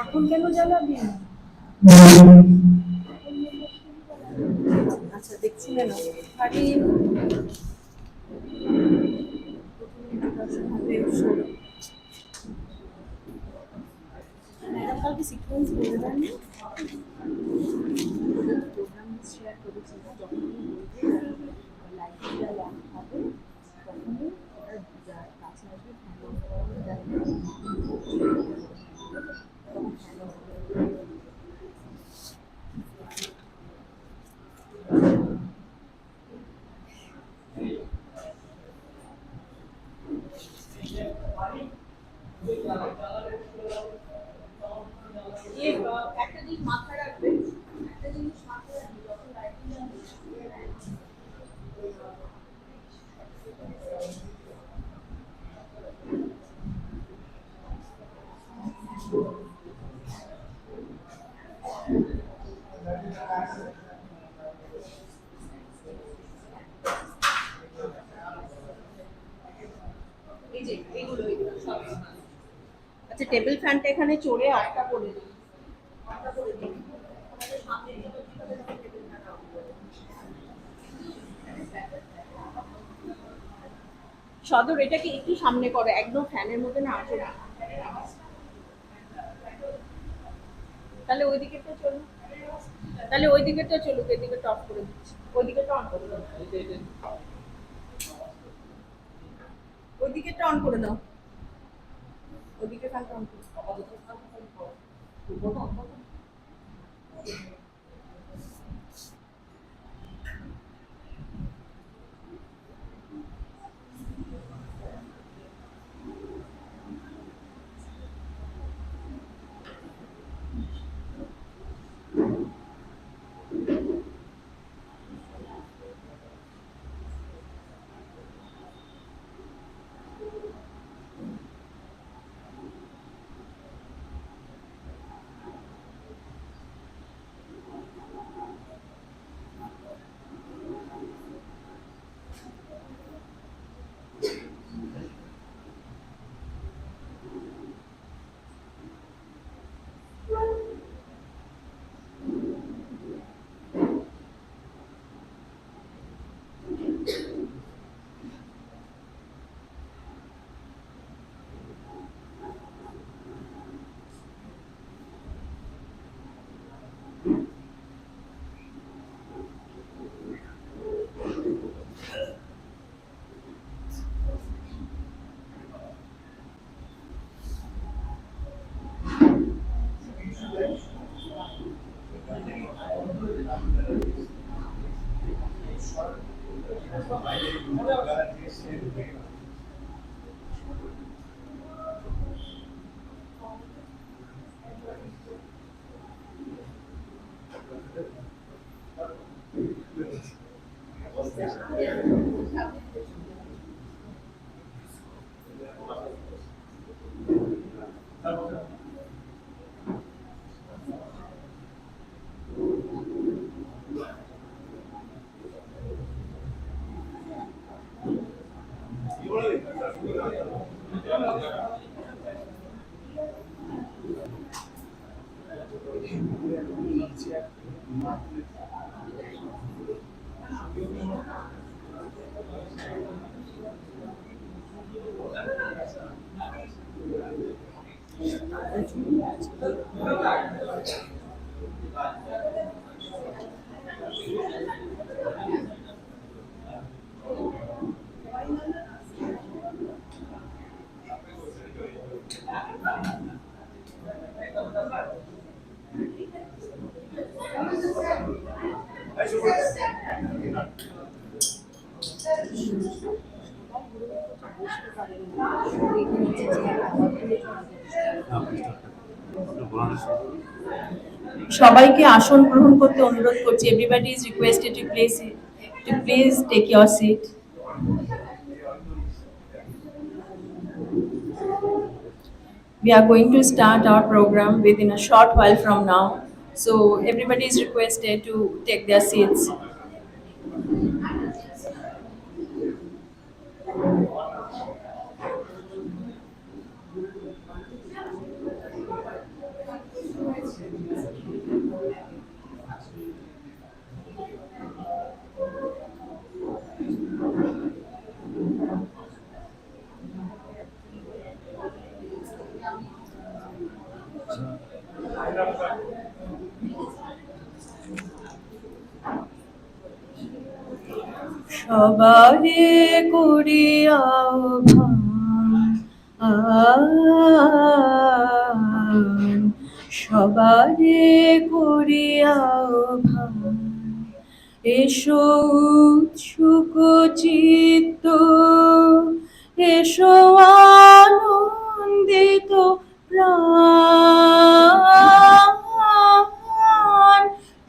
এখন কেন জ্বালাবি? আচ্ছা দেখছি কেন খালি কালকে সিকোয়েন্স বলে দেন প্রোগ্রাম শেয়ার করেছি যখন লাইভটা লঞ্চ হবে তখনই ওটা কাছে আসবে একটা জিনিস মাথায় রাখবেন যখন লাইটিং এই যে এইগুলো সব আচ্ছা টেবিল ফ্যানটা এখানে চড়ে আটটা করে দিই সদর এটাকে একটু সামনে করো একদম ফ্যানের মধ্যে না আসে না তাহলে ওই দিকেটা চলুক তাহলে ওই দিকেটা চলুক এদিকে টপ করে দিচ্ছি ওই দিকেটা অন করে দাও ওই দিকেটা অন করে দাও ওদিকে ফ্যানটা অন করে সবাইকে আসন গ্রহণ করতে অনুরোধ করছি। Everybody is requested to please take your seat. We are going to start our program within a short while from now, so everybody is requested to take their seats. সবারে করিয়া ভান, সবারে করিয়া ভান, এসো উৎসুক চিত্ত, এসো আনন্দিত প্রাণ,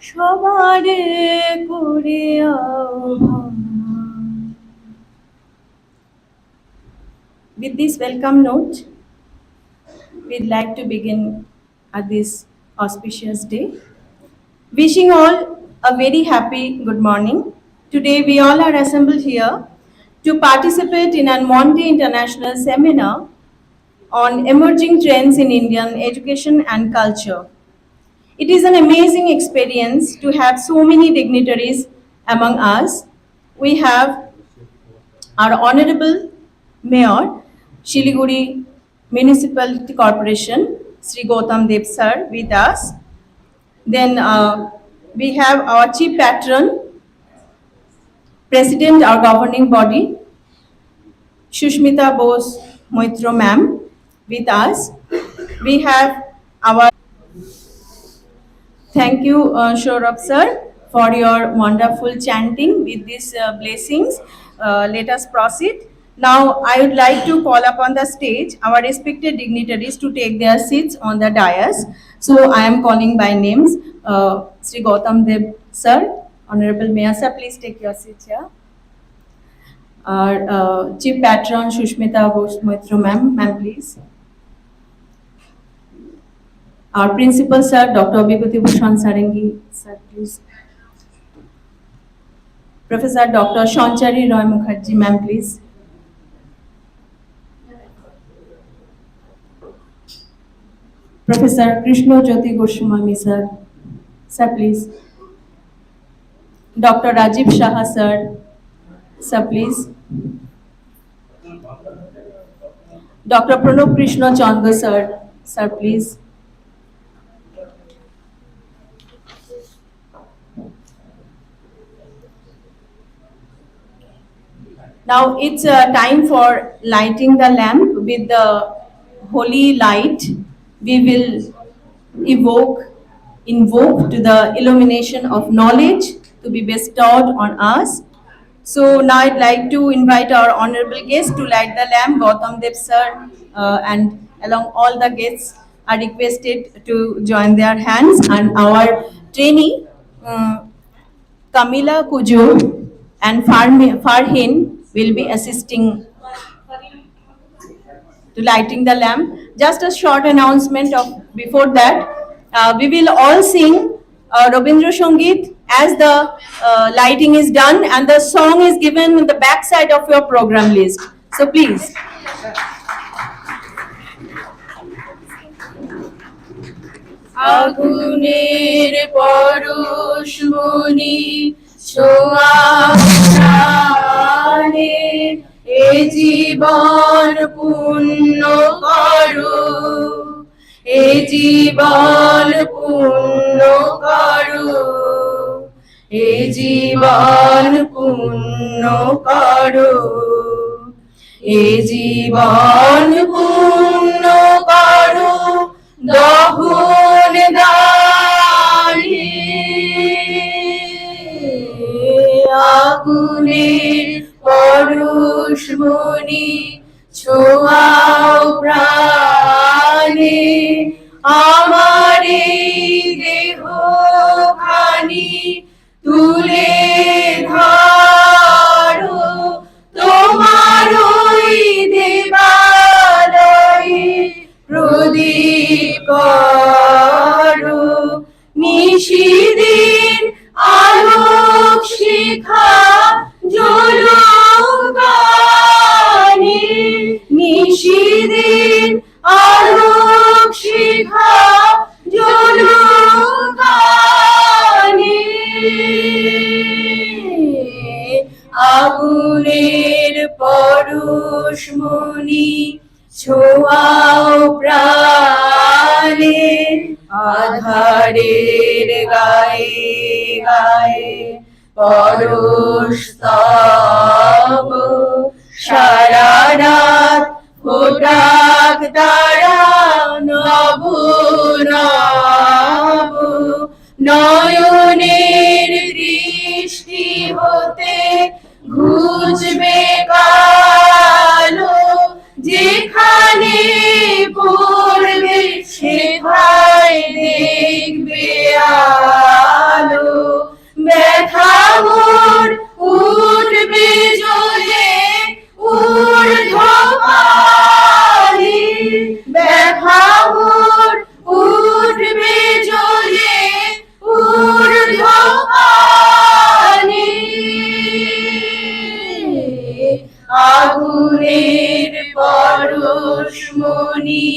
সবারে করিয়া ভান। With this welcome note, we'd like to begin at this auspicious day. Wishing all a very happy good morning. Today we all are assembled here to participate in an Monday International Seminar on emerging trends in Indian education and culture. It is an amazing experience to have so many dignitaries among us. We have our Honorable Mayor, Siliguri Municipal Corporation, Sri Goutam Sir with us. Then we have our Chief Patron, President, our governing body, Susmita Bose Moitra ma'am with us. We have our thank you, Saurabh sir, for your wonderful chanting with these blessings. Let us proceed. Now, I would like to call upon the stage our respected dignitaries to take their seats on the dais. So, I am calling by names. Sri Goutam Dev sir, Honorable Mayor sir, please take your seats here. Our Chief Patron, Susmita Bose Moitra ma'am, please. Our Principal Sir, Dr. Bibhuti Bhusan Sarangi, sir, please. Professor Dr. Sanchari Mukherjee, ma'am, please. Professor Krishnajyoti Goswami, sir. Sir, please. Dr. Rajib Saha, sir. Sir, please. Dr. Prof. Krishnajyoti, sir. Sir, please. Now it's time for lighting the lamp with the holy light. We will invoke to the illumination of knowledge to be bestowed on us. So now I'd like to invite our honorable guests to light the lamp. Goutam Dev sir and along all the guests are requested to join their hands, and our trainee Kamila Kujo and Farhin will be assisting to lighting the lamp. Just a short announcement of before that, we will all sing Rabindra Sangeet as the lighting is done, and the song is given in the back side of your program list. So please. আগুনের পরশমণি ছোঁয়া প্রাণে, এ জীবন পূর্ণ করো, এ জীবন পূর্ণ করো, এ জীবন পূর্ণ করো, এ জীবন পূর্ণ করো, দহন দানি আমার এই দেহ খানি তুলে ধরো, তোমার ওই দেবালয়ে প্রদীপ করো, নিশিদিন আলোক শিখা জ্বলুক গানে, নিশিদিন আলোক শিখা জ্বলুক গানে, আগুনের পরশমণি ছোঁয়াও প্রাণে, আধারের গায়ে গায়ে পরশস্তব, সারা রাত ফোটাক তারা নব নব, নয়নের দৃষ্টি হতে ঘুচবে কালো, যেখানে পড়বে সেথায় দেখবে আলো, ব্যথা মোর উঠবে জ্বলে ঊর্ধ্বপানে, ব্যথা মোর উঠবে জ্বলে ঊর্ধ্বপানে, আগুনের পরশমণি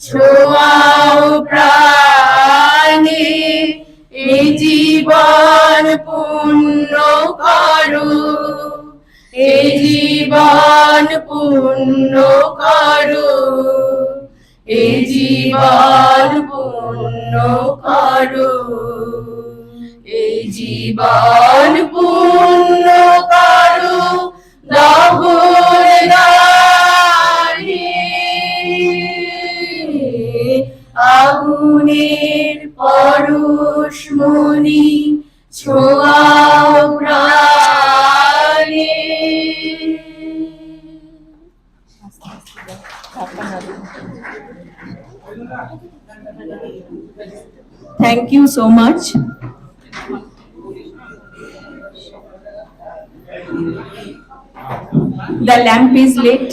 ছোঁয়াও প্রাণে, এ জীবন পূর্ণ করো, এ জীবন পূর্ণ করো, এ জীবন পূর্ণ করো, এ জীবন পূর্ণ করো, দহনদানে, আগুনের পরশমণি ছোঁয়াও প্রাণে। Thank you so much. The lamp is lit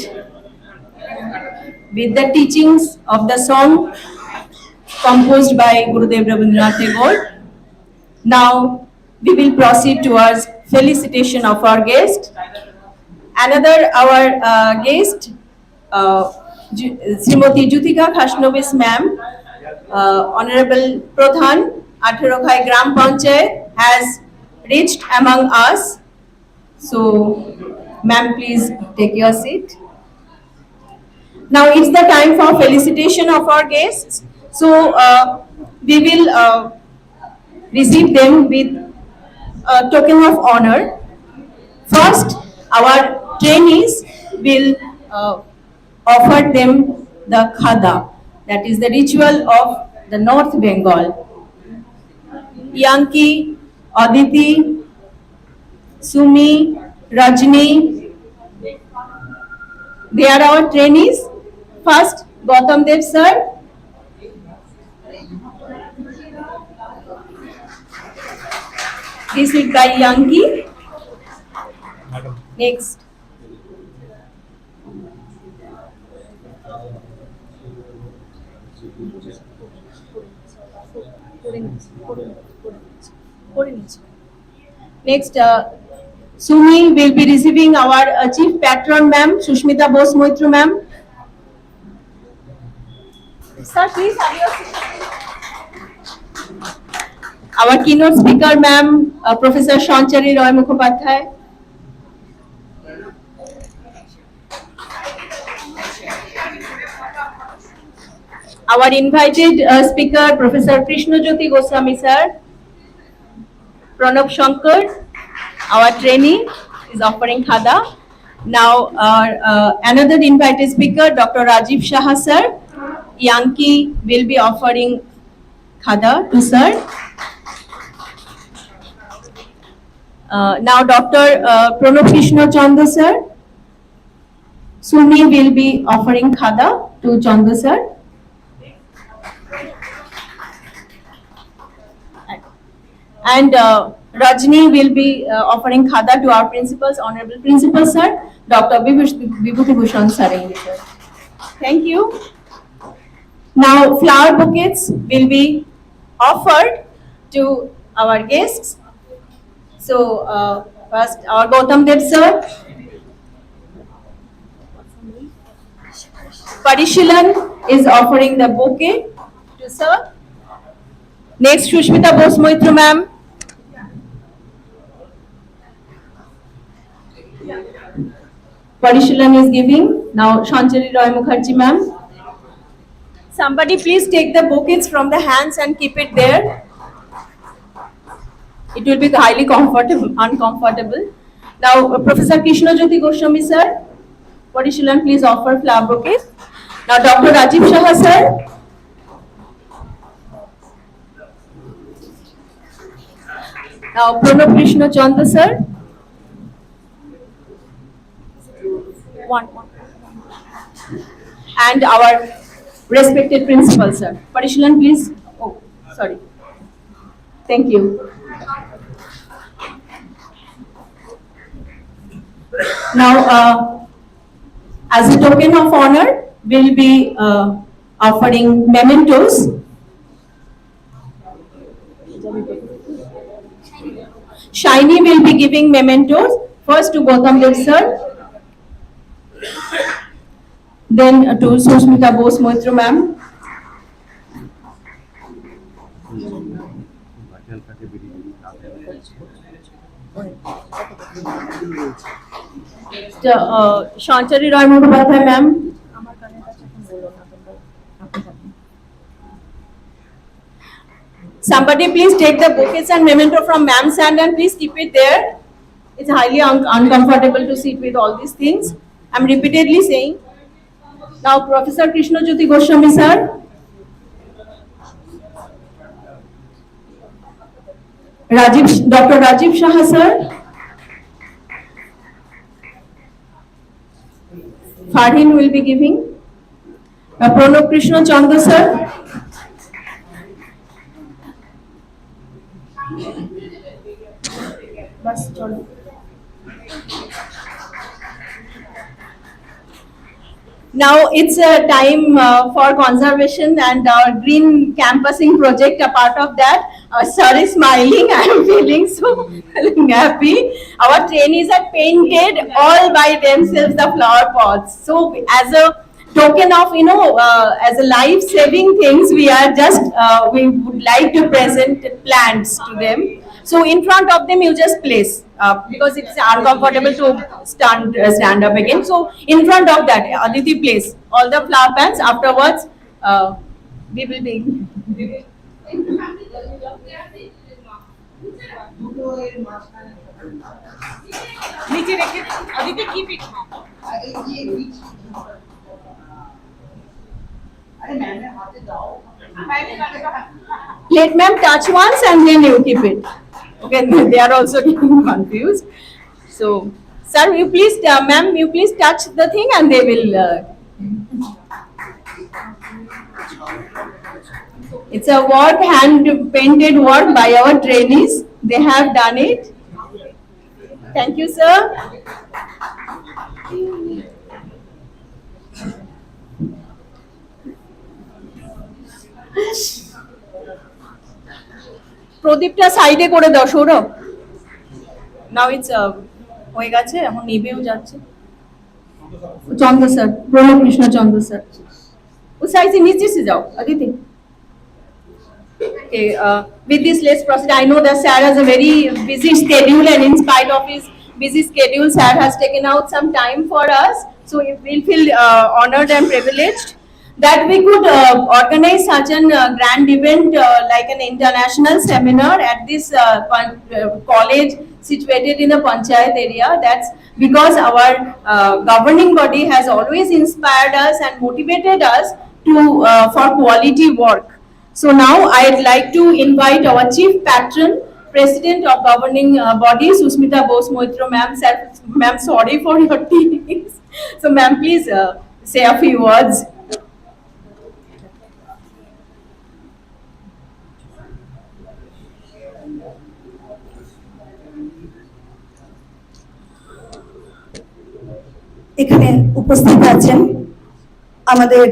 with the teachings of the song composed by Gurudev Rabindranath Tagore. Now we will proceed towards felicitation of our guest. Another our guest, Srimati Jutika Khashnobis ma'am, Honorable Pradhan, 18 Khai Gram Panchayat, has reached among us. So, ma'am, please take your seat. Now it's the time for felicitation of our guests. So, we will receive them with a token of honor. First, our trainees will offer them the khada, that is the ritual of the North Bengal. Yanki, Aditi, Sumi, Rajni, they are our trainees. First, Goutam Dev sir. This is by Yanki. Next. Next, Sumi will be receiving our Chief Patron ma'am, Susmita Bose Moitra ma'am. Sir, please have your seat. Our keynote speaker ma'am, Professor Sanchari Roy Mukherjee. Our invited speaker, Professor Krishnajyoti Goswami sir. Pranav Shankar, our trainee, is offering khada. Now, our another invited speaker, Dr. Rajib Saha sir. Yanki will be offering khada to sir. Now, Dr. Pranav Krishnajyoti sir. Sumi will be offering khada to Chanda sir. And Rajni will be offering khada to our principals, Honorable Principal Sir, Dr. Bibhuti Bhushan Sarangi Sir. Thank you. Now flower bouquets will be offered to our guests. So first our Goutam Dev Sir, Parishilan is offering the bouquet to Sir. Next, Susmita Bose Moitra ma'am. Parishilan is giving. Now Sanchari Mukherjee ma'am. Somebody please take the bouquets from the hands and keep it there. It will be highly uncomfortable. Now Professor Krishnajyoti Goswami sir. Parishilan please offer flower bouquet. Now Dr. Rajib Saha sir. Now Prof. Krishnajyoti sir. One. And our respected principal sir. Parishilan please. Oh, sorry. Thank you. Now, as a token of honor, we'll be offering mementos. Shiny will be giving mementos, first to Goutam Dev sir, then to Susmita Bose Moitra ma'am. Sanchari ma'am. Somebody please take the bouquets and memento from ma'am's hand and please keep it there. It's highly uncomfortable to sit with all these things. I'm repeatedly saying. Now Professor Krishnajyoti Goswami sir. Dr. Rajib Saha sir. Farhin will be giving. Prof. Krishnajyoti sir. Now it's a time for conservation and our green campusing project. A part of that, sir is smiling. I am feeling so happy. Our trainees are painted all by themselves the flower pots. So as a token of as a life-saving things, we are just we would like to present plants to them. So in front of them, you just place because it's uncomfortable to stand up again. So in front of that, Aditi place all the flower plants. Afterwards, we will be. Let ma'am touch once and then you keep it. Okay, they are also getting confused. So, sir, you please, ma'am, you please touch the thing and they will. It's a work, hand painted work by our trainees. They have done it. Thank you, sir. প্রদীপটা সাইডে করে দাও Sourav now it's হয়ে গেছে এখন নিবেও যাচ্ছে চন্দ্র sir Pranab Krishna চন্দ্র sir ও সাইডে নিচে সে যাও Aditi Okay, with this let's proceed. I know that sir has a very busy schedule and in spite of his busy schedule sir has taken out some time for us, so we feel honored and privileged that we could organize such a grand event like an international seminar at this college situated in the Panchayat area. That's because our governing body has always inspired us and motivated us to for quality work. So now I'd like to invite our chief patron, president of governing body, Susmita Bose Moitra ma'am. Ma'am, sorry for your tears. So ma'am, please say a few words. এখানে উপস্থিত আছেন আমাদের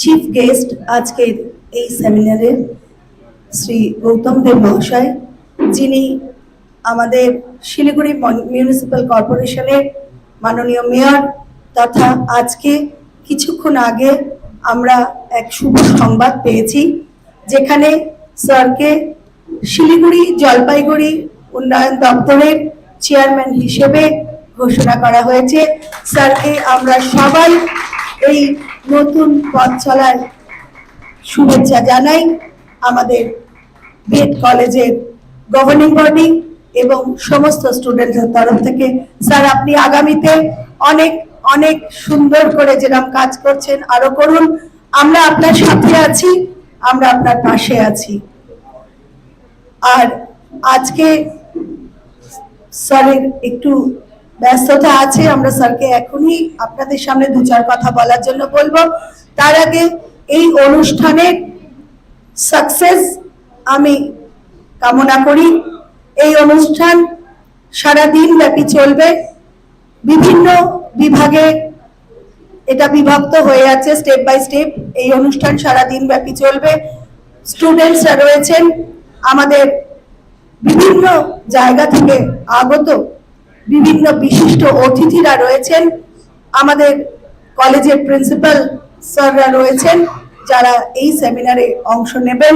chief guest আজকের এই সেমিনারে শ্রী গৌতম দেব মহাশয়, যিনি আমাদের শিলিগুড়ি মিউনিসিপ্যাল কর্পোরেশনের মাননীয় মেয়র, তথা আজকে কিছুক্ষণ আগে আমরা এক শুভ সংবাদ পেয়েছি, যেখানে স্যারকে শিলিগুড়ি জলপাইগুড়ি উন্নয়ন দপ্তরের চেয়ারম্যান হিসেবে ঘোষণা করা হয়েছে। স্যারকে আমরা সবাই এই নতুন পথ চলার শুভেচ্ছা জানাই আমাদের B.Ed কলেজের গভর্নিং বডি এবং সমস্ত স্টুডেন্টদের তরফ থেকে। স্যার, আপনি আগামীতে অনেক অনেক সুন্দর করে যেরকম কাজ করছেন আরো করুন। আমরা আপনার সাথে আছি, আমরা আপনার পাশে আছি। আর আজকে স্যারের একটু ব্যস্ততা আছে, আমরা স্যারকে এখনই আপনাদের সামনে দু চার কথা বলার জন্য বলবো। তার আগে এই অনুষ্ঠানের সাকসেস আমি কামনা করি। এই অনুষ্ঠান সারা দিন ব্যাপী চলবে, বিভিন্ন বিভাগে এটা বিভক্ত হয়ে আছে স্টেপ বাই স্টেপ। এই অনুষ্ঠান সারা দিন ব্যাপী চলবে। স্টুডেন্টসরা রয়েছেন, আমাদের বিভিন্ন জায়গা থেকে আগত বিভিন্ন বিশিষ্ট অতিথিরা রয়েছেন, আমাদের কলেজের প্রিন্সিপাল স্যাররা রয়েছেন যারা এই সেমিনারে অংশ নেবেন।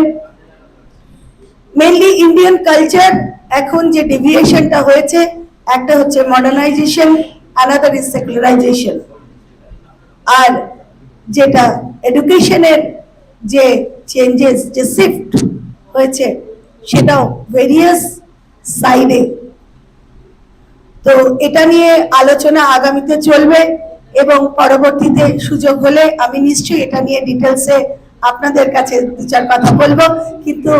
মেনলি ইন্ডিয়ান কালচার এখন যে ডেভিয়েশনটা হয়েছে, একটা হচ্ছে মডার্নাইজেশন, অ্যানাদার ইজ সেকুলারাইজেশন। আর যেটা এডুকেশনের যে চেঞ্জেস, যে শিফট হয়েছে, সেটাও ভেরিয়াস সাইডে। তো এটা নিয়ে আলোচনা আগামীতে চলবে এবং পরবর্তীতে সুযোগ হলে আমি নিশ্চয়ই এটা নিয়ে ডিটেলসে আপনাদের কাছে দু চার কথা বলবো। কিন্তু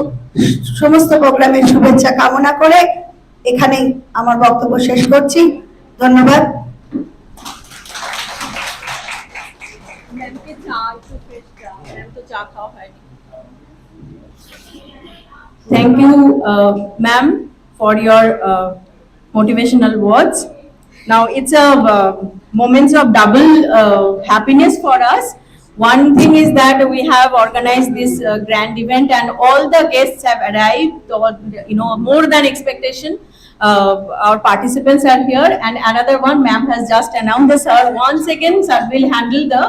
সমস্ত প্রোগ্রামের শুভেচ্ছা কামনা করে এখানেই আমার বক্তব্য শেষ করছি। ধন্যবাদ। Thank you, ma'am, for your motivational words. Now it's a moments of double happiness for us. One thing is that we have organized this grand event and all the guests have arrived, or, more than expectation. Our participants are here, and another one, ma'am has just announced this. Sir, once again, sir will handle the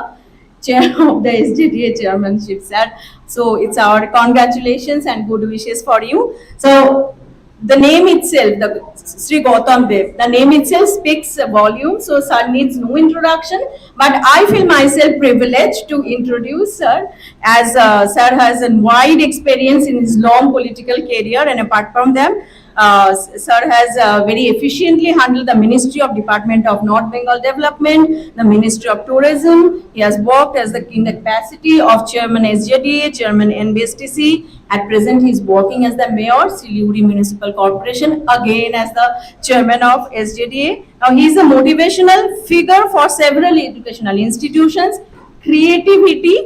chair of the SJDA chairmanship, sir. So it's our congratulations and good wishes for you. So the name itself, the Sri Goutam Dev, the name itself speaks volume, so sir needs no introduction, but I feel myself privileged to introduce sir, as sir has a wide experience in his long political career, and apart from them, sir has very efficiently handled the Ministry of Department of North Bengal Development, the Ministry of Tourism. He has worked as in the capacity of Chairman SJDA, Chairman NBSTC. At present, he is working as the Mayor, Siliguri Municipal Corporation, again as the Chairman of SJDA. Now, he is a motivational figure for several educational institutions, creativity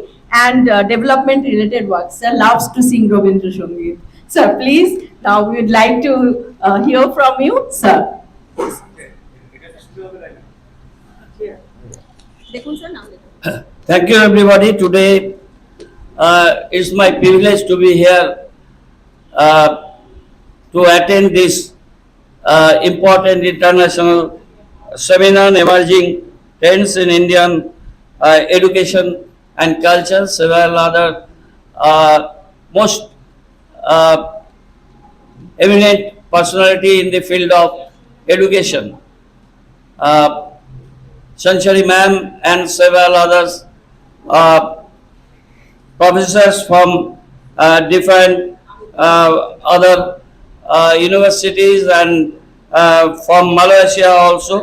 and development related work. Sir loves to sing Rabindra Sangeet. Sir, please, now we would like to hear from you, sir. Thank you, everybody. Today it's my privilege to be here to attend this important international seminar on emerging trends in Indian education and culture. Several other most eminent personality in the field of education, Sanchari ma'am and several others, professors from different other universities and from Malaysia also.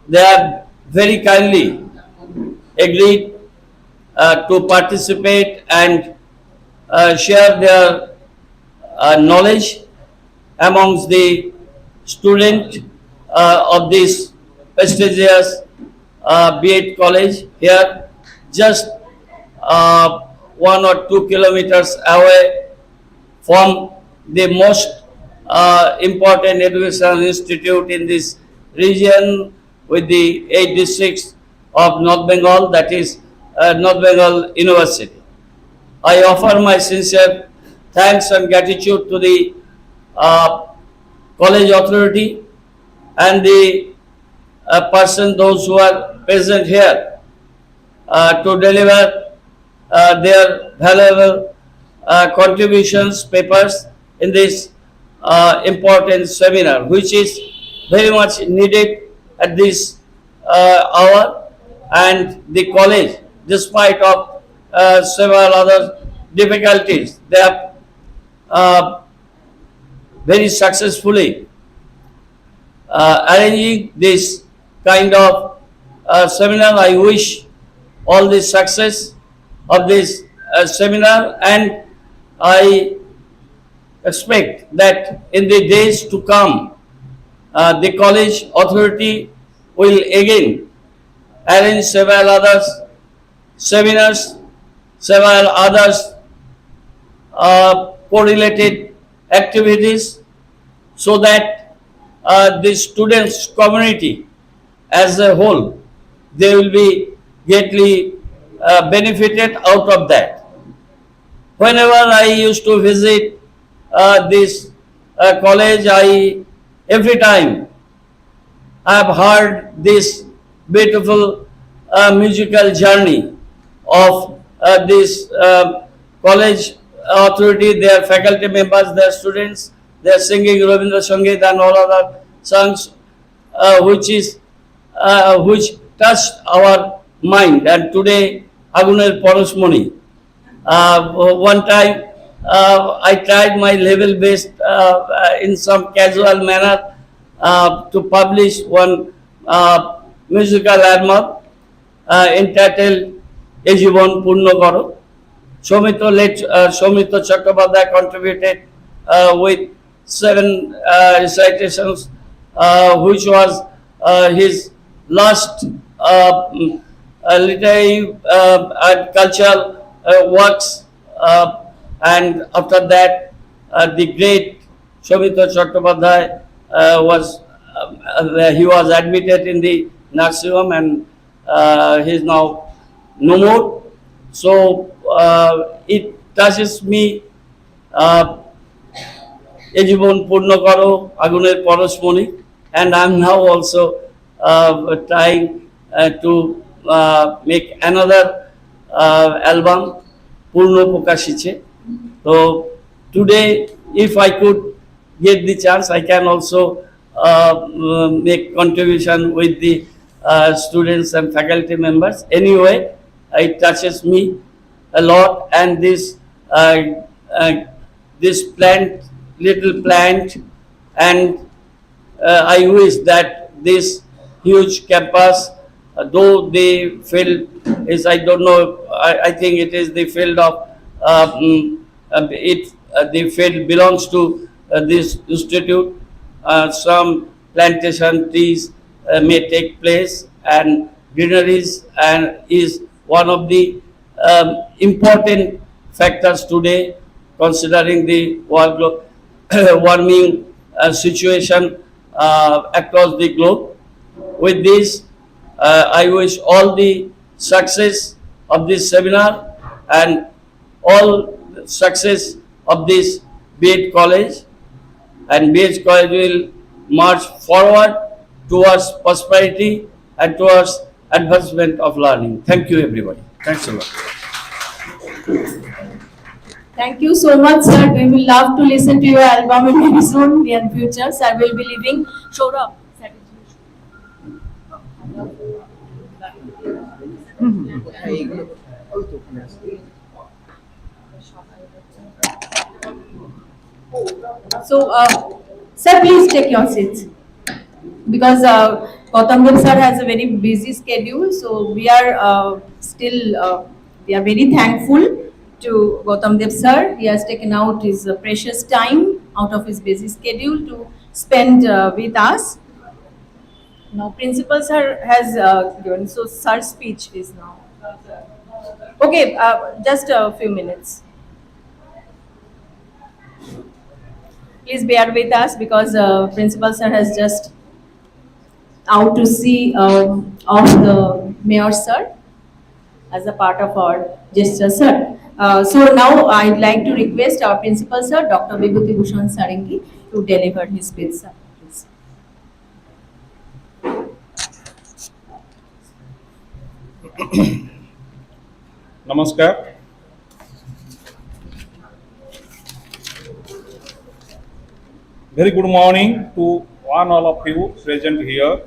They have very kindly agreed to participate and share their knowledge amongst the student of this prestigious B.Ed college here, just 1 or 2 kilometers away from the most important educational institute in this region, with the 8 districts of North Bengal, that is North Bengal University. I offer my sincere thanks and gratitude to the uh, college authority and the those who are present here to deliver their valuable contributions, papers in this important seminar, which is very much needed at this hour. And the college, despite of several other difficulties, they have uh, very successfully arranging this kind of seminar. I wish all the success of this seminar, and I expect that in the days to come, the college authority will again arrange several other seminars, several others correlated activities, so that the students community as a whole, they will be greatly benefited out of that. Whenever I used to visit this college, every time I have heard this beautiful musical journey of this college authority, their faculty members, their students. They are singing Rabindra Sangeet and all other songs, which touched our mind. And today, Aguner Porosmoni. One time, I tried my level best in some casual manner to publish one musical album entitled Ejibon Purno Koro. Somito Chakrabarty contributed with 7 recitations, which was his last literary and cultural works, and after that, the great Somito Chakrabarty he was admitted in the nursing home, and he is now no more. So it touches me. Ejibon Purno Koro, Aguner Porosmoni, and I am now also trying to make another album, Purno Pokashiche. So today, if I could get the chance, I can also make contribution with the students and faculty members. Anyway, it touches me a lot, and this little plant, and I wish that this huge campus, though the field is, I don't know, I think it is the field of the field belongs to this institute. Some plantation trees may take place, and greeneries and is one of the important factors today, considering the world warming situation across the globe. With this, I wish all the success of this seminar and all success of this B.Ed college, and B.Ed college will march forward towards prosperity and towards advancement of learning. Thank you, everybody. Thanks a lot. Thank you so much, sir. We will love to listen to your album in very soon, near future. Sir will be leaving. Shora. So, sir, please take your seats. Because Goutam sir has a very busy schedule, so we are we are very thankful to Goutam sir. He has taken out his precious time out of his busy schedule to spend with us. Now, Principal sir has given, so sir's speech is now. Okay, just a few minutes. Please bear with us because Principal sir has just out to see of the Mayor Sir as a part of our gesture, sir. So now I'd like to request our Principal Sir, Dr. Bibhuti Bhushan Sarangi, to deliver his speech, sir. Please. Namaskar. Very good morning to one all of you present here.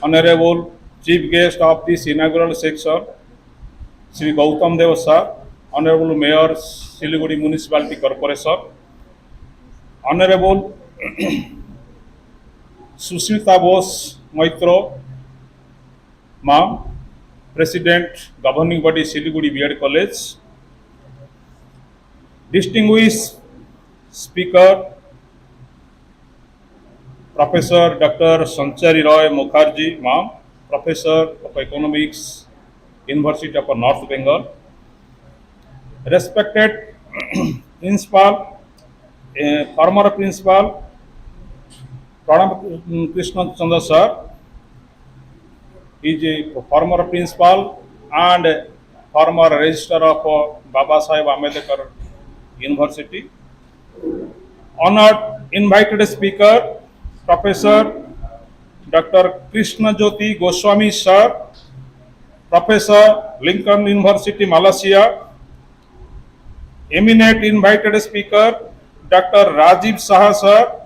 Honorable Chief Guest of this inaugural section, Sri Goutam Sir, Honorable Mayor Siliguri Municipality Corporation, Honorable Susmita Bose Moitra, Ma'am, President Governing Body Siliguri B.Ed College, distinguished Speaker Professor Dr. Sanchari Mukherjee, Ma'am, Professor of Economics, University of North Bengal, respected Principal, former Principal Prof. Krishnajyoti Sir, is a former Principal and former Registrar of B.S.A.E.U. University. Honored invited speaker, Professor Dr. Krishnajyoti Goswami Sir, Professor, Lincoln University, Malaysia. Eminent invited speaker, Dr. Rajib Saha Sir,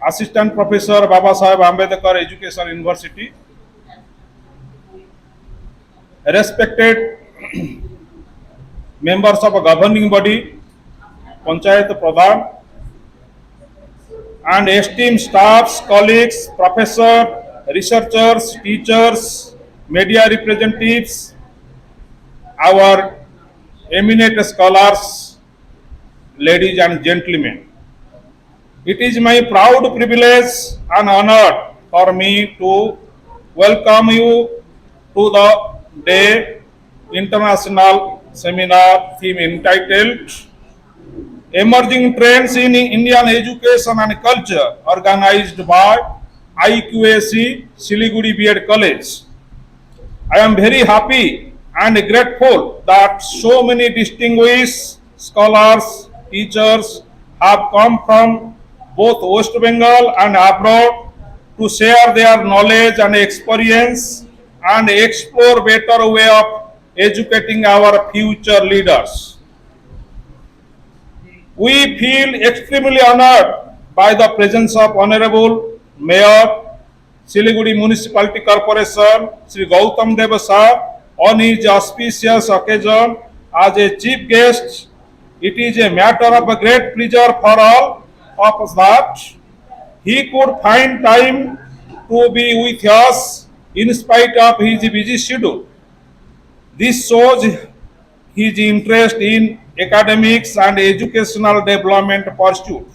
Assistant Professor, B.S.A.E.U. Education University. Respected members of a governing body, Panchayat Pradhan, and esteemed staffs, colleagues, professors, researchers, teachers, media representatives, our eminent scholars, ladies and gentlemen. It is my proud privilege and honor for me to welcome you to the Day International Seminar theme entitled Emerging Trends in Indian Education and Culture, organized by IQAC Siliguri B.Ed College. I am very happy and grateful that so many distinguished scholars, teachers have come from both West Bengal and abroad to share their knowledge and experience and explore better way of educating our future leaders. We feel extremely honored by the presence of Honorable Mayor, Siliguri Municipality Corporation, Sri Goutam Sir, on his auspicious occasion as a chief guest. It is a matter of a great pleasure for all of us that he could find time to be with us in spite of his busy schedule. This shows his interest in academics and educational development pursuit.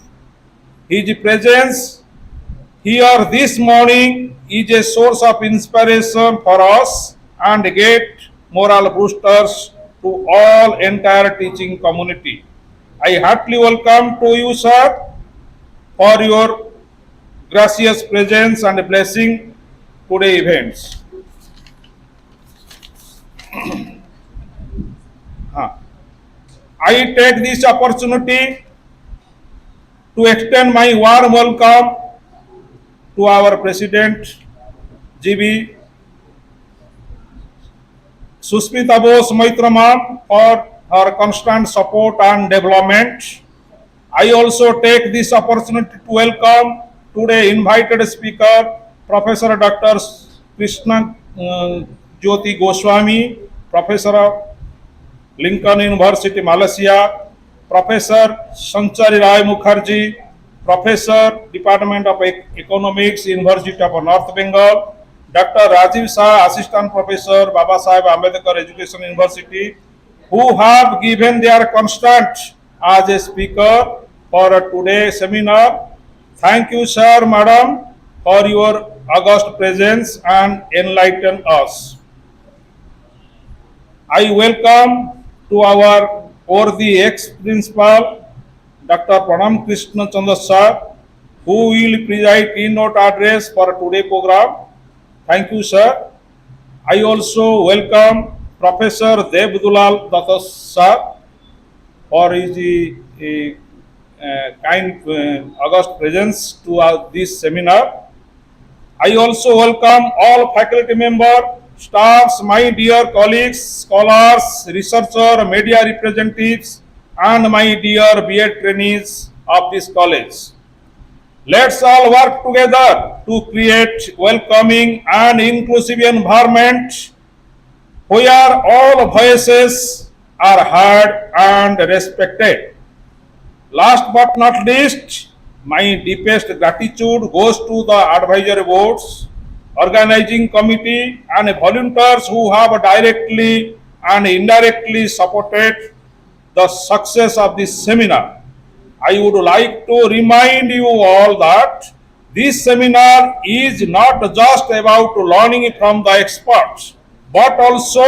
His presence here this morning is a source of inspiration for us and get moral boosters to all entire teaching community. I heartily welcome to you, sir, for your gracious presence and blessing today events. I take this opportunity to extend my warm welcome to our President GB Susmita Bose Moitra ma'am for her constant support and development. I also take this opportunity to welcome today invited speaker Professor Dr. Krishnajyoti Goswami, Professor of Lincoln University, Malaysia, Professor Sanchari Mukherjee, Professor, Department of Economics, University of North Bengal, Dr. Rajib Saha, Assistant Professor, B.S.A.E.U. Education University, who have given their constant as a speaker for today's seminar. Thank you, sir, madam, for your august presence and enlighten us. I welcome to our worthy ex-principal, Dr. Pranam Krishnachandra sir, who will preside keynote address for today's program. Thank you, sir. I also welcome Professor Devdulal Datta sir for his kind August presence to this seminar. I also welcome all faculty members, staffs, my dear colleagues, scholars, researchers, media representatives, and my dear B.Ed trainees of this college. Let's all work together to create welcoming and inclusive environment where all voices are heard and respected. Last but not least, my deepest gratitude goes to the advisory boards, organizing committee, and volunteers who have directly and indirectly supported the success of this seminar. I would like to remind you all that this seminar is not just about learning from the experts, but also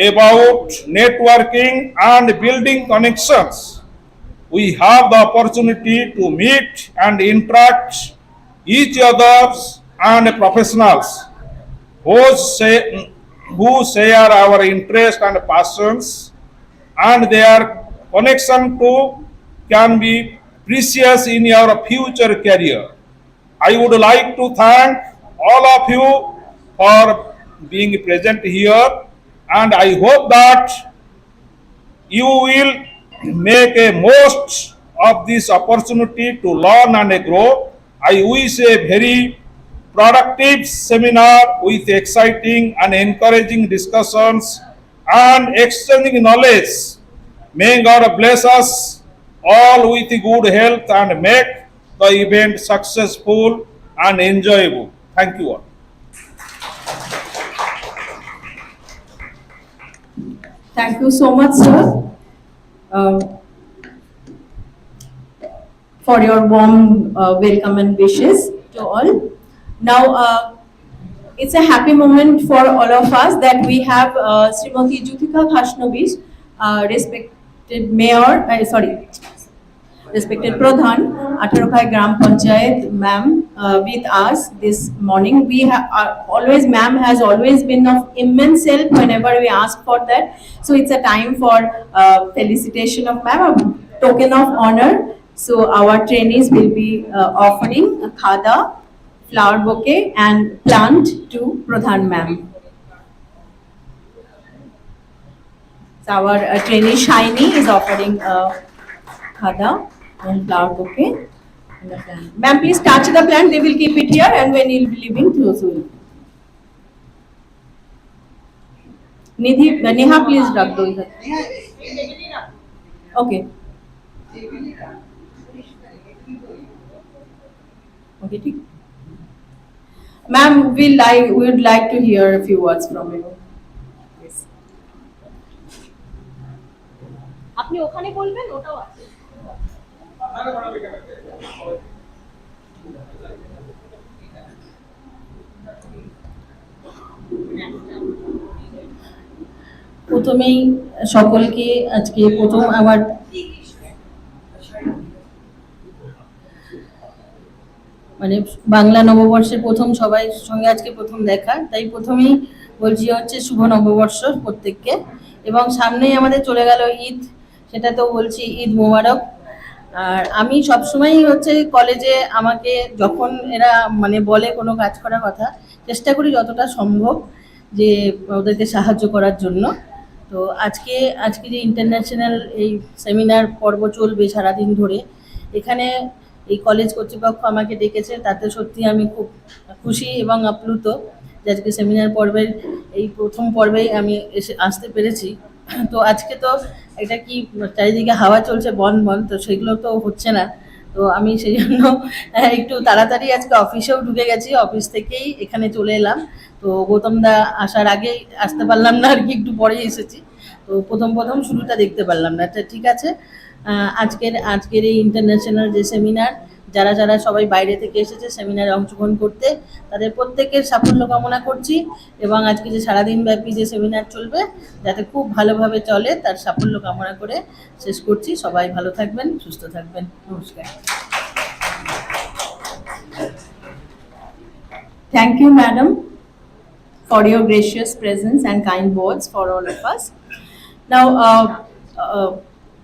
about networking and building connections. We have the opportunity to meet and interact each others and professionals who share our interests and passions, and their connection to can be precious in your future career. I would like to thank all of you for being present here, and I hope that you will make a most of this opportunity to learn and grow. I wish a very productive seminar with exciting and encouraging discussions and exchanging knowledge. May God bless us all with good health and make the event successful and enjoyable. Thank you all. Thank you so much, sir, for your warm welcome and wishes to all. Now, it's a happy moment for all of us that we have Srimati Juthika Khashnovish, respected mayor, respected Pradhan, 18 Khai Gram Panchayat, ma'am, with us this morning. We have always, ma'am has always been of immense help whenever we ask for that. So it's a time for felicitation of ma'am, a token of honor. So our trainees will be offering a khada, flower bouquet and plant to Pradhan ma'am. So our trainee Shiny is offering a khada and flower bouquet and a plant. Ma'am, please touch the plant. They will keep it here, and when you'll be leaving, close will. Neha, please rub those. Okay. Okay, ठीक. Ma'am, we would like to hear a few words from you. Yes. আপনি ওখানে বলবেন, ওটাও আছে। প্রথমেই সকলকে আজকে প্রথম আমার মানে বাংলা নববর্ষের প্রথম সবাই সঙ্গে আজকে প্রথম দেখা, তাই প্রথমেই বলছি হচ্ছে শুভ নববর্ষ প্রত্যেককে। এবং সামনেই আমাদের চলে গেল ঈদ, সেটাতেও বলছি ঈদ মোবারক। আর আমি সবসময়ই হচ্ছে কলেজে আমাকে যখন এরা মানে বলে কোনো কাজ করার কথা, চেষ্টা করি যতটা সম্ভব যে ওদেরকে সাহায্য করার জন্য। তো আজকে যে ইন্টারন্যাশনাল এই সেমিনার পর্ব চলবে সারাদিন ধরে, এখানে এই কলেজ কর্তৃপক্ষ আমাকে ডেকেছে, তাতে সত্যি আমি খুব খুশি এবং আপ্লুত যে আজকে সেমিনার পর্বের এই প্রথম পর্বেই আমি আসতে পেরেছি। তো আজকে তো এটা কি চারিদিকে হাওয়া চলছে বন, তো সেগুলো তো হচ্ছে না। তো আমি সেই জন্য একটু তাড়াতাড়ি আজকে অফিসেও ঢুকে গেছি, অফিস থেকেই এখানে চলে এলাম। তো গৌতম দা আসার আগেই আসতে পারলাম না আর কি, একটু পরেই এসেছি। তো প্রথম শুরুটা দেখতে পারলাম না। আচ্ছা, ঠিক আছে। আজকের এই ইন্টারন্যাশনাল যে সেমিনার, যারা সবাই বাইরে থেকে এসেছে সেমিনারে অংশগ্রহণ করতে, তাদের প্রত্যেকের সাফল্য কামনা করছি। এবং আজকে যে সারাদিন ব্যাপী যে সেমিনার চলবে যাতে খুব ভালোভাবে চলে, তার সাফল্য কামনা করে শেষ করছি। সবাই ভালো থাকবেন, সুস্থ থাকবেন। নমস্কার। Thank you, madam, for your gracious presence and kind words for all of us. Now,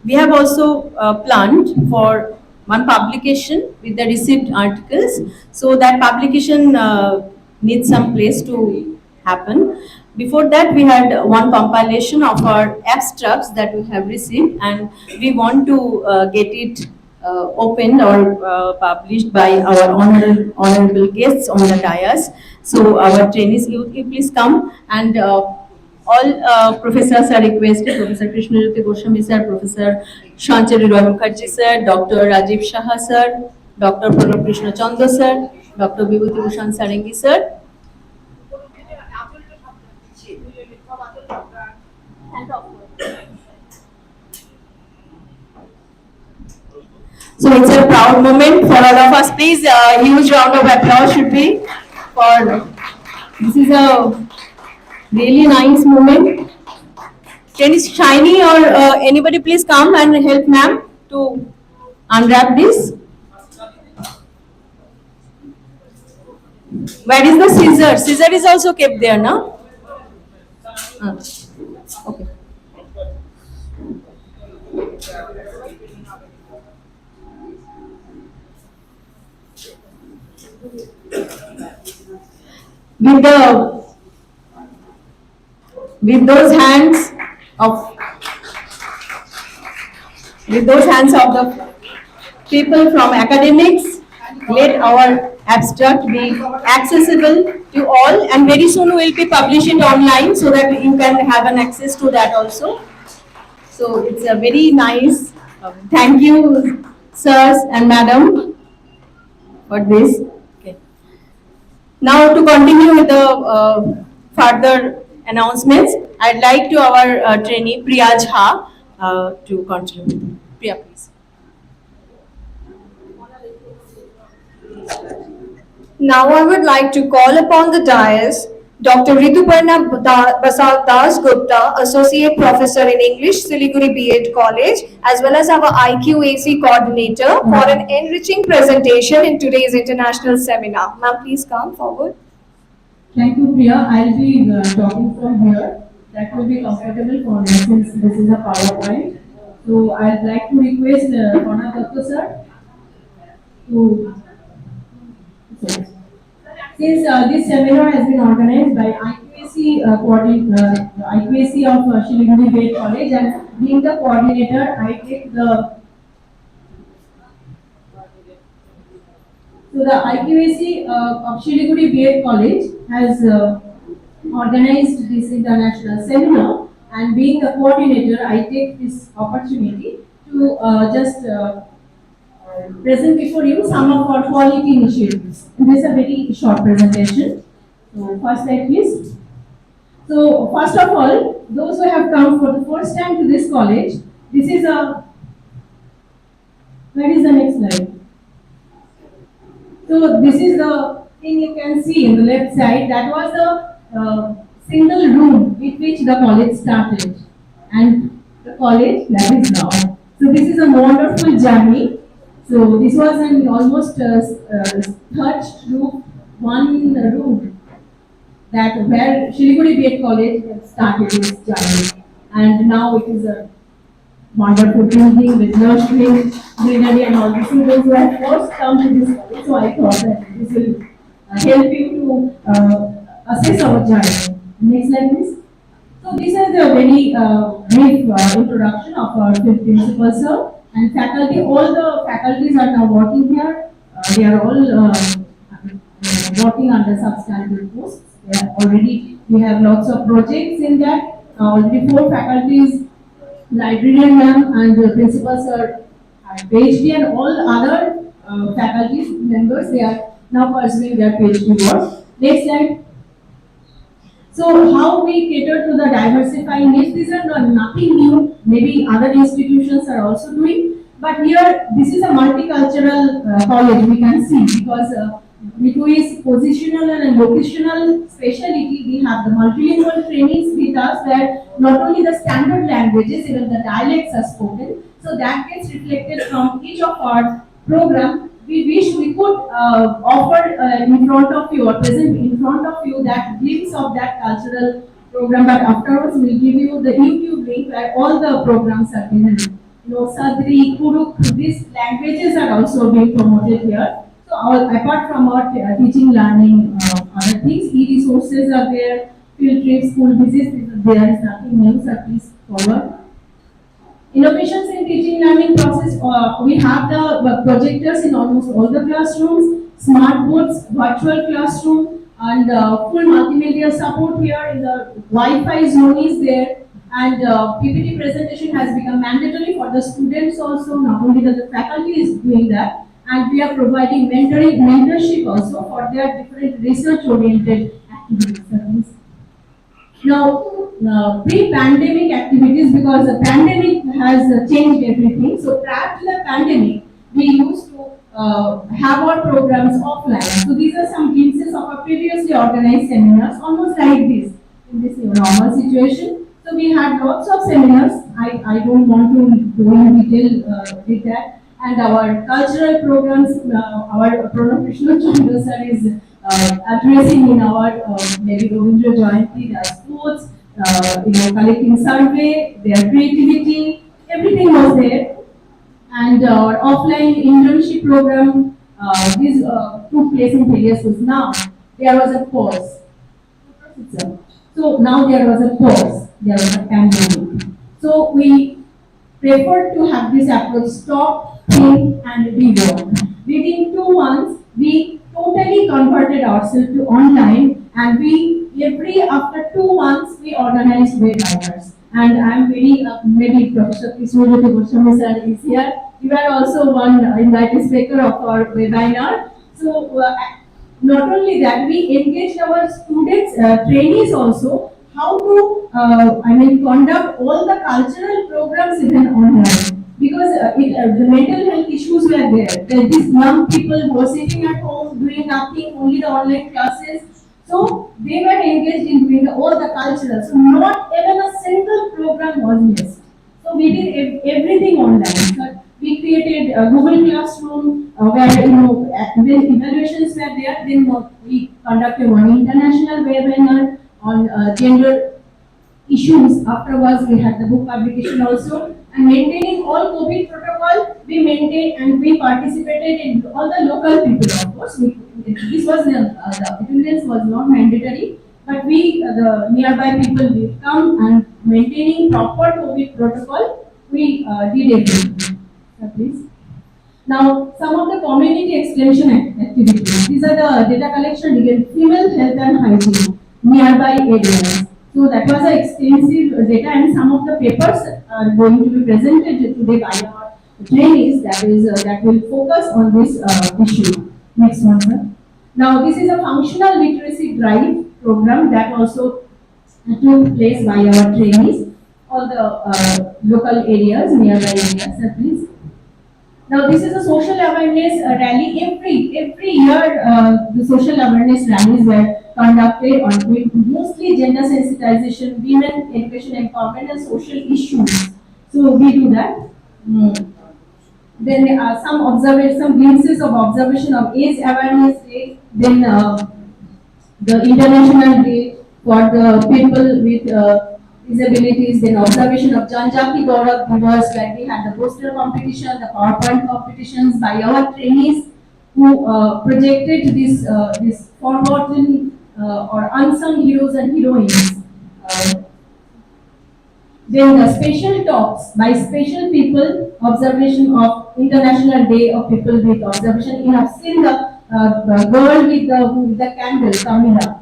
we have also planned for one publication with the received articles. So that publication needs some place to happen. Before that, we had one compilation of our abstracts that we have received, and we want to get it opened or published by our honorable guests on the dais. So our trainees, you please come, and all professors are requested: Professor Krishnajyoti Goswami sir, Professor Sanchari Mukherjee sir, Dr. Rajib Saha sir, Dr. Prof. Krishnajyoti sir, Dr. Bibhuti Bhusan Sarangi sir. So it's a proud moment for all of us. Please, a huge round of applause should be for. This is a really nice moment. Can is Shiny or anybody please come and help ma'am to unwrap this? Where is the scissor? Scissor is also kept there, no? Okay. With those hands of the people from academics, let our abstract be accessible to all, and very soon we'll be publishing online so that you can have an access to that also. So it's a very nice. Thank you, sirs and madam, for this. Okay. Now to continue with the further announcements, I'd like to our trainee Priya Jha to continue. Priya, please. Now I would like to call upon the dais Dr. Rituparna Das Gupta, Associate Professor in English, Siliguri B.Ed College, as well as our IQAC Coordinator for an enriching presentation in today's international seminar. Ma'am, please come forward. Thank you, Priya. I'll be talking from here. That will be comfortable for me since this is a PowerPoint. So I'd like to request Hon'ble Dr. Sir to. Since this seminar has been organized by IQAC, IQAC of Siliguri B.Ed College, and being the coordinator, I take the. So the IQAC of Siliguri B.Ed College has organized this international seminar, and being the coordinator, I take this opportunity to just present before you some of our quality initiatives. This is a very short presentation. So first slide please. So first of all, those who have come for the first time to this college, this is a, where is the next slide? So this is the thing you can see in the left side. That was the single room with which the college started, and the college that is now. So this is a wonderful journey. So this was an almost thatched roof, one room that where Siliguri B.Ed College started its journey, and now it is a wonderful building with nursery, greenery, and all the students who have first come to this college. So I thought that this will help you to assess our journey. Next slide, please. So this is a very brief introduction of our fifth principal, sir. And faculty, all the faculties are now working here. They are all working under substantive posts. Already we have lots of projects in that. Already 4 faculties, librarian ma'am and the principals are PhD, and all other faculty members, they are now pursuing their PhD work. Next slide. So how we cater to the diversifying needs, these are nothing new, maybe other institutions are also doing, but here this is a multicultural college we can see, because with its positional and locational speciality, we have the multilingual trainings with us where not only the standard languages, even the dialects are spoken, so that gets reflected from each of our program. we wish we could offer in front of you or present in front of you that glimpse of that cultural program, but afterwards we'll give you the YouTube link where all the programs are given. Sadri, Kuruk, these languages are also being promoted here. So apart from our teaching, learning, other things, e-resources are there, field trips, school visits, there is nothing new, so please forward. Innovations in teaching learning process, we have the projectors in almost all the classrooms, smart boards, virtual classroom, and full multimedia support here. In the Wi-Fi zone is there, and PPT presentation has become mandatory for the students also, not only the faculty is doing that, and we are providing mentorship also for their different research-oriented activities. Now, pre-pandemic activities, because the pandemic has changed everything. So prior to the pandemic, we used to have our programs offline. So these are some glimpses of our previously organized seminars, almost like this, in this normal situation. So we had lots of seminars. I don't want to go in detail with that. And our cultural programs, our Prof. Krishnajyoti sir is addressing in our maybe Ravindra Jayanti, their sports, collecting survey, their creativity, everything was there. And our offline internship program, this took place in various schools. Now there was a pause. So now there was a pause. There was a pandemic. So we preferred to have this approach: stop, think, and rework. Within 2 months, we totally converted ourselves to online, and after 2 months we organized webinars. And I'm very maybe Professor Krishnajyoti Goswami sir is here. You are also one invited speaker of our webinar. So not only that, we engaged our students, trainees also, how to conduct all the cultural programs even online. Because the mental health issues were there. These young people were sitting at home doing nothing, only the online classes. So they were engaged in doing all the cultural. So not even a single program was missed. So we did everything online. So we created a Google Classroom where when evaluations were there. Then we conducted one international webinar on gender issues. Afterwards, we had the book publication also. And maintaining all COVID protocol, we maintained and we participated in all the local people, of course. This was the attendance was not mandatory, but we, the nearby people, will come and maintaining proper COVID protocol, we did everything. Please. Now, some of the community extension activities. These are the data collection again, female health and hygiene, nearby areas. So that was an extensive data, and some of the papers are going to be presented today by our trainees. That will focus on this issue. Next one, sir. Now, this is a functional literacy drive program that also took place by our trainees, all the local areas, nearby areas. Sir, please. Now, this is a social awareness rally. Every year, the social awareness rallies were conducted on mostly gender sensitization, women education empowerment, and social issues. So we do that. Then some glimpses of observation of AIDS Awareness Day. Then the International Day for the people with disabilities. Then observation of Janjati Gaurav Divas, where we had the poster competition, the PowerPoint competitions by our trainees who projected this forgotten or unsung heroes and heroines. Then the special talks by special people, observation of International Day of People with Observation. You have seen the girl with the candle, Kamila.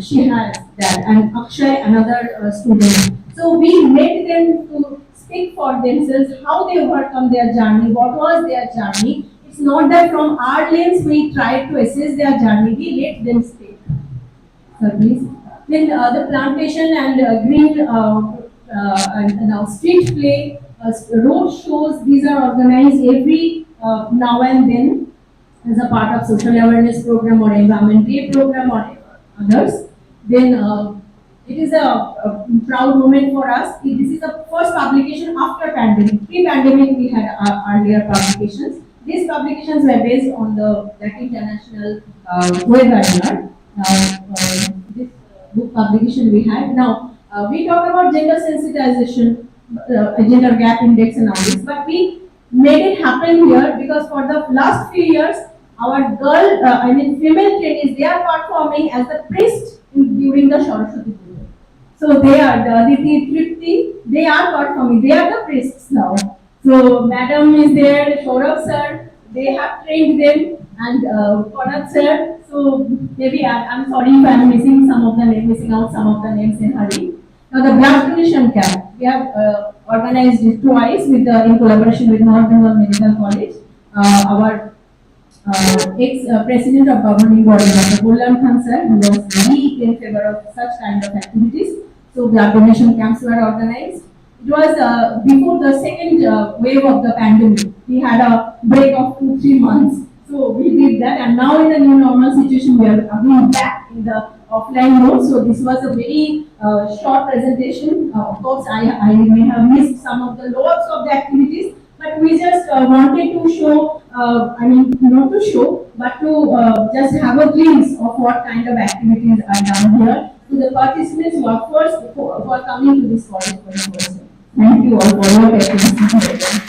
She has that, and Akshay, another student. So we made them to speak for themselves, how they overcome their journey, what was their journey. It's not that from our lens we try to assess their journey, we let them speak. So please. Then the plantation and green and now street play, road shows, these are organized every now and then as a part of social awareness program or environment day program or others. Then it is a proud moment for us. This is the first publication after pandemic. Pre-pandemic we had earlier publications. This these publications were based on that international web webinar. This book publication we had. Now, we talk about gender sensitization, gender gap index and all this, but we made it happen here because for the last few years, our female trainees, they are performing as the priest during the Saraswati Puja. So they are the Aditi, Tripti, they are performing, they are the priests now. So Madam is there, Saurabh sir, they have trained them, and Konat sir. So maybe I'm sorry if I'm missing out some of the names in hurry. Now the blood donation camp, we have organized it twice in collaboration with North Bengal Medical College. Our ex-president of governing body, Dr. Gullam Khan sir, who was very in favor of such kind of activities. So blood donation camps were organized. It was before the second wave of the pandemic. We had a break of 2-3 months. So we did that, and now in the new normal situation, we are again back in the offline mode. So this was a very short presentation. Of course, I may have missed some of the lows of the activities, but we just wanted to show, not to show, but to just have a glimpse of what kind of activities are done here to the participants who are first for coming to this college for the first time. Thank you all for your attention.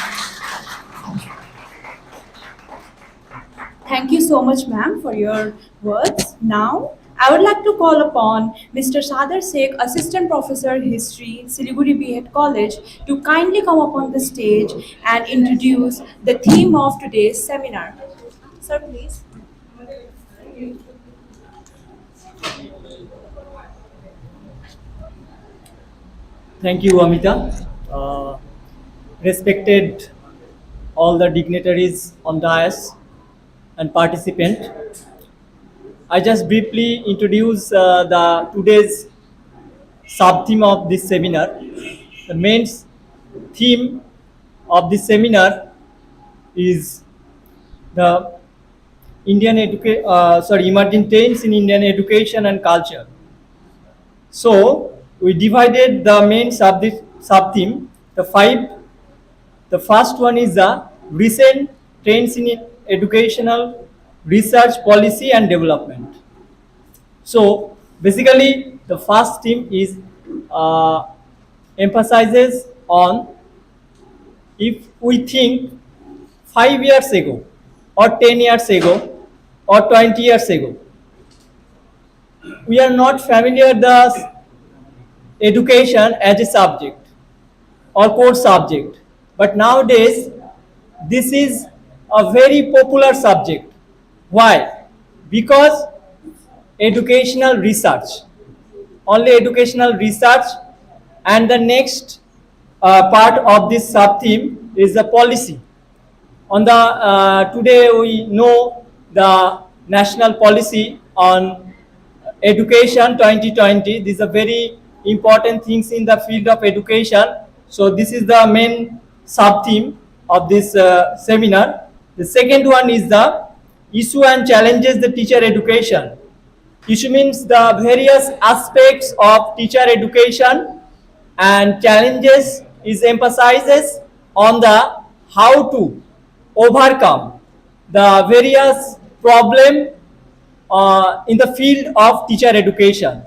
Thank you so much, ma'am, for your words. Now, I would like to call upon Mr. Sadar Shaikh, Assistant Professor History, Siliguri B.Ed College, to kindly come up on the stage and introduce the theme of today's seminar. Sir, please. Thank you, Amita. Respected all the dignitaries on dais and participant. I just briefly introduce the today's sub-theme of this seminar. The main theme of this seminar is the emerging trends in Indian education and culture. So we divided the main sub-theme, the 5. The first one is the recent trends in educational research, policy and development. So basically the first theme is emphasizes on, if we think 5 years ago or 10 years ago or 20 years ago, we are not familiar with education as a subject or core subject, but nowadays this is a very popular subject. Why? Because educational research, only educational research, and the next part of this sub-theme is the policy. On the today we know the national policy on education 2020. These are very important things in the field of education. So this is the main sub-theme of this seminar. The second one is the issue and challenges the teacher education. Issue means the various aspects of teacher education, and challenges is emphasizes on the how to overcome the various problem in the field of teacher education.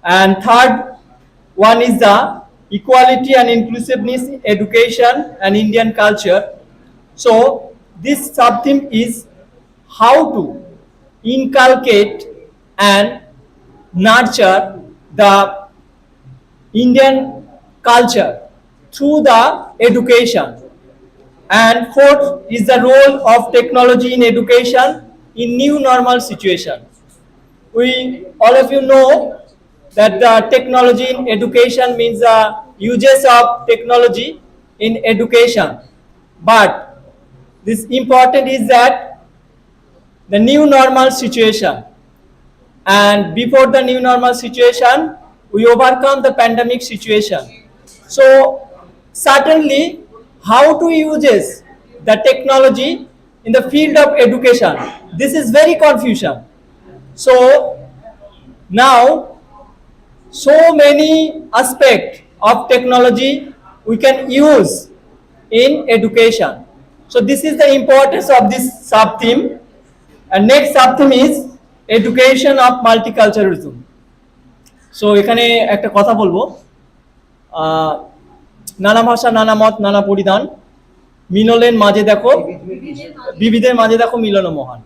And third one is the equality and inclusiveness in education and Indian culture. So this sub-theme is how to inculcate and nurture the Indian culture through the education. And fourth is the role of technology in education in new normal situation. All of you know that the technology in education means the uses of technology in education. But this important is that the new normal situation, and before the new normal situation, we overcome the pandemic situation. So certainly, how to use the technology in the field of education, this is very confusion. So now, so many aspects of technology we can use in education. So this is the importance of this sub-theme. And next sub-theme is education of multiculturalism. So এখানে একটা কথা বলবো, নানা ভাষা, নানা মত, নানা পরিধান, মিলনের মাঝে দেখো বিবিধের মাঝে দেখো মিলন মহান।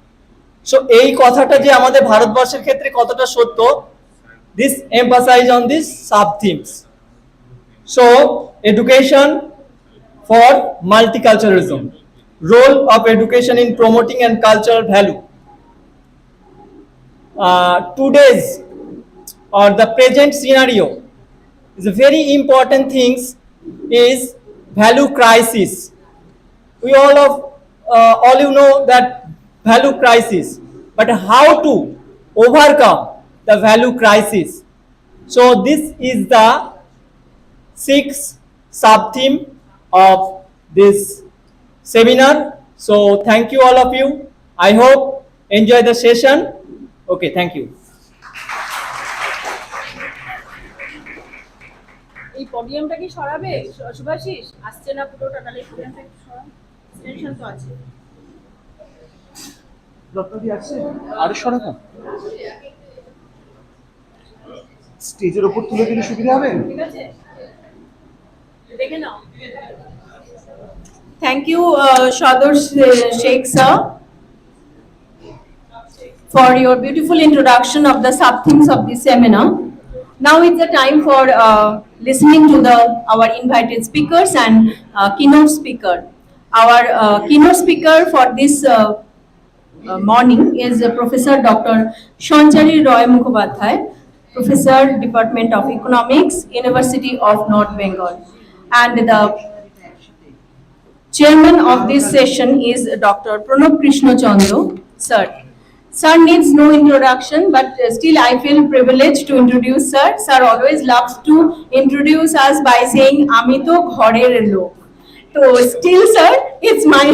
সো এই কথাটা যে আমাদের ভারতবর্ষের ক্ষেত্রে কতটা সত্য, this emphasize on these sub-themes. So education for multiculturalism, role of education in promoting and cultural value. Today's or the present scenario is a very important things is value crisis. We all you know that value crisis, but how to overcome the value crisis. So this is the sixth sub-theme of this seminar. So thank you all of you. I hope enjoy the session. Okay, thank you. এই পডিয়ামটা কি সরাবে শুভাশিস? আসছে না পুরোটা, তাহলে এই পডিয়ামটা একটু সরান, extension তো আছে। ডক্টরজি আসছে আরো সরাবো, স্টেজের উপর তুলে দিলে সুবিধা হবে। ঠিক আছে, দেখে নাও। Thank you, Sadar Shaikh sir, for your beautiful introduction of the sub-themes of this seminar. Now it's the time for listening to our invited speakers and keynote speaker. Our keynote speaker for this morning is Professor Dr. Sanchari Mukherjee, Professor, Department of Economics, University of North Bengal. And the chairman of this session is Dr. Prof. Krishnajyoti, sir. Sir needs no introduction, but still I feel privileged to introduce sir. Sir always loves to introduce us by saying, "Ami to ghorer lok." So still, sir, it's my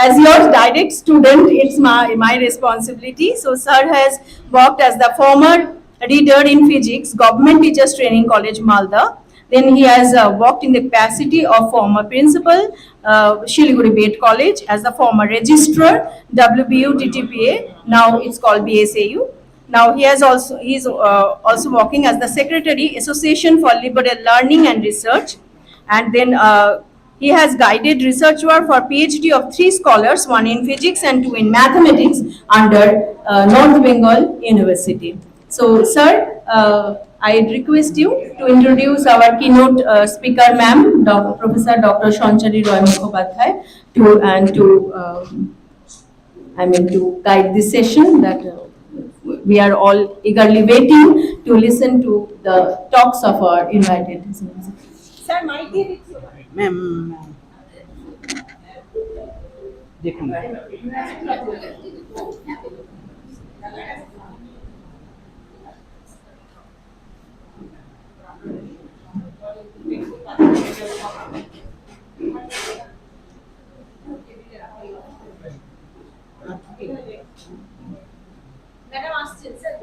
as your direct student, it's my responsibility. So sir has worked as the former reader in physics, Government Teachers Training College, Malda. Then he has worked in the capacity of former principal, Siliguri B.Ed College, as the former registrar, WBU TTPA, now it's called B.S.A.E.U. Now he's also working as the secretary, Association for Liberal Learning and Research. And then he has guided research work for PhD of 3 scholars, 1 in physics and 2 in mathematics under North Bengal University. So sir, I request you to introduce our keynote speaker, ma'am, Professor Dr. Sanchari Mukherjee, to guide this session that we are all eagerly waiting to listen to the talks of our invited. Sir, mic দিয়ে দিচ্ছি। Ma'am দেখুন, madam আসছেন sir.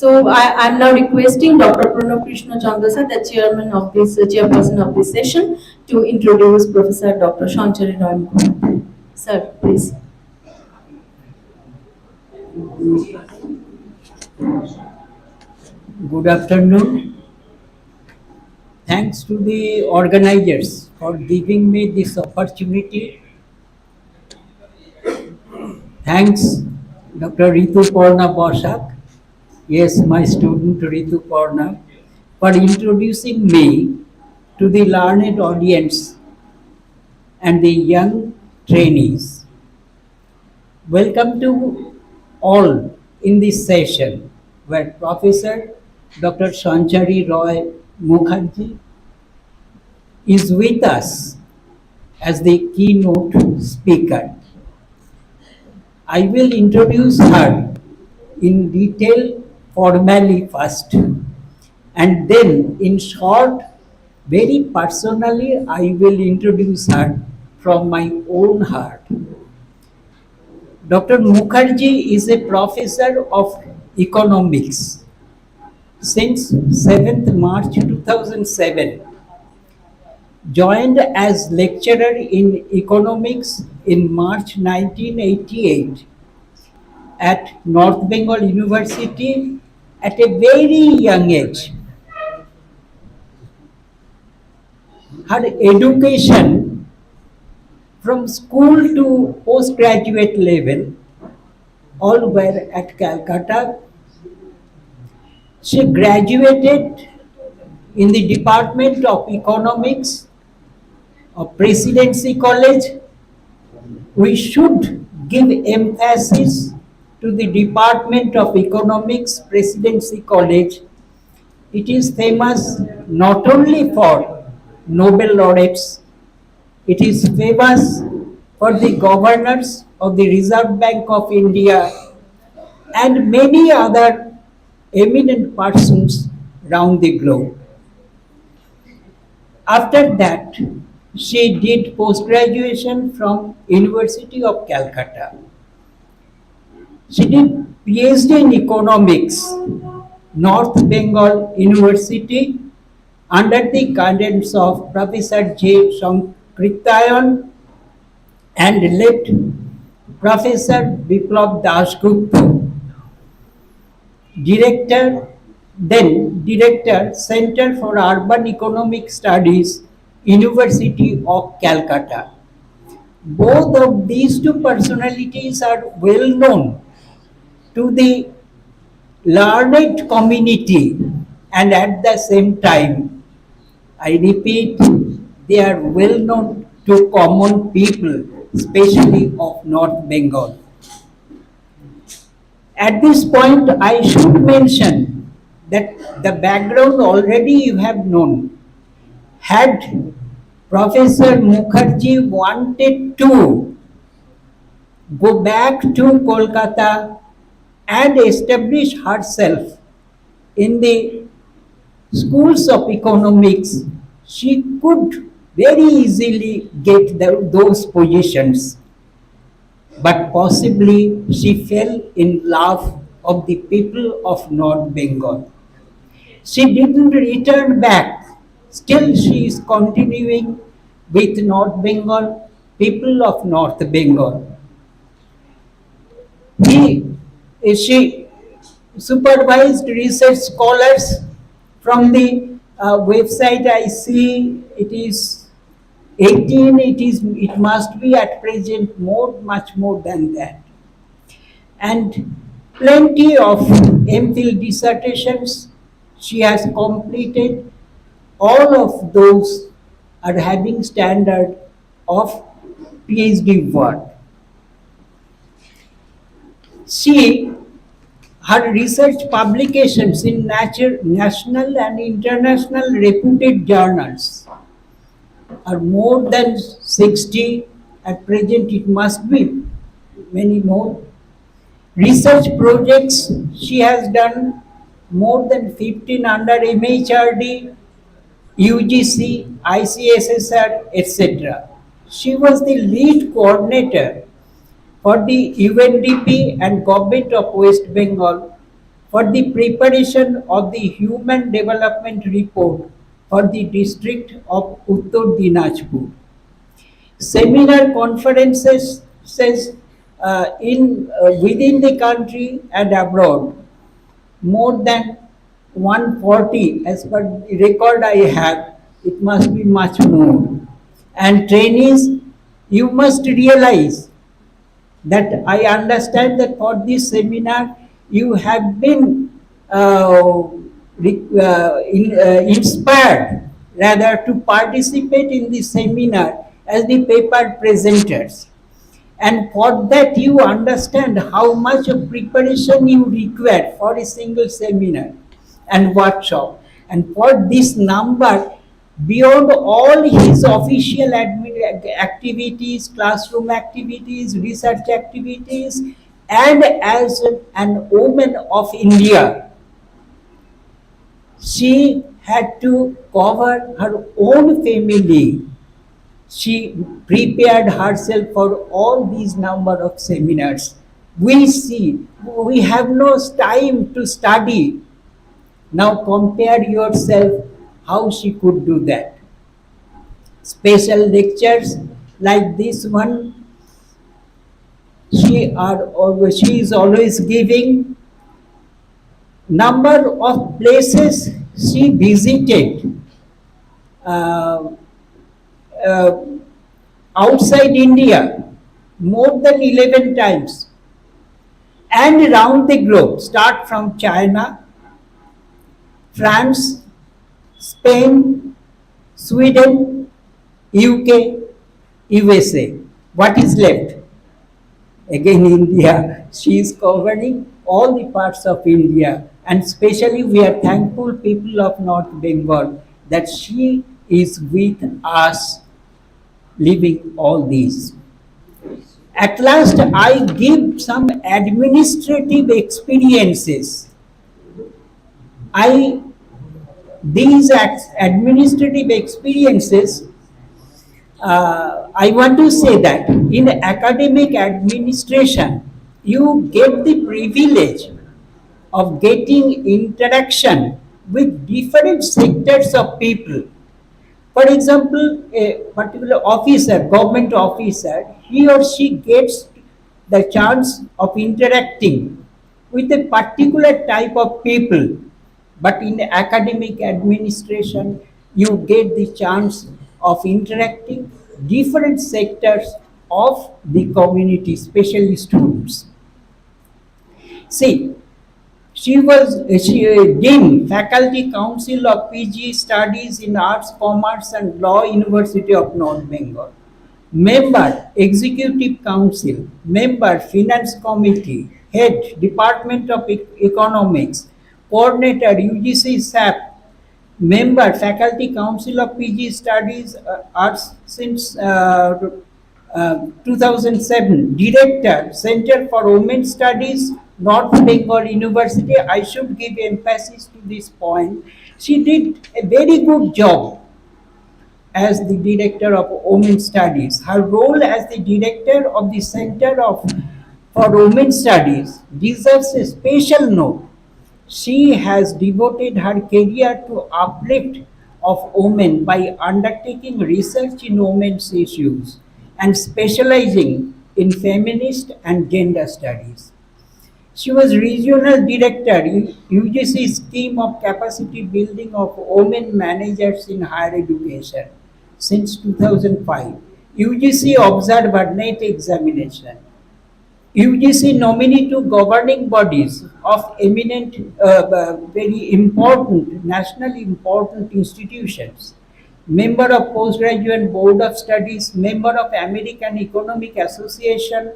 So I'm now requesting Dr. Prof. Krishnajyoti sir, the chairperson of this session, to introduce Professor Dr. Sanchari Mukherjee. Sir, please. Good afternoon. Thanks to the organizers for giving me this opportunity. Thanks, Dr. Rituparna Bosak. Yes, my student Rituparna. for introducing me to the learned audience and the young trainees. Welcome to all in this session where Professor Dr. Sanchari Roy Mukherjee is with us as the keynote speaker. I will introduce her in detail formally first, and then in short, very personally, I will introduce her from my own heart. Dr. Mukherjee is a professor of economics since 7th March 2007, joined as lecturer in economics in March 1988 at North Bengal University at a very young age. Her education from school to postgraduate level all were at Calcutta. She graduated in the Department of Economics of Presidency College. We should give emphasis to the Department of Economics Presidency College. It is famous not only for Nobel laureates, it is famous for the governors of the Reserve Bank of India and many other eminent persons round the globe. After that, she did post-graduation from University of Calcutta. She did PhD in economics, North Bengal University, under the guidance of Professor J. Sankrityayan and late Professor Biplab Dasgupta, Director, Center for Urban Economic Studies, University of Calcutta. Both of these two personalities are well known to the learned community, and at the same time, I repeat, they are well known to common people, especially of North Bengal. At this point, I should mention that the background already you have known. Had Professor Mukherjee wanted to go back to Kolkata and establish herself in the schools of economics, she could very easily get those positions. But possibly she fell in love of the people of North Bengal. She didn't return back. Still she is continuing with North Bengal, people of North Bengal. She supervised research scholars from the website. I see it is 18, it must be at present much more than that. And plenty of MPhil dissertations she has completed. All of those are having standard of PhD work. Her research publications in national and international reputed journals are more than 60. At present, it must be many more. Research projects she has done more than 15 under MHRD, UGC, ICSSR, etc. She was the lead coordinator for the UNDP and Government of West Bengal for the preparation of the Human Development Report for the district of Uttar Dinajpur. Seminar conferences within the country and abroad, more than 140 as per the record I have, it must be much more. And trainees, you must realize that I understand that for this seminar you have been inspired rather to participate in the seminar as the paper presenters. And for that you understand how much of preparation you require for a single seminar and workshop. And for this number, beyond all his official activities, classroom activities, research activities, and as an woman of India, she had to cover her own family. She prepared herself for all these number of seminars. We see, we have no time to study. Now compare yourself how she could do that. Special lectures like this one, she is always giving. Number of places she visited outside India, more than 11 times, and around the globe. Start from China, France, Spain, Sweden, UK, USA. What is left? Again India. She is covering all the parts of India, and especially we are thankful people of North Bengal that she is with us living all these. At last I give some administrative experiences. These administrative experiences, I want to say that in academic administration, you get the privilege of getting interaction with different sectors of people. For example, a particular officer, government officer, he or she gets the chance of interacting with a particular type of people. But in academic administration, you get the chance of interacting different sectors of the community, especially students. See, she Dean, Faculty Council of PG Studies in Arts, Commerce and Law, University of North Bengal. Member, Executive Council. Member, Finance Committee. Head, Department of Economics. Coordinator, UGC SAP. Member, Faculty Council of PG Studies, Arts since 2007. Director, Center for Women Studies, North Bengal University. I should give emphasis to this point. She did a very good job as the Director of Women Studies. Her role as the Director of the Center for Women Studies deserves a special note. She has devoted her career to uplift of women by undertaking research in women's issues and specializing in feminist and gender studies. She was regional director in UGC scheme of capacity building of women managers in higher education since 2005. UGC observer NET examination. UGC nominee to governing bodies of eminent, very important, nationally important institutions. Member of Postgraduate Board of Studies, member of American Economic Association,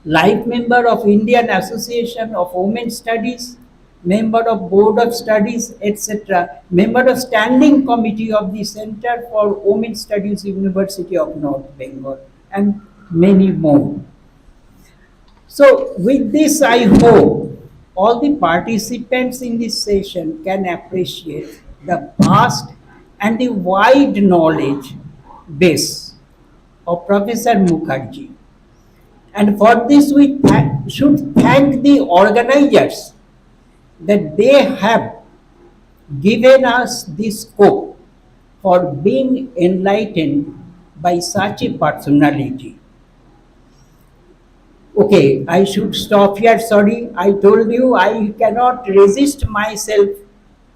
life member of Indian Association of Women Studies, member of Board of Studies, etc., member of Standing Committee of the Center for Women Studies, University of North Bengal, and many more. So with this, I hope all the participants in this session can appreciate the vast and the wide knowledge base of Professor Mukherjee. And for this, we should thank the organizers that they have given us this scope for being enlightened by such a personality. Okay, I should stop here. Sorry, I told you I cannot resist myself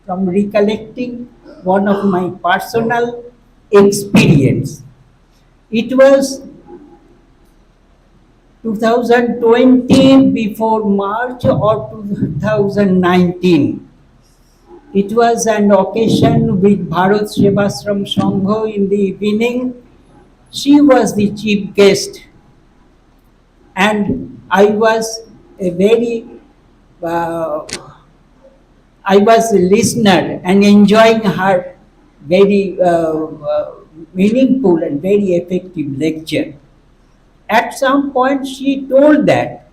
from recollecting one of my personal experience. It was 2020 before March or 2019. It was an occasion with Bharat Sevashram Sangho in the evening. She was the chief guest, and uh, I was a listener and enjoying her very meaningful and very effective lecture. At some point, she told that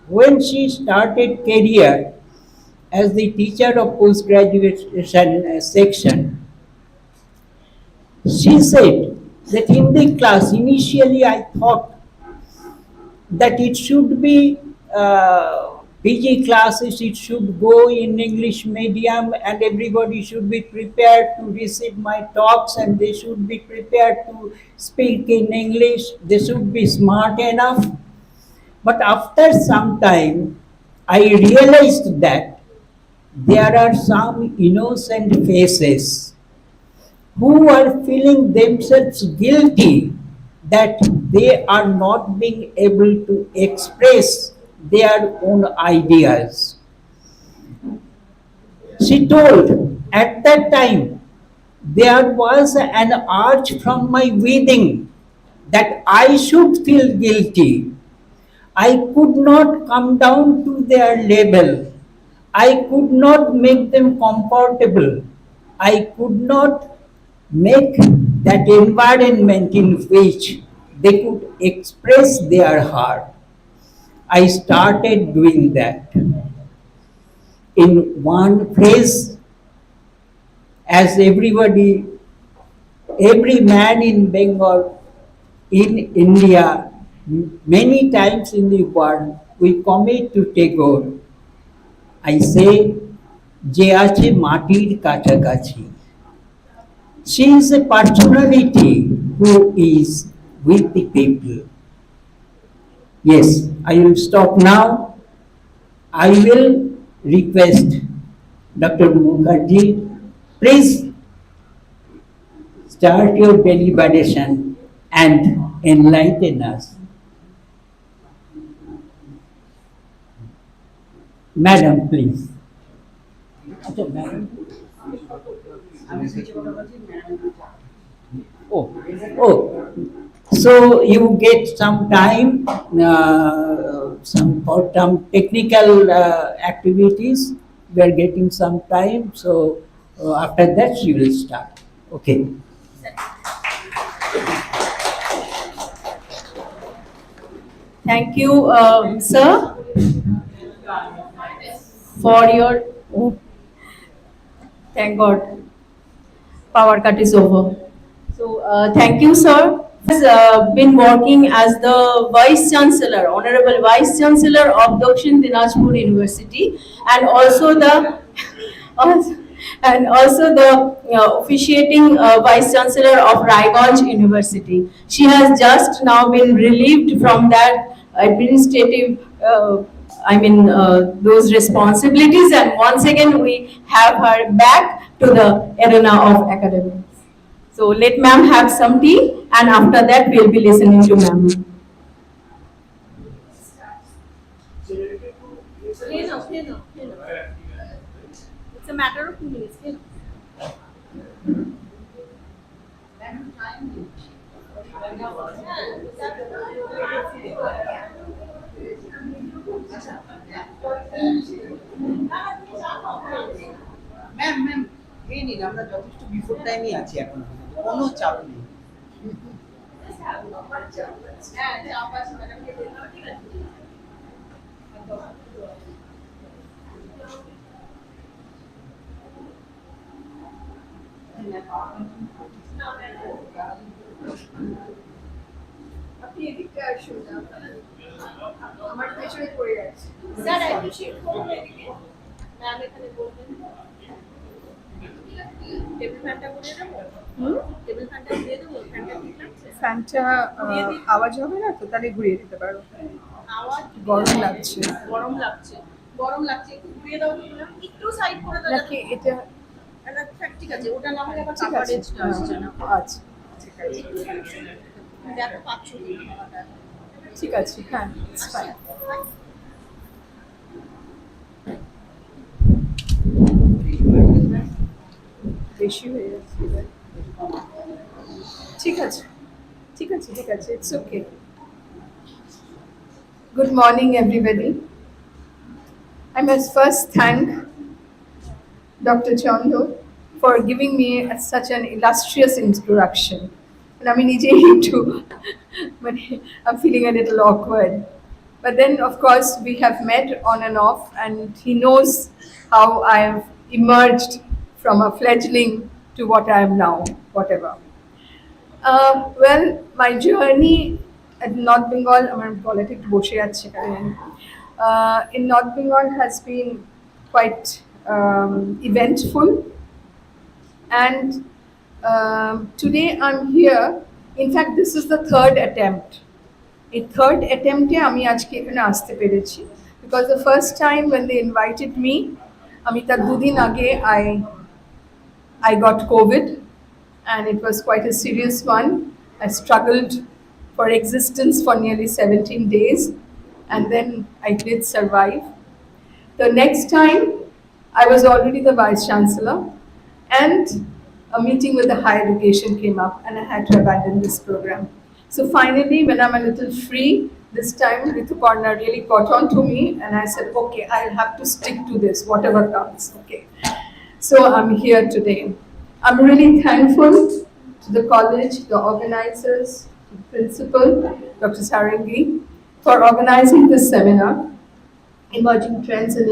when she started career as the teacher of post-graduation section, she said that in the class, initially I thought that it should be PG classes, it should go in English medium, and everybody should be prepared to receive my talks, and they should be prepared to speak in English, they should be smart enough. But after some time, I realized that there are some innocent faces who are feeling themselves guilty that they are not being able to express their own ideas. She told at that time there was an urge from my within that I should feel guilty. I could not come down to their level. I could not make them comfortable. I could not make that environment in which they could express their heart. I started doing that. In one phrase, as every man in Bengal, in India, many times in the world, we commit to Tagore. I say, যে আছে মাটির কাছাকাছি. She is a personality who is with the people. Yes, I will stop now. I will request Dr. Mukherjee, please start your deliberation and enlighten us. Madam, please. Oh, so you get some time, for some technical activities. We are getting some time, so after that she will start. Okay. Thank you, sir, for your. Oh, thank God, power cut is over. So, thank you, sir. Has been working as the Vice-Chancellor, Honorable Vice-Chancellor of Dakshin Dinajpur University, and also the officiating Vice-Chancellor of Raiganj University. She has just now been relieved from that administrative, those responsibilities, and once again we have her back to the arena of academics. So let ma'am have some tea, and after that we'll be listening to ma'am. It's a matter of 2 minutes. Ma'am এই নিন, আমরা যথেষ্ট before টাইমই আছি এখন, কোনো চাপ নেই। আপনি এদিকে আসুন, আমার পেছনে পড়ে যাচ্ছে। স্যার একটু শিফট করুন এদিকে, ম্যাম এখানে বলবেন। টেবিল ফ্যানটা করে দেবো? টেবিল ফ্যানটা দিয়ে দেবো? ফ্যানটা ঠিক লাগছে? ফ্যানটা আওয়াজ হবে না তো, তাহলে ঘুরিয়ে দিতে পারো। আওয়াজ গরম লাগছে। গরম লাগছে, গরম লাগছে, একটু ঘুরিয়ে দাও না, একটু সাইড করে দাও। নাকি এটা ঠিক আছে, ওটা না হলে আবার কাভারেজটা আসছে না। আচ্ছা ঠিক আছে, দেখো পাচ্ছ কি? ঠিক আছে, হ্যাঁ ইটস ফাইন। বেশি হয়ে যাচ্ছে এবার। ঠিক আছে, ঠিক আছে, ঠিক আছে, it's okay. Good morning, everybody. I must first thank Dr. Chando for giving me such an illustrious introduction. And I mean, but I'm feeling a little awkward. But then, of course, we have met on and off, and he knows how I've emerged from a fledgling to what I am now, whatever. Well, my journey at North Bengal, আমার politics বসে আছে in North Bengal has been quite eventful, and today I'm here. In fact, this is the third attempt. A third attempt আমি আজকে এখানে আসতে পেরেছি, because the first time when they invited me, আমি তার দুদিন আগে I got COVID, and it was quite a serious one. I struggled for existence for nearly 17 days, and then I did survive. The next time, I was already the Vice-Chancellor, and a meeting with the higher education came up, and I had to abandon this program. So finally, when I'm a little free, this time Rituparna really caught on to me, and I said, okay, I'll have to stick to this, whatever comes, okay. So I'm here today. I'm really thankful to the college, the organizers, the principal, Dr. Sarangi, for organizing this seminar, Emerging Trends in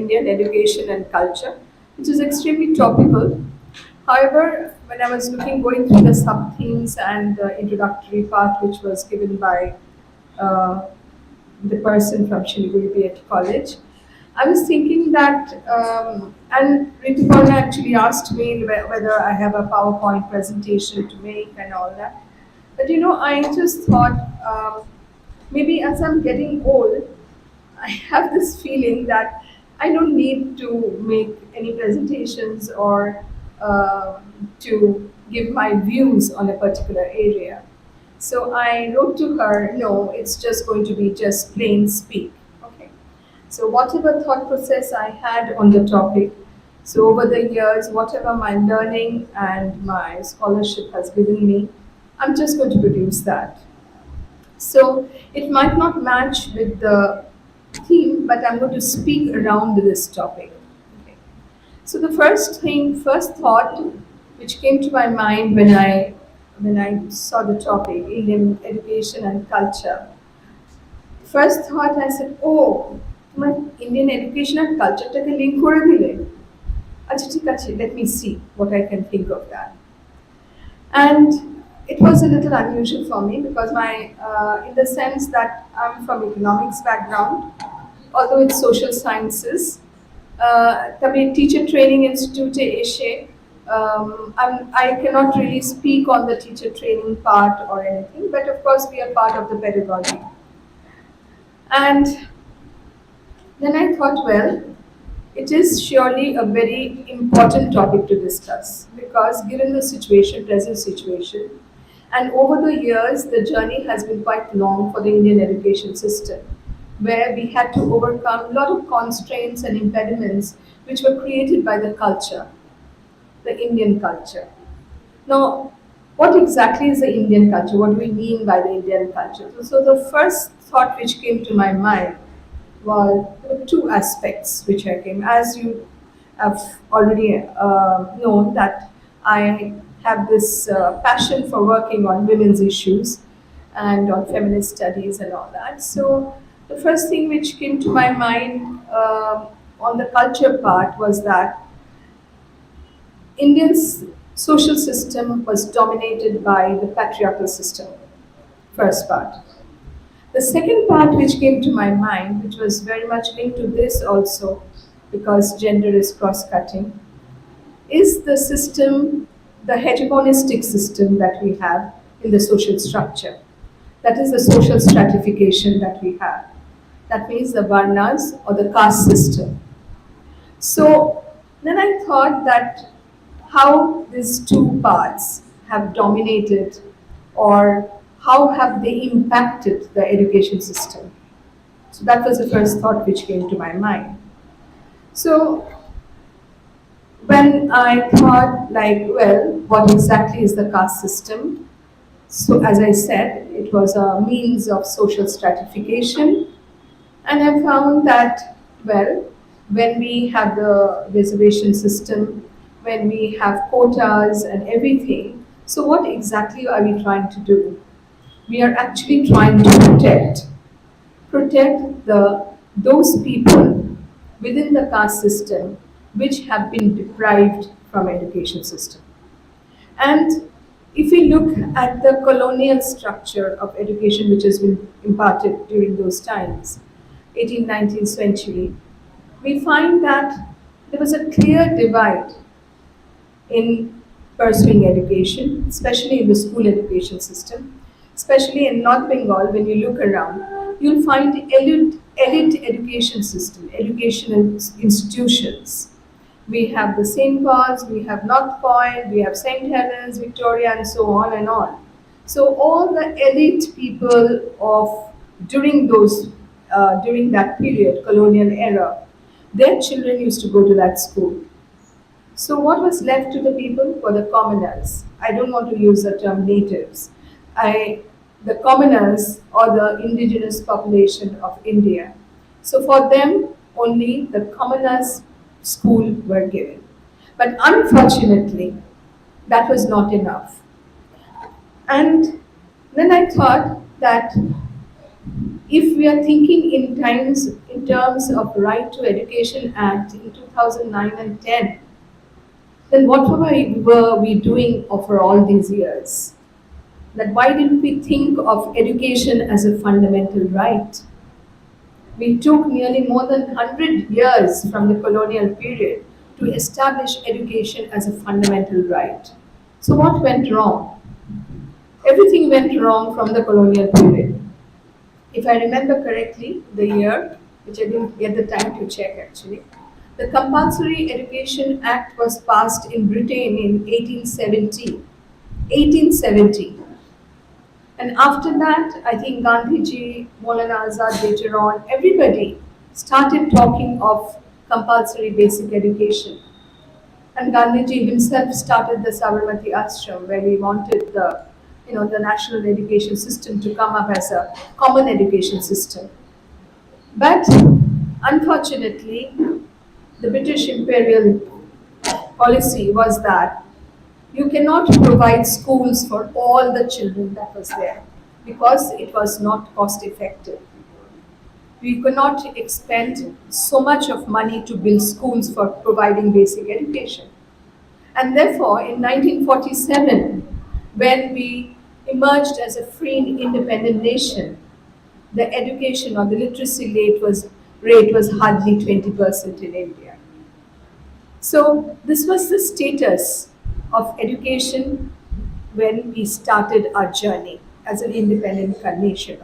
Indian Education and Culture, which is extremely topical. However, when I was going through the sub-themes and the introductory part, which was given by the person from Siliguri B.Ed College, I was thinking that, and Rituparna actually asked me whether I have a PowerPoint presentation to make and all that. But I just thought, maybe as I'm getting old, I have this feeling that I don't need to make any presentations or to give my views on a particular area. So I wrote to her, no, it's just going to be just plain speak. So whatever thought process I had on the topic, so over the years, whatever my learning and my scholarship has given me, I'm just going to produce that. So it might not match with the theme, but I'm going to speak around this topic. Okay. So the first thought which came to my mind when I saw the topic, Indian education and culture, first thought I said, oh, my Indian education and culture টাকে link করে দিলে, আচ্ছা ঠিক আছে, let me see what I can think of that. And it was a little unusual for me because in the sense that I'm from economics background, although it's social sciences, তবে teacher training institute এসে I cannot really speak on the teacher training part or anything, but of course we are part of the pedagogy. And then I thought, well, it is surely a very important topic to discuss because given the present situation, and over the years, the journey has been quite long for the Indian education system, where we had to overcome a lot of constraints and impediments which were created by the culture, the Indian culture. Now, what exactly is the Indian culture? What do we mean by the Indian culture? So the first thought which came to my mind, well, there were two aspects which I came. As you have already known that I have this passion for working on women's issues and on feminist studies and all that. So the first thing which came to my mind on the culture part was that India's social system was dominated by the patriarchal system, first part. The second part which came to my mind, which was very much linked to this also, because gender is cross-cutting, is the system, the hegemonistic system that we have in the social structure. That is the social stratification that we have. That means the varnas or the caste system. So then I thought that how these two parts have dominated or how have they impacted the education system? So that was the first thought which came to my mind. So when I thought like, well, what exactly is the caste system? So as I said, it was a means of social stratification. And I found that, well, when we have the reservation system, when we have quotas and everything, so what exactly are we trying to do? We are actually trying to protect those people within the caste system which have been deprived from education system. And if we look at the colonial structure of education which has been imparted during those times, 18th, 19th century, we find that there was a clear divide in pursuing education, especially in the school education system, especially in North Bengal. When you look around, you'll find elite education system, educational institutions. We have the St. Paul's, we have North Point, we have St. Helens, Victoria, and so on and on. So all the elite people of during that period, colonial era, their children used to go to that school. So what was left to the people were the commoners. I don't want to use the term natives. The commoners or the indigenous population of India. So for them, only the commoners school were given. But unfortunately, that was not enough. And then I thought that if we are thinking in terms of Right to Education Act in 2009 and 10, then what were we doing for all these years? That why didn't we think of education as a fundamental right? We took nearly more than 100 years from the colonial period to establish education as a fundamental right. So what went wrong? Everything went wrong from the colonial period. If I remember correctly, the year, which I didn't get the time to check actually, the Compulsory Education Act was passed in Britain in 1870. 1870. And after that, I think Gandhiji, Maulana Azad later on, everybody started talking of compulsory basic education. And Gandhiji himself started the Sabarmati Ashram, where he wanted the national education system to come up as a common education system. But unfortunately, the British imperial policy was that you cannot provide schools for all the children that was there because it was not cost effective. We could not expend so much of money to build schools for providing basic education. And therefore, in 1947, when we emerged as a free and independent nation, the education or the literacy rate was hardly 20% in India. So this was the status of education when we started our journey as an independent nation.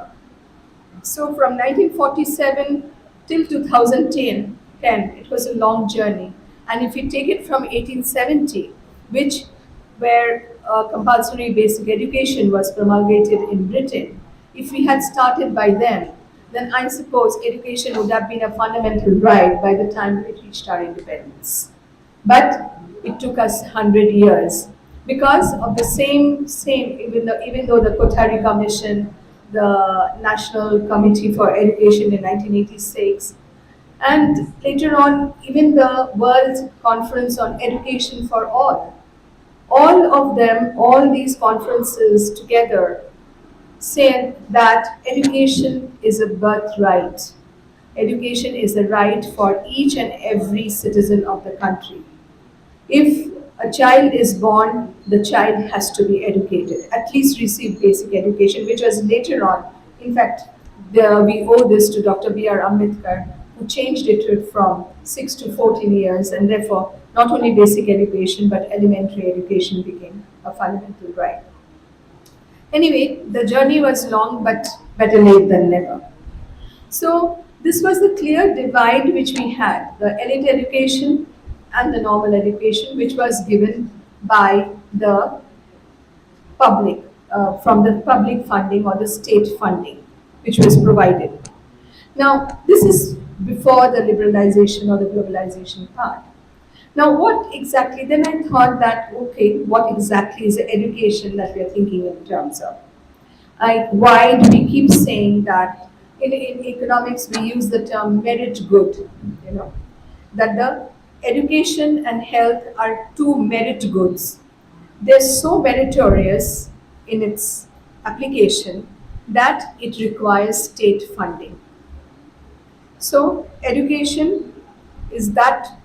So from 1947 till 2010, it was a long journey. And if you take it from 1870, where compulsory basic education was promulgated in Britain, if we had started by then I suppose education would have been a fundamental right by the time we reached our independence. But it took us 100 years because of the same, even though the Kothari Commission, the National Committee for Education in 1986, and later on, even the World Conference on Education for all of them, all these conferences together said that education is a birthright. Education is a right for each and every citizen of the country. If a child is born, the child has to be educated, at least receive basic education, which was later on. In fact, we owe this to Dr. B.R. Ambedkar, who changed it from 6 to 14 years, and therefore not only basic education but elementary education became a fundamental right. Anyway, the journey was long, but better late than never. So this was the clear divide which we had, the elite education and the normal education, which was given by the public, from the public funding or the state funding, which was provided. Now, this is before the liberalization or the globalization part. Now, what exactly, then I thought that, okay, what exactly is the education that we are thinking in terms of? Like, why do we keep saying that in economics we use the term merit good, you know, that the education and health are two merit goods. They're so meritorious in its application that it requires state funding. So education is that,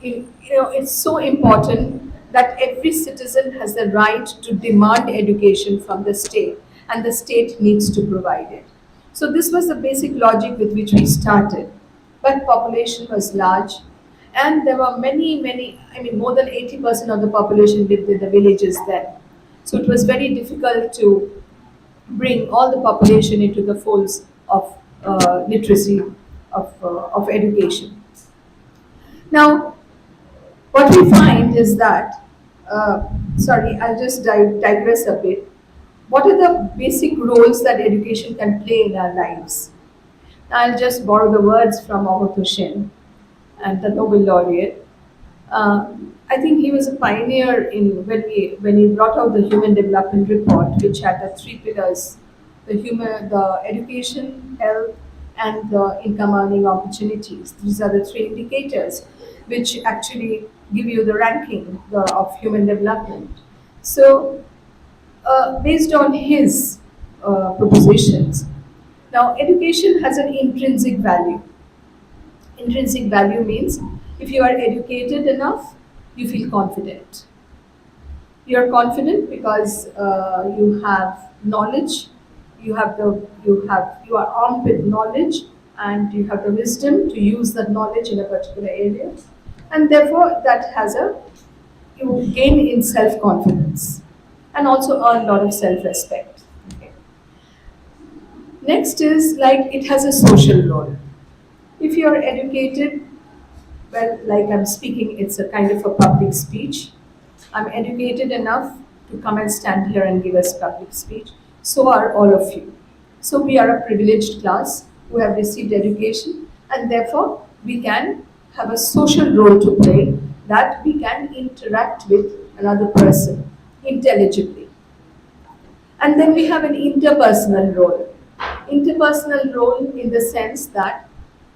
it's so important that every citizen has the right to demand education from the state, and the state needs to provide it. So this was the basic logic with which we started. But population was large, and there were many, I mean, more than 80% of the population lived in the villages then. So it was very difficult to bring all the population into the folds of literacy, of education. Now, what we find is that, sorry, I'll just digress a bit. What are the basic roles that education can play in our lives? I'll just borrow the words from Amartya Sen, and the Nobel laureate. I think he was a pioneer in when he brought out the Human Development Report, which had the three pillars: the education, health, and the income earning opportunities. These are the three indicators which actually give you the ranking of human development. So, based on his propositions, now education has an intrinsic value. Intrinsic value means if you are educated enough, you feel confident. You are confident because you have knowledge, you are armed with knowledge, and you have the wisdom to use that knowledge in a particular area, and therefore you gain in self-confidence and also earn a lot of self-respect. Okay. Next is, like, it has a social role. If you are educated, well, like I'm speaking, it's a kind of a public speech. I'm educated enough to come and stand here and give us public speech. So are all of you. So we are a privileged class who have received education, and therefore we can have a social role to play, that we can interact with another person intelligibly. And then we have an interpersonal role. Interpersonal role in the sense that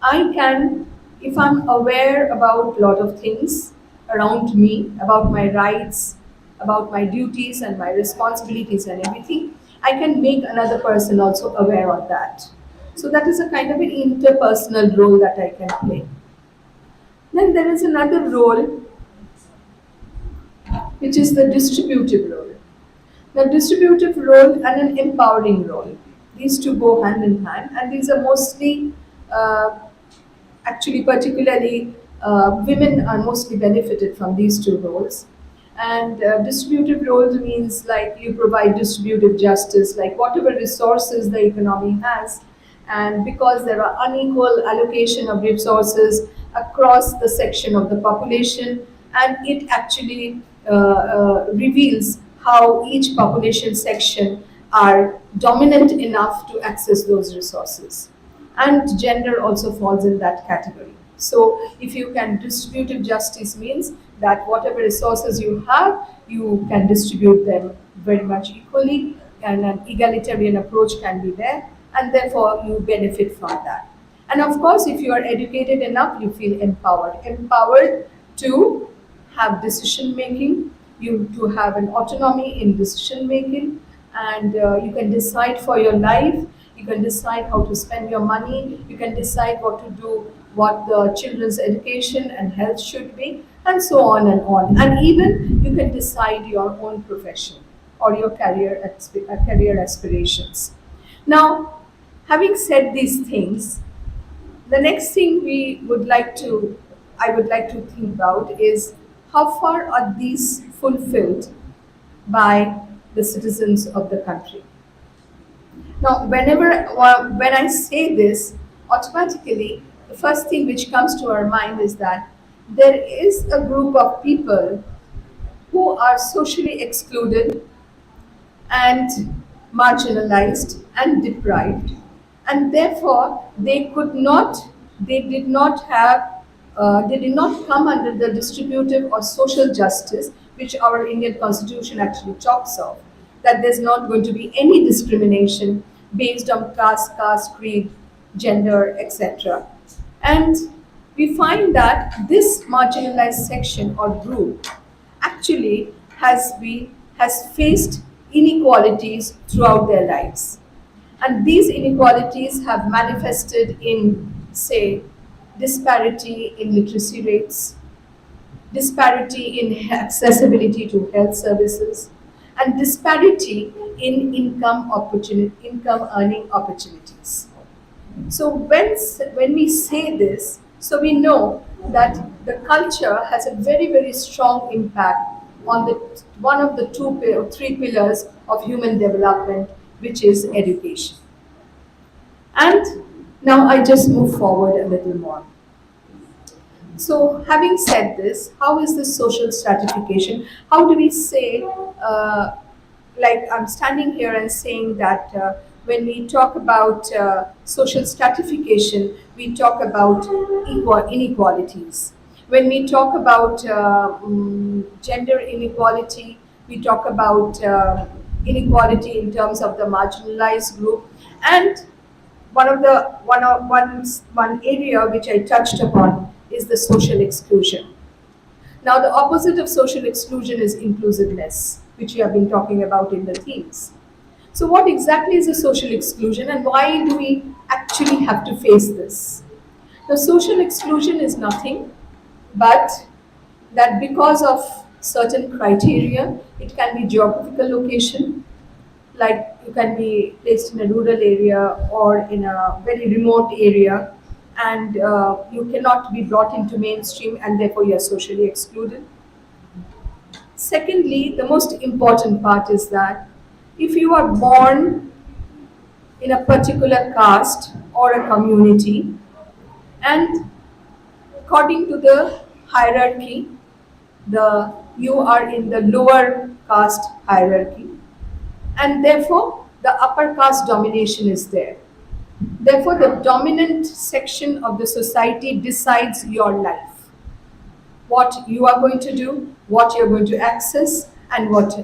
I can, if I'm aware about a lot of things around me, about my rights, about my duties and my responsibilities and everything, I can make another person also aware of that. So that is a kind of an interpersonal role that I can play. Then there is another role, which is the distributive role. The distributive role and an empowering role. These two go hand in hand, and these are mostly, actually particularly, women are mostly benefited from these two roles. And distributive roles means, like, you provide distributive justice, like whatever resources the economy has, and because there are unequal allocation of resources across the section of the population, and it actually reveals how each population section are dominant enough to access those resources. And gender also falls in that category. So if you can, distributive justice means that whatever resources you have, you can distribute them very much equally, and an egalitarian approach can be there, and therefore you benefit from that. And of course, if you are educated enough, you feel empowered. Empowered to have decision making, you to have an autonomy in decision making, and you can decide for your life, you can decide how to spend your money, you can decide what to do, what the children's education and health should be, and so on and on. And even you can decide your own profession or your career aspirations. Now, having said these things, the next thing I would like to think about is, how far are these fulfilled by the citizens of the country? Now, when I say this, automatically the first thing which comes to our mind is that there is a group of people who are socially excluded and marginalized and deprived, and therefore they did not have they did not come under the distributive or social justice, which our Indian constitution actually talks of, that there's not going to be any discrimination based on caste, creed, gender, etc. And we find that this marginalized section or group actually has faced inequalities throughout their lives. And these inequalities have manifested in, say, disparity in literacy rates, disparity in accessibility to health services, and disparity in income earning opportunities. So when we say this, so we know that the culture has a very, very strong impact on the one of the three pillars of human development, which is education. And now I just move forward a little more. So having said this, how is this social stratification? How do we say, like I'm standing here and saying that when we talk about social stratification, we talk about inequalities. When we talk about gender inequality, we talk about inequality in terms of the marginalized group. And one area which I touched upon is the social exclusion. Now, the opposite of social exclusion is inclusiveness, which we have been talking about in the themes. So what exactly is a social exclusion, and why do we actually have to face this? The social exclusion is nothing but that because of certain criteria, it can be geographical location, like you can be placed in a rural area or in a very remote area, and you cannot be brought into mainstream, and therefore you are socially excluded. Secondly, the most important part is that if you are born in a particular caste or a community, and according to the hierarchy, you are in the lower caste hierarchy, and therefore the upper caste domination is there. Therefore, the dominant section of the society decides your life. What you are going to do, what you're going to access, and what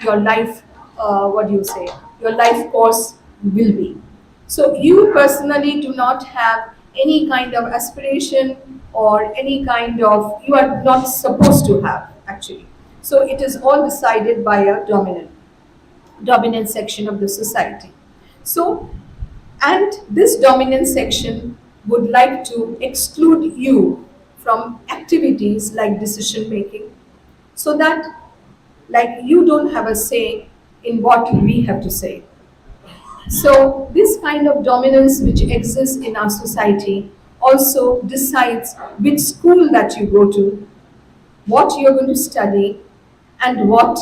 your life, your life course will be. So you personally do not have any kind of aspiration or any kind of, you are not supposed to have actually. So it is all decided by a dominant section of the society. So, and this dominant section would like to exclude you from activities like decision making, so that like you don't have a say in what we have to say. So this kind of dominance which exists in our society also decides which school that you go to, what you're going to study, and what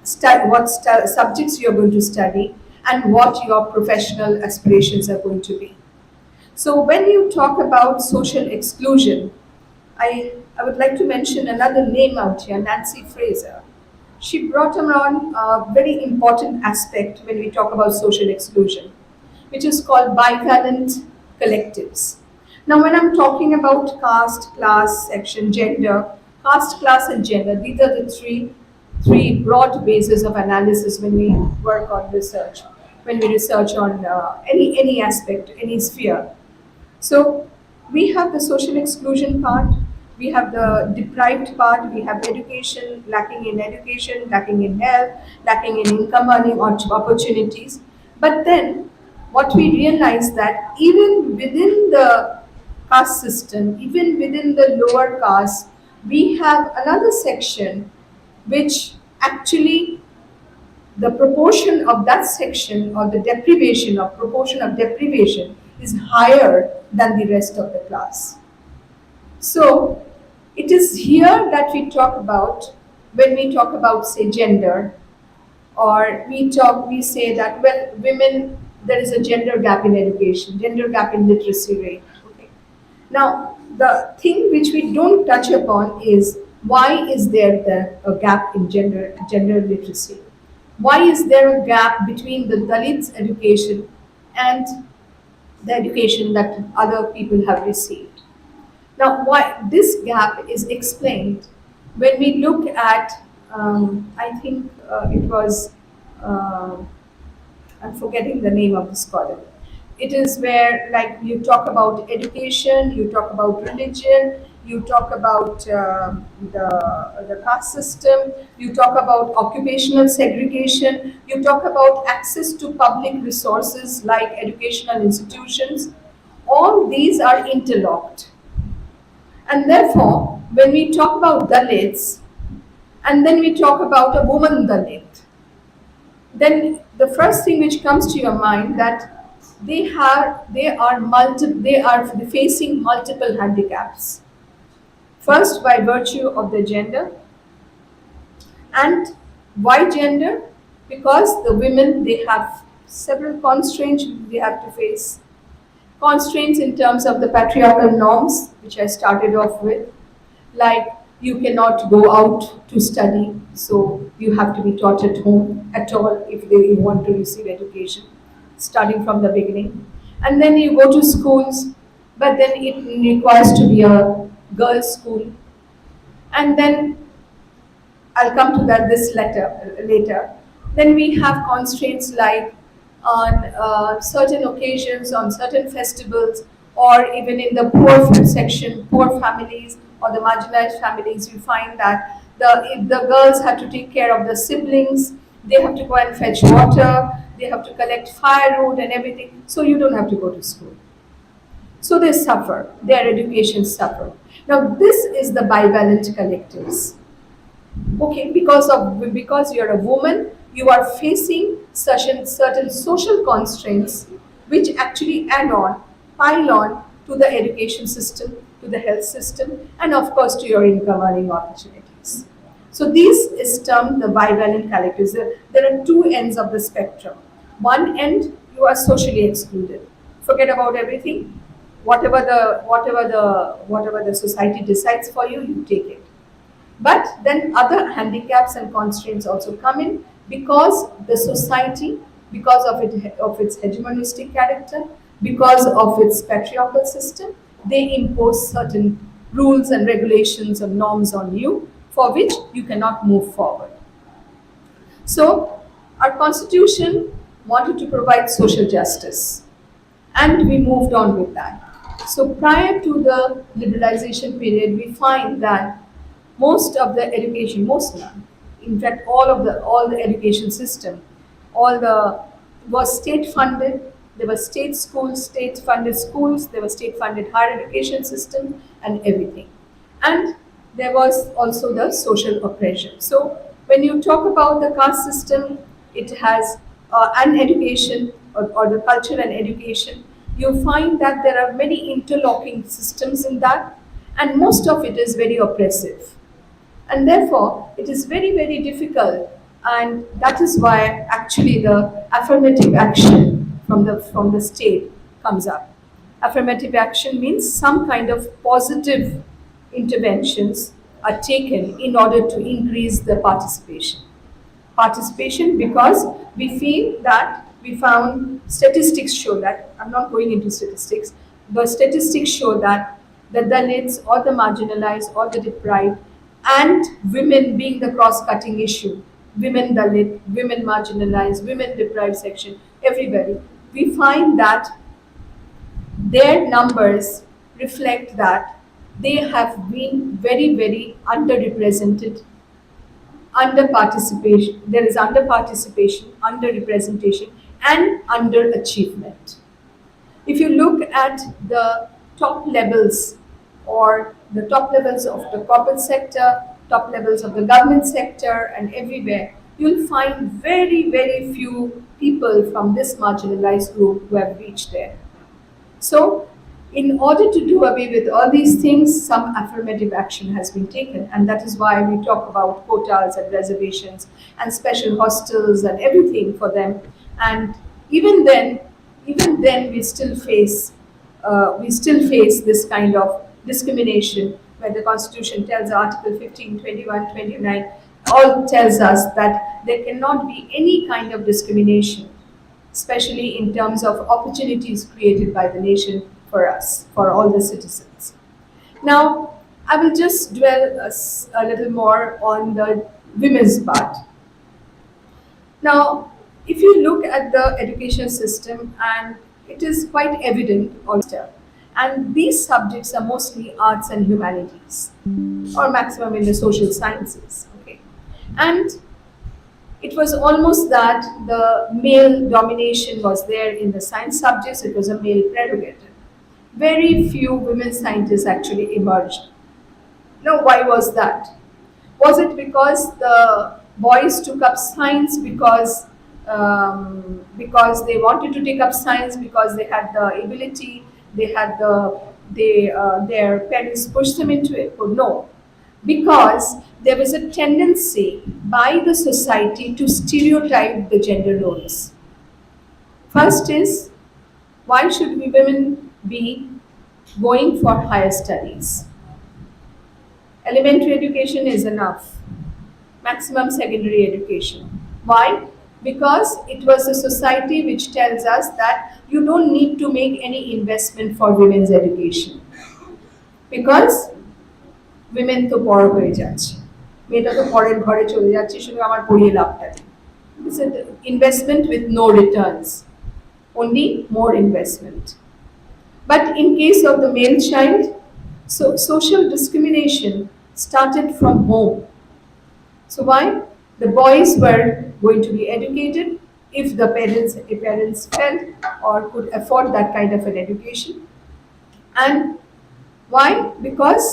subjects you're going to study, and what your professional aspirations are going to be. So when you talk about social exclusion, I would like to mention another name out here, Nancy Fraser. She brought around a very important aspect when we talk about social exclusion, which is called bivalent collectives. Now, when I'm talking about caste, class, section, gender, caste, class, and gender, these are the three broad bases of analysis when we work on research, when we research on any aspect, any sphere. So we have the social exclusion part, we have the deprived part, we have education, lacking in health, lacking in income earning opportunities. But then what we realize that even within the caste system, even within the lower caste, we have another section which actually the proportion of that section or the proportion of deprivation is higher than the rest of the class. So it is here that we talk about, when we talk about say gender, or we say that, well, women, there is a gender gap in education, gender gap in literacy rate. Okay. Now, the thing which we don't touch upon is why is there a gap in gender literacy? Why is there a gap between the Dalits' education and the education that other people have received? Now, why this gap is explained when we look at, I think it was, I'm forgetting the name of the scholar. It is where, like, you talk about education, you talk about religion, you talk about the caste system, you talk about occupational segregation, you talk about access to public resources like educational institutions. All these are interlocked. And therefore, when we talk about Dalits, and then we talk about a woman Dalit, then the first thing which comes to your mind that they are facing multiple handicaps. First, by virtue of the gender. And why gender? Because the women, they have several constraints they have to face. Constraints in terms of the patriarchal norms, which I started off with, like you cannot go out to study, so you have to be taught at home at all if you want to receive education, starting from the beginning. And then you go to schools, but then it requires to be a girls' school. And then I'll come to that later. Then we have constraints like on certain occasions, on certain festivals, or even in the poor section, poor families or the marginalized families, you find that if the girls have to take care of the siblings, they have to go and fetch water, they have to collect firewood and everything, so you don't have to go to school. So they suffer, their education suffer. Now this is the bivalent collectives. Okay, because you're a woman, you are facing certain social constraints which actually pile on to the education system, to the health system, and of course to your income earning opportunities. So this is termed the bivalent collectives. There are two ends of the spectrum. One end, you are socially excluded. Forget about everything. Whatever the society decides for you, you take it. But then other handicaps and constraints also come in because the society, because of its hegemonistic character, because of its patriarchal system, they impose certain rules and regulations and norms on you for which you cannot move forward. So our constitution wanted to provide social justice, and we moved on with that. So prior to the liberalization period, we find that most of the education, in fact all the education system, was state funded. There were state schools, state funded schools, there was state funded higher education system and everything. And there was also the social oppression. So when you talk about the caste system, it has an education or the culture and education, you find that there are many interlocking systems in that, and most of it is very oppressive. And therefore, it is very, very difficult, and that is why actually the affirmative action from the state comes up. Affirmative action means some kind of positive interventions are taken in order to increase the participation. Participation because we found statistics show that, I'm not going into statistics, but statistics show that the Dalits or the marginalized or the deprived and women being the cross-cutting issue, women Dalit, women marginalized, women deprived section, everybody, we find that their numbers reflect that they have been very, very underrepresented, under-participation. There is under-participation, under-representation, and under-achievement. If you look at the top levels or the top levels of the corporate sector, top levels of the government sector and everywhere, you'll find very, very few people from this marginalized group who have reached there. So, in order to do away with all these things, some affirmative action has been taken, and that is why we talk about quotas and reservations and special hostels and everything for them. And even then we still face this kind of discrimination, where the Constitution tells Article 15, 21, 29, all tells us that there cannot be any kind of discrimination, especially in terms of opportunities created by the nation for us, for all the citizens. Now, I will just dwell a little more on the women's part. Now, if you look at the education system, and it is quite evident also, and these subjects are mostly arts and humanities, or maximum in the social sciences. Okay, and it was almost that the male domination was there in the science subjects. It was a male prerogative. Very few women scientists actually emerged. Now, why was that? Was it because the boys took up science because they wanted to take up science, because they had the ability, their parents pushed them into it? Oh, no, because there was a tendency by the society to stereotype the gender roles. First is, why should we women be going for higher studies? Elementary education is enough. Maximum secondary education. Why? Because it was a society which tells us that you don't need to make any investment for women's education. Because women তো বড় হয়ে যাচ্ছে, মেয়েটা তো পরের ঘরে চলে যাচ্ছে, শুধু আমার পড়িয়ে লাভটা নেই। It's an investment with no returns, only more investment. But in case of the male child, so social discrimination started from home. So why? The boys were going to be educated if the parents felt or could afford that kind of an education. And why? Because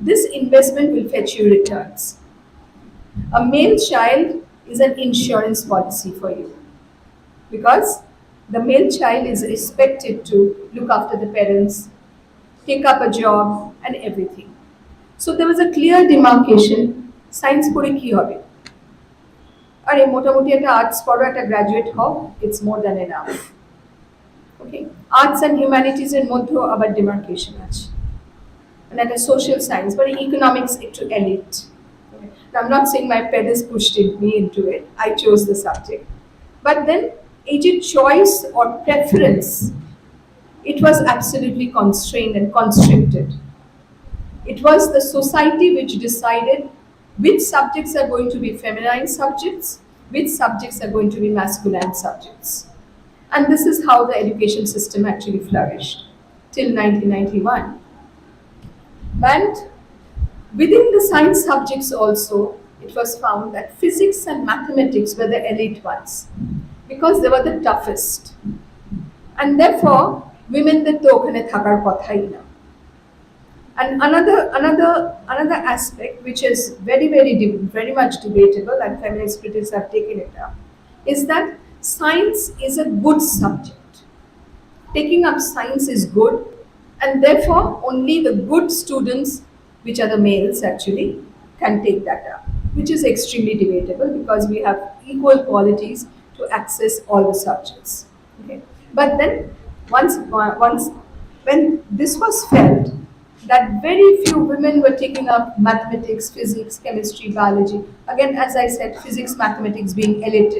this investment will fetch you returns. A male child is an insurance policy for you, because the male child is expected to look after the parents, take up a job and everything. So there was a clear demarcation. Science পড়ে কি হবে? আরে মোটামুটি একটা arts পড়ো, একটা graduate হও, it's more than enough. Okay, arts and humanities এর মধ্যেও আবার demarcation আছে, and একটা social science, but economics একটু elite. Okay. Now, I'm not saying my parents pushed me into it. I chose the subject, but then age choice or preference, it was absolutely constrained and constricted. It was the society which decided which subjects are going to be feminine subjects, which subjects are going to be masculine subjects. And this is how the education system actually flourished till 1991. And within the science subjects also, it was found that physics and mathematics were the elite ones, because they were the toughest. And therefore, women দের তো ওখানে থাকার কথাই না. And another aspect which is very much debatable, and feminist critics have taken it up, is that science is a good subject. Taking up science is good, and therefore only the good students, which are the males actually, can take that up, which is extremely debatable because we have equal qualities to access all the subjects. Okay. But then once when this was felt, that very few women were taking up mathematics, physics, chemistry, biology. Again, as I said, physics, mathematics being elite,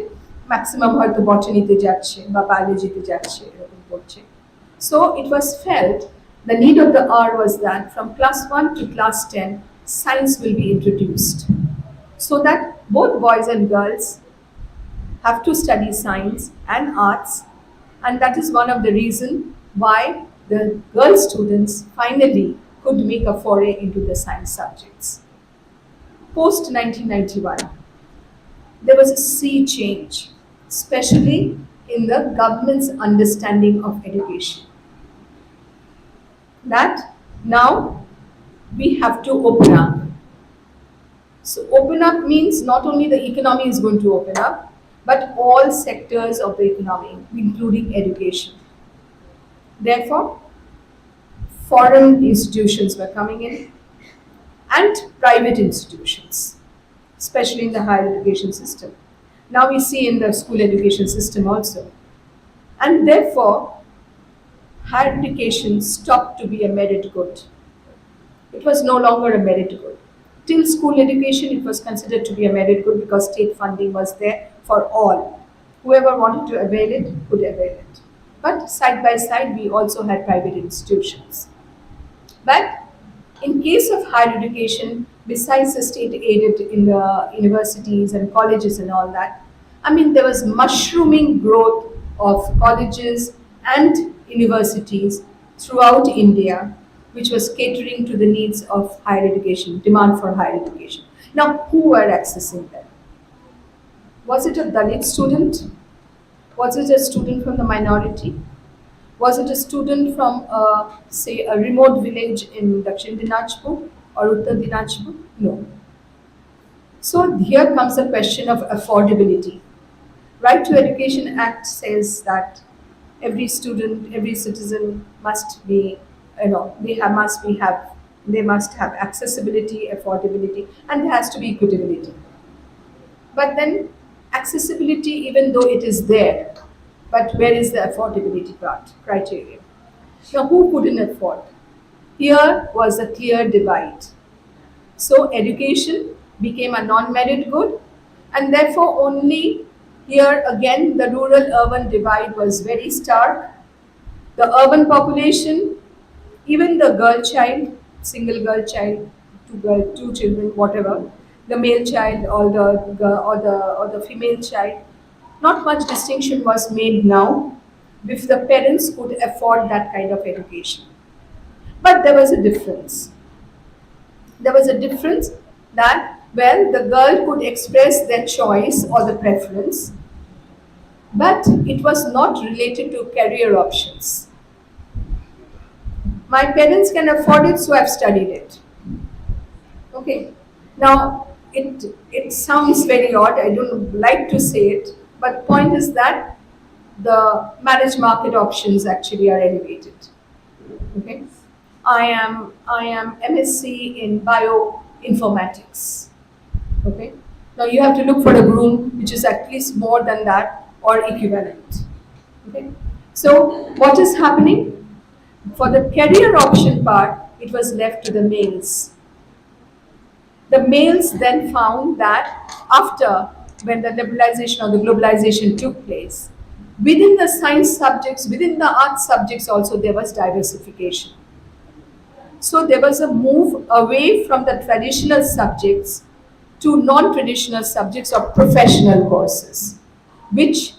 maximum হয়তো botany-তে যাচ্ছে বা biology-তে যাচ্ছে, এরকম করছে. So it was felt the need of the hour was that from class 1 to class 10, science will be introduced, so that both boys and girls have to study science and arts, and that is one of the reasons why the girl students finally could make a foray into the science subjects. Post 1991, there was a sea change, especially in the government's understanding of education. That now we have to open up. So open up means not only the economy is going to open up, but all sectors of the economy, including education. Therefore, foreign institutions were coming in, and private institutions, especially in the higher education system. Now we see in the school education system also. And therefore, higher education stopped to be a merit good. It was no longer a merit good. Till school education, it was considered to be a merit good because state funding was there for all. Whoever wanted to avail it could avail it. But side by side, we also had private institutions. But In case of higher education, besides the state aided in the universities and colleges and all that, I mean, there was mushrooming growth of colleges and universities throughout India, which was catering to the needs of higher education, demand for higher education. Now, who were accessing them? Was it a Dalit student? Was it a student from the minority? Was it a student from, say, a remote village in Dakshin Dinajpur or Uttar Dinajpur? No. So here comes the question of affordability. Right to Education Act says that every student, every citizen must be, they must have accessibility, affordability, and there has to be equitability. But then accessibility, even though it is there, but where is the affordability part, criteria? Now, who couldn't afford? Here was a clear divide. So education became a non-merit good, and therefore only here again the rural-urban divide was very stark. The urban population, even the girl child, single girl child, two children, whatever, the male child or the female child, not much distinction was made now if the parents could afford that kind of education. But there was a difference. There was a difference that, well, the girl could express their choice or the preference, but it was not related to career options. My parents can afford it, so I've studied it. Okay. Now, it sounds very odd, I don't like to say it, but point is that the marriage market options actually are elevated. Okay. I am MSc in bioinformatics. Okay. Now you have to look for a groom which is at least more than that or equivalent. Okay. So what is happening? For the career option part, it was left to the males. The males then found that after, when the liberalization or the globalization took place, within the science subjects, within the art subjects also there was diversification. So there was a move away from the traditional subjects to non-traditional subjects or professional courses, which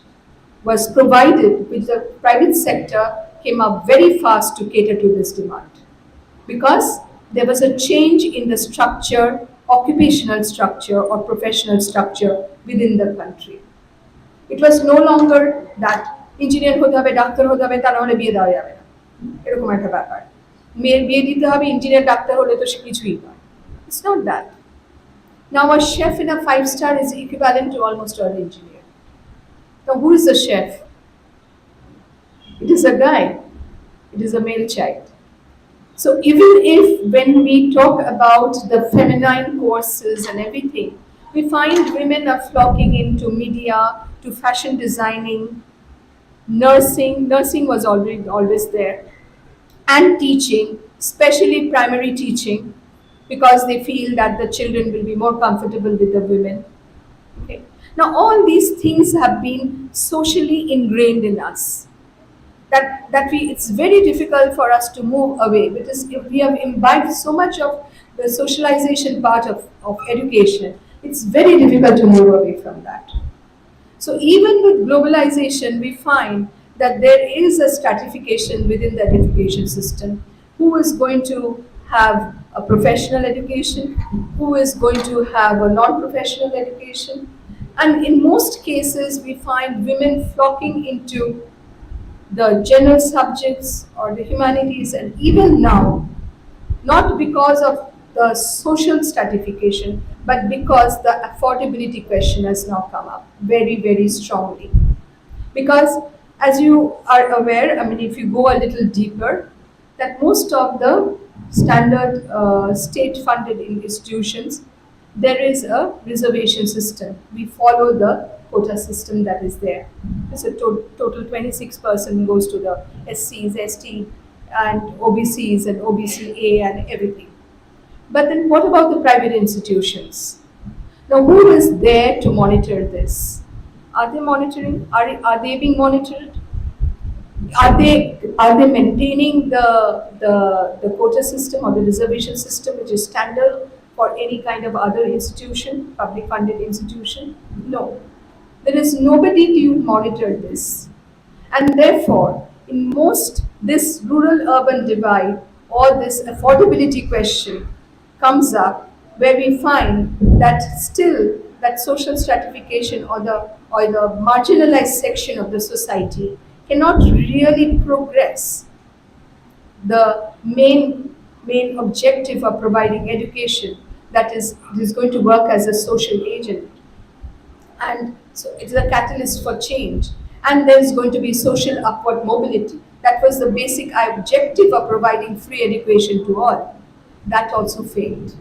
was provided, which the private sector came up very fast to cater to this demand. Because there was a change in the structure, occupational structure or professional structure within the country. It was no longer that engineer হতে হবে, doctor হতে হবে, তা না হলে বিয়ে দেওয়া যাবে না, এরকম একটা ব্যাপার। মেয়ের বিয়ে দিতে হবে, ইঞ্জিনিয়ার ডাক্তার হলে তো সে কিছুই নয়। It's not that. Now a chef in a 5-star is equivalent to almost an engineer. Now who is the chef? It is a guy. It is a male child. So even if when we talk about the feminine courses and everything, we find women are flocking into media, to fashion designing, nursing was always there, and teaching, especially primary teaching, because they feel that the children will be more comfortable with the women. Okay. Now all these things have been socially ingrained in us. It's very difficult for us to move away, because if we have imbibed so much of the socialization part of education, it's very difficult to move away from that. So even with globalization, we find that there is a stratification within the education system. Who is going to have a professional education? Who is going to have a non-professional education? And in most cases, we find women flocking into the general subjects or the humanities, and even now, not because of the social stratification, but because the affordability question has now come up very, very strongly. Because as you are aware, I mean, if you go a little deeper, that most of the standard state-funded institutions, there is a reservation system. We follow the quota system that is there. So total 26% goes to the SCs, ST, and OBCs and OBCA and everything. But then what about the private institutions? Now who is there to monitor this? Are they monitoring? Are they being monitored? Are they maintaining the quota system or the reservation system which is standard for any kind of other institution, public funded institution? No. There is nobody to monitor this. And therefore, in most this rural-urban divide or this affordability question comes up where we find that still that social stratification or the marginalized section of the society cannot really progress the main objective of providing education that is going to work as a social agent. And so it is a catalyst for change. And there is going to be social upward mobility. That was the basic objective of providing free education to all. That also failed.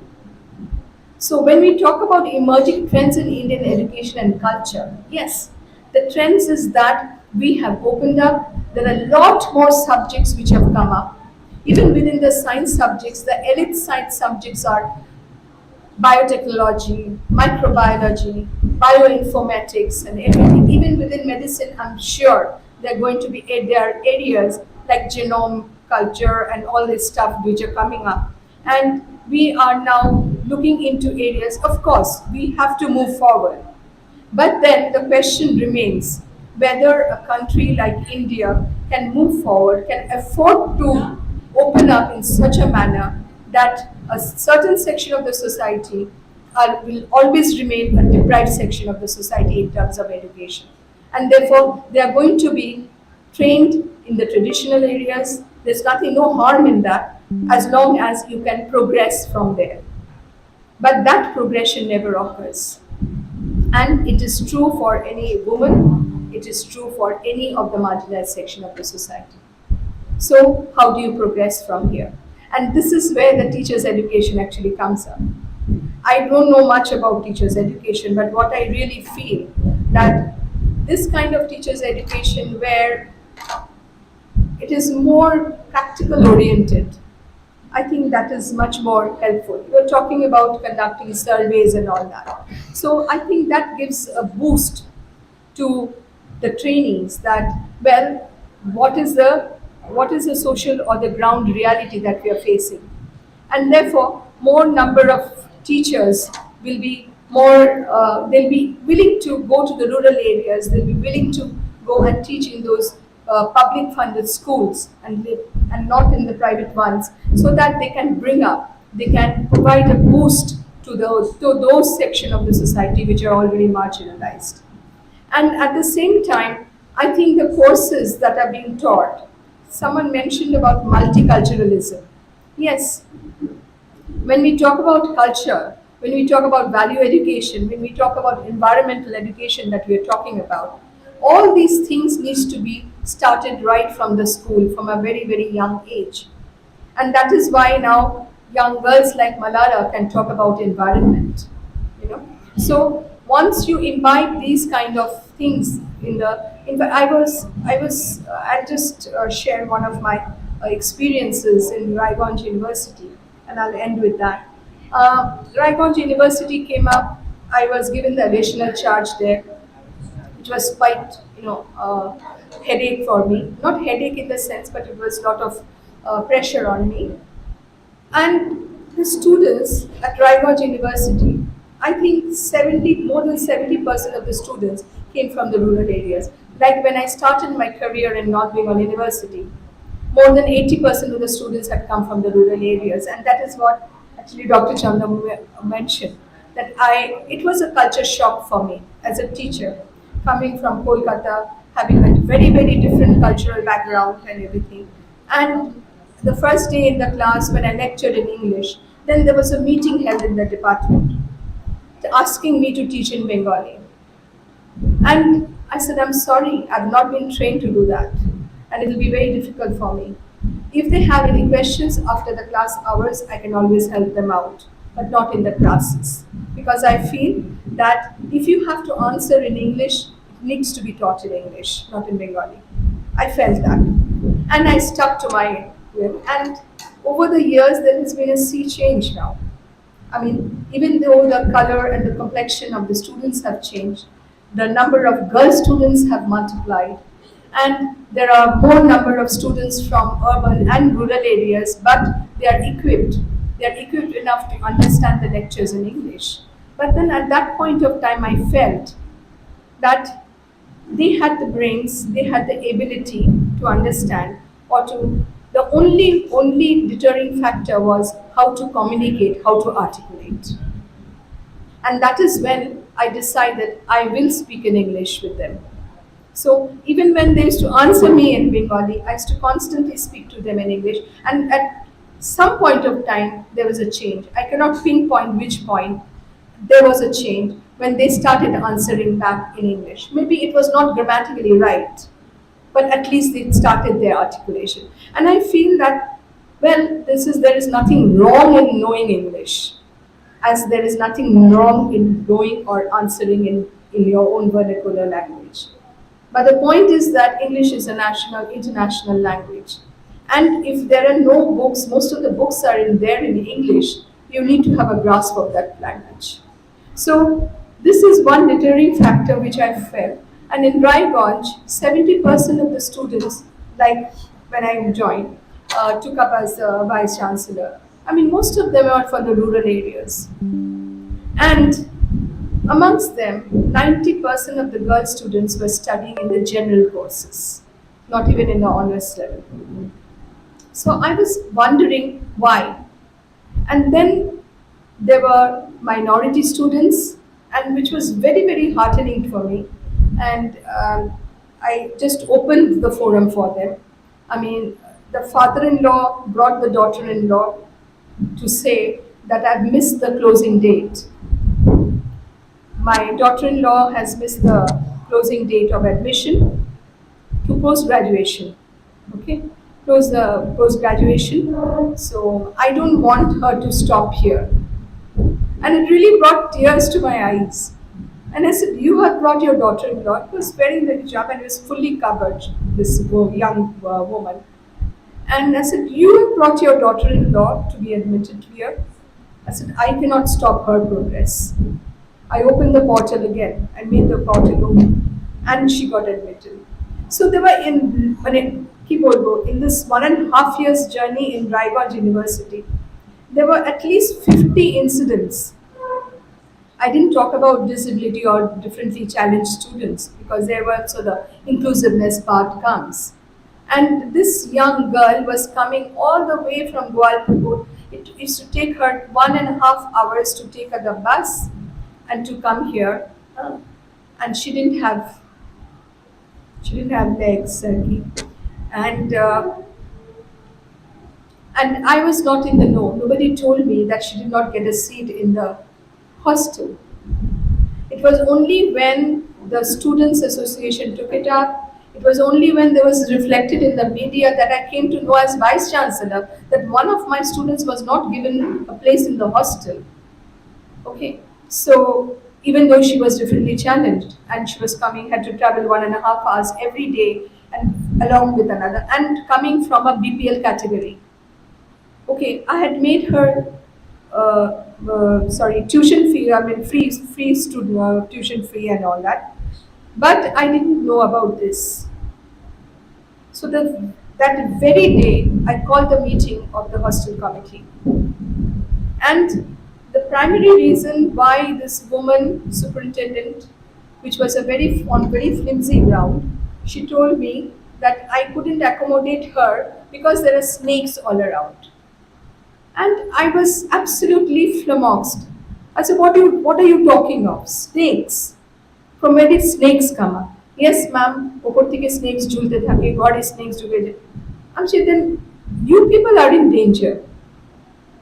So when we talk about emerging trends in Indian education and culture, yes, the trends is that we have opened up. There are a lot more subjects which have come up. Even within the science subjects, the elite science subjects are biotechnology, microbiology, bioinformatics, and everything. Even within medicine, I'm sure there are going to be there are areas like genome culture and all this stuff which are coming up. And we are now looking into areas. Of course, we have to move forward. But then the question remains whether a country like India can move forward, can afford to open up in such a manner that a certain section of the society will always remain a deprived section of the society in terms of education. And therefore, they are going to be trained in the traditional areas. There's no harm in that as long as you can progress from there. But that progression never occurs. And it is true for any woman, it is true for any of the marginalized section of the society. So how do you progress from here? And this is where the teacher's education actually comes up. I don't know much about teacher's education, but what I really feel that this kind of teacher's education where it is more practical oriented, I think that is much more helpful. You're talking about conducting surveys and all that. So I think that gives a boost to the trainees that, well, what is the social or the ground reality that we are facing? And therefore, more number of teachers will be they'll be willing to go to the rural areas, they'll be willing to go and teach in those public funded schools and not in the private ones, so that they can they can provide a boost to those section of the society which are already marginalized. And at the same time, I think the courses that are being taught, someone mentioned about multiculturalism. Yes, when we talk about culture, when we talk about value education, when we talk about environmental education that we are talking about, all these things needs to be started right from the school, from a very, very young age. And that is why now young girls like Malala can talk about environment. So once you imbibe these kind of things I'll just share one of my experiences in Raiganj University, and I'll end with that. Raiganj University came up. I was given the additional charge there, which was quite, headache for me. Not headache in the sense, but it was a lot of pressure on me. And the students at Raiganj University, I think more than 70% of the students came from the rural areas. Like when I started my career in North Bengal University, more than 80% of the students had come from the rural areas. And that is what actually Dr. Chandra mentioned, that it was a culture shock for me as a teacher, coming from Kolkata, having a very, very different cultural background and everything. And the first day in the class when I lectured in English, then there was a meeting held in the department asking me to teach in Bengali. And I said, I'm sorry, I've not been trained to do that. And it will be very difficult for me. If they have any questions after the class hours, I can always help them out, but not in the classes. Because I feel that if you have to answer in English, it needs to be taught in English, not in Bengali. I felt that. And I stuck to my will. And over the years, there has been a sea change now. I mean, even though the color and the complexion of the students have changed, the number of girl students have multiplied. And there are more number of students from urban and rural areas, but they are equipped. They are equipped enough to understand the lectures in English. But then at that point of time, I felt that they had the brains, they had the ability to understand, or to, the only deterring factor was how to communicate, how to articulate. And that is when I decided I will speak in English with them. So even when they used to answer me in Bengali, I used to constantly speak to them in English. And at some point of time, there was a change. I cannot pinpoint which point. There was a change when they started answering back in English. Maybe it was not grammatically right, but at least they started their articulation. And I feel that, well, there is nothing wrong in knowing English, as there is nothing wrong in knowing or answering in your own vernacular language. But the point is that English is a national, international language. And if there are no books, most of the books are there in English, you need to have a grasp of that language. So this is one deterring factor which I felt. And in Raiganj, 70% of the students, like when I joined, took up as the Vice-Chancellor. I mean, most of them are from the rural areas. And amongst them, 90% of the girl students were studying in the general courses, not even in the honors level. So I was wondering why. And then there were minority students, and which was very, very heartening for me. And I just opened the forum for them. I mean, the father-in-law brought the daughter-in-law to say that I've missed the closing date. My daughter-in-law has missed the closing date of admission to post-graduation. Okay, post-graduation. So I don't want her to stop here. And it really brought tears to my eyes. And I said, you have brought your daughter-in-law. He was wearing the hijab and he was fully covered, this young woman. And I said, you have brought your daughter-in-law to be admitted here. I said, I cannot stop her progress. I opened the portal again and made the portal open, and she got admitted. So they were in this 1.5 years journey in Raiganj University. There were at least 50 incidents. I didn't talk about disability or differently challenged students, because there were so the inclusiveness part comes. And this young girl was coming all the way from Gwalpur. It used to take her 1.5 hours to take the bus and to come here, and she didn't have legs, and I was not in the know. Nobody told me that she did not get a seat in the hostel. It was only when the Students' Association took it up, it was only when there was reflected in the media that I came to know as Vice-Chancellor that one of my students was not given a place in the hostel. Okay. So even though she was differently challenged and she was had to travel 1.5 hours every day and along with another, and coming from a BPL category. Okay, I had made her, tuition fee, free student, tuition fee and all that. But I didn't know about this. So that very day, I called the meeting of the hostel committee. And the primary reason why this woman superintendent, which was on very flimsy ground, she told me that I couldn't accommodate her because there are snakes all around. And I was absolutely flummoxed. I said, what are you talking of? Snakes? From where did snakes come up? Yes, ma'am, opor theke snakes jhulte thake, God is snakes jhulte. I'm saying, then you people are in danger.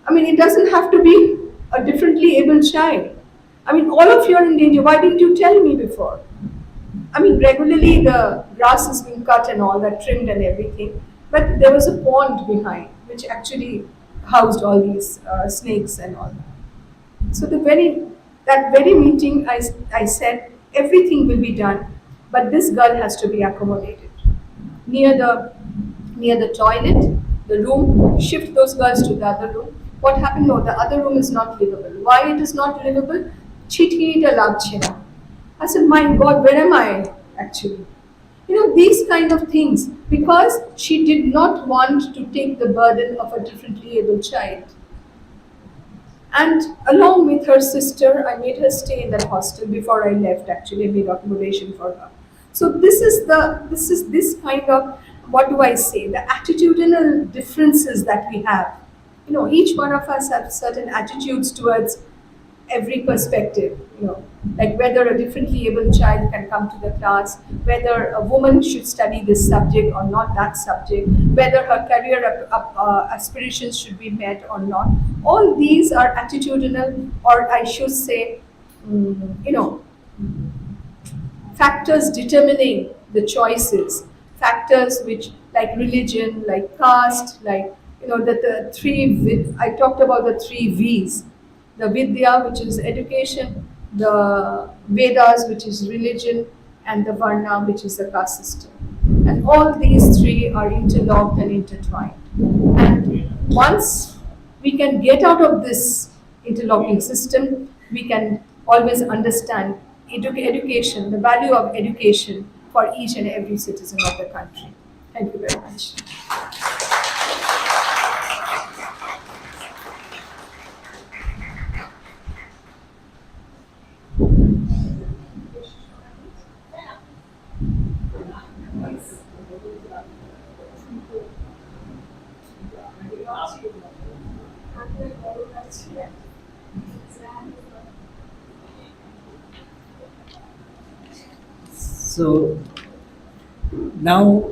I mean, it doesn't have to be a differently able child. I mean, all of you are in danger. Why didn't you tell me before? I mean, regularly the grass has been cut and all that, trimmed and everything. But there was a pond behind, which actually housed all these snakes and all. So that very meeting, I said, everything will be done, but this girl has to be accommodated. Near the toilet, the room, shift those girls to the other room. What happened? No, the other room is not livable. Why it is not livable? Chitita lagchhe na. I said, my God, where am I actually? These kind of things, because she did not want to take the burden of a differently able child. And along with her sister, I made her stay in that hostel before I left. Actually, I made accommodation for her. So this is this kind of, what do I say? The attitudinal differences that we have. Each one of us have certain attitudes towards every perspective. Like whether a differently able child can come to the class, whether a woman should study this subject or not that subject, whether her career aspirations should be met or not. All these are attitudinal, or I should say, you know, factors determining the choices, factors which, like religion, like caste, like the three. I talked about the three V's: the Vidya, which is education, the Vedas, which is religion, and the Varna, which is the caste system. And all these three are interlocked and intertwined. And once we can get out of this interlocking system, we can always understand education, the value of education for each and every citizen of the country. Thank you very much. So now,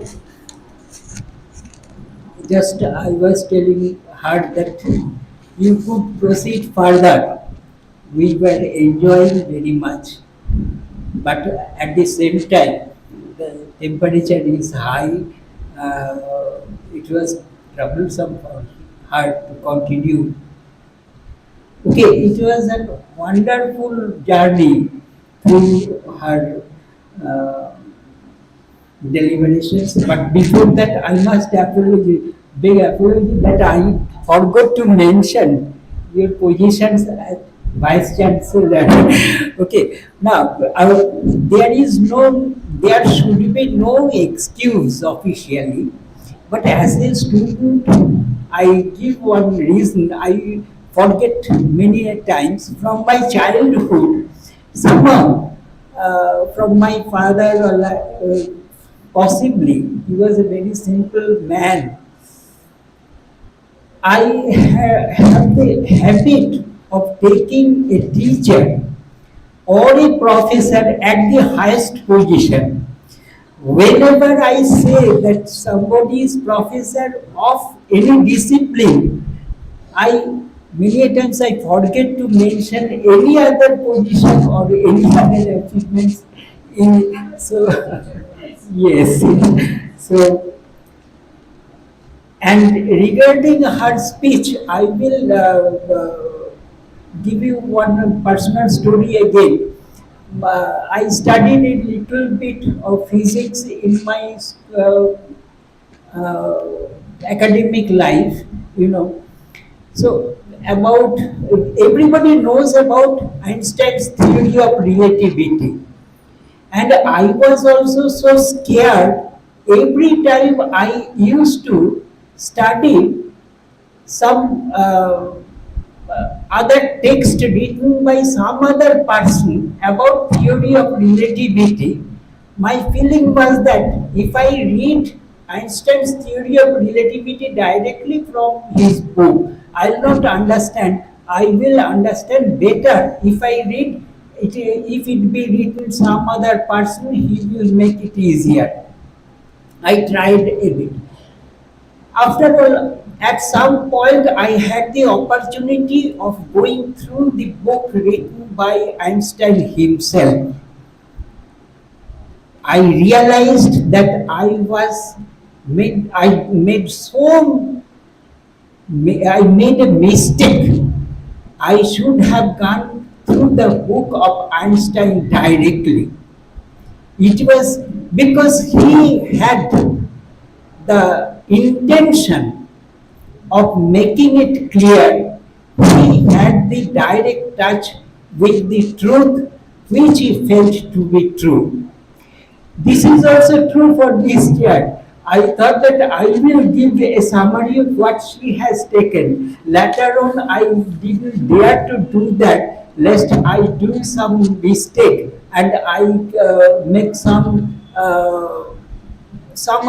just I was telling her that you could proceed further. We were enjoying very much, but at the same time, the temperature is high. It was troublesome for her to continue. Okay, it was a wonderful journey through her deliberations. But before that, I must big apology that I forgot to mention your positions as Vice-Chancellor. Okay, now there should be no excuse officially, but as a student, I give one reason. I forget many a times from my childhood. Somehow, from my father, or possibly he was a very simple man. I have the habit of taking a teacher or a professor at the highest position. Whenever I say that somebody is professor of any discipline, many a times I forget to mention any other position or any other achievements. Yes. So, and regarding her speech, I will give you one personal story again. I studied a little bit of physics in my academic life, So, everybody knows about Einstein's theory of relativity. And I was also so scared every time I used to study some other text written by some other person about theory of relativity. My feeling was that if I read Einstein's theory of relativity directly from his book, I'll not understand. I will understand better if I read it. If it be written some other person, he will make it easier. I tried a bit. After all, at some point, I had the opportunity of going through the book written by Einstein himself. I realized that I made a mistake. I should have gone through the book of Einstein directly. It was because he had the intention of making it clear. He had the direct touch with the truth which he felt to be true. This is also true for this chair. I thought that I will give a summary of what she has taken. Later on, I didn't dare to do that, lest I do some mistake and I make some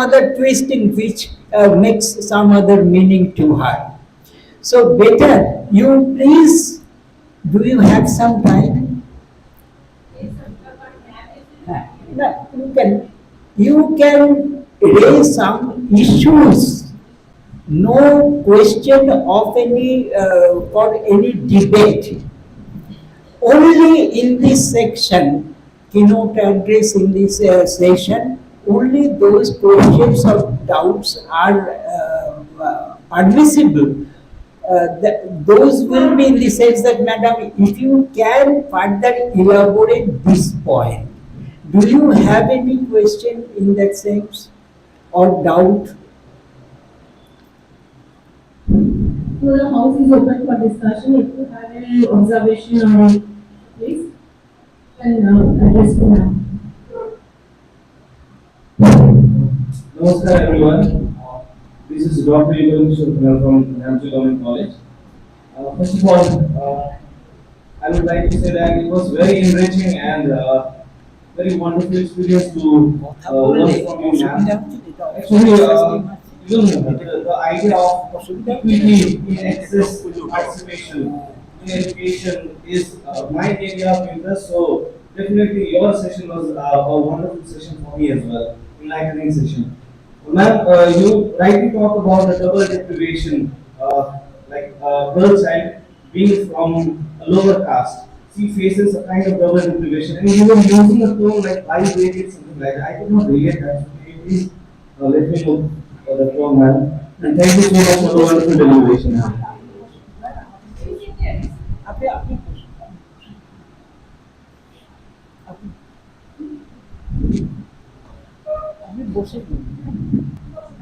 other twisting which makes some other meaning to her. So better you please, do you have some time? No, you can raise some issues. No question of any for any debate. Only in this section, keynote address in this session, only those questions or doubts are permissible. Those will be in the sense that, madam, if you can further elaborate this point. Do you have any question in that sense or doubt? So the house is open for discussion. If you have any observation or please, and address me now. Namaskar everyone. This is Dr. Goswami from Hon'ble Government College. First of all, I would like to say that it was very enriching and very wonderful experience to learn from you, ma'am. Actually, the idea of equity in access participation in education is my area of interest. So definitely your session was a wonderful session for me as well, enlightening session. Ma'am, you rightly talk about the double deprivation, like a girl child being from a lower caste. She faces a kind of double deprivation, and you were using a term like high-rated, something like that. I could not relate that. So can you please let me know the term, ma'am? And thank you so much for the wonderful deliberation, ma'am.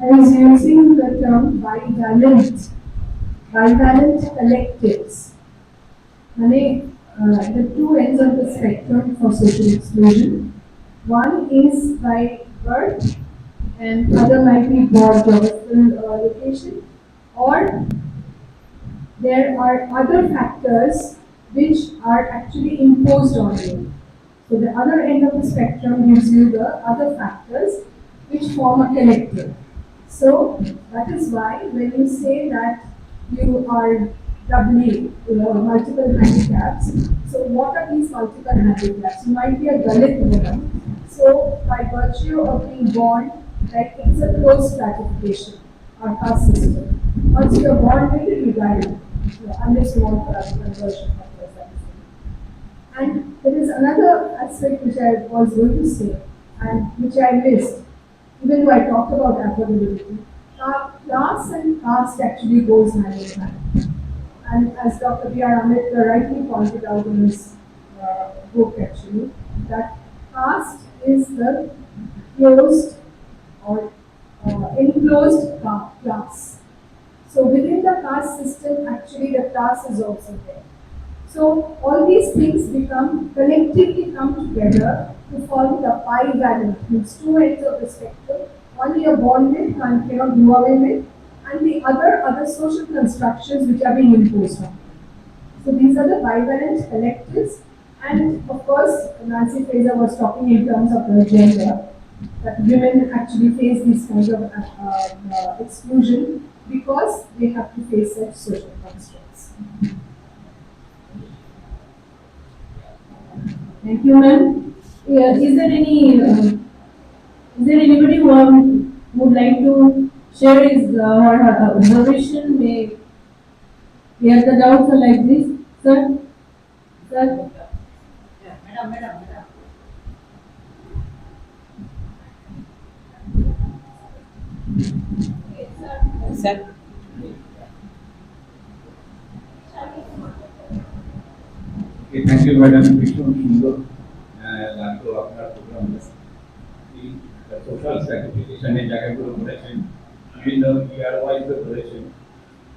I was using the term bivalent collectives. The two ends of the spectrum for social exclusion. One is by birth, and other might be geographical location, or there are other factors which are actually imposed on you. So the other end of the spectrum gives you the other factors which form a collective. So that is why when you say that you are doubly, multiple handicaps, so what are these multiple handicaps? You might be a Dalit woman. So by virtue of being born, like it's a closed stratification or caste system. Once you are born with it, you die. Unless you want a conversion of course. And there is another aspect which I was going to say and which I missed, even though I talked about affordability. Class and caste actually goes hand in hand. And as Dr. B.R. Ambedkar rightly pointed out in his book actually, that caste is the closed or enclosed class. So within the caste system, actually the class is also there. So all these things collectively come together to form the bivalent, means two ends of the spectrum. One you are born with and cannot do away with, and the other social constructions which are being imposed on. So these are the bivalent collectives, and of course Nancy Fraser was talking in terms of the gender, that women actually face this kind of exclusion because they have to face such social constraints. Thank you, ma'am. Is there anybody who would like to share his or her observation? May clear the doubts like this, sir? Sir? Madam. Sir. Okay, thank you, Madam. After our program, the social stratification in জায়গাগুলো করেছেন, বিভিন্ন ইয়ার wise করেছেন।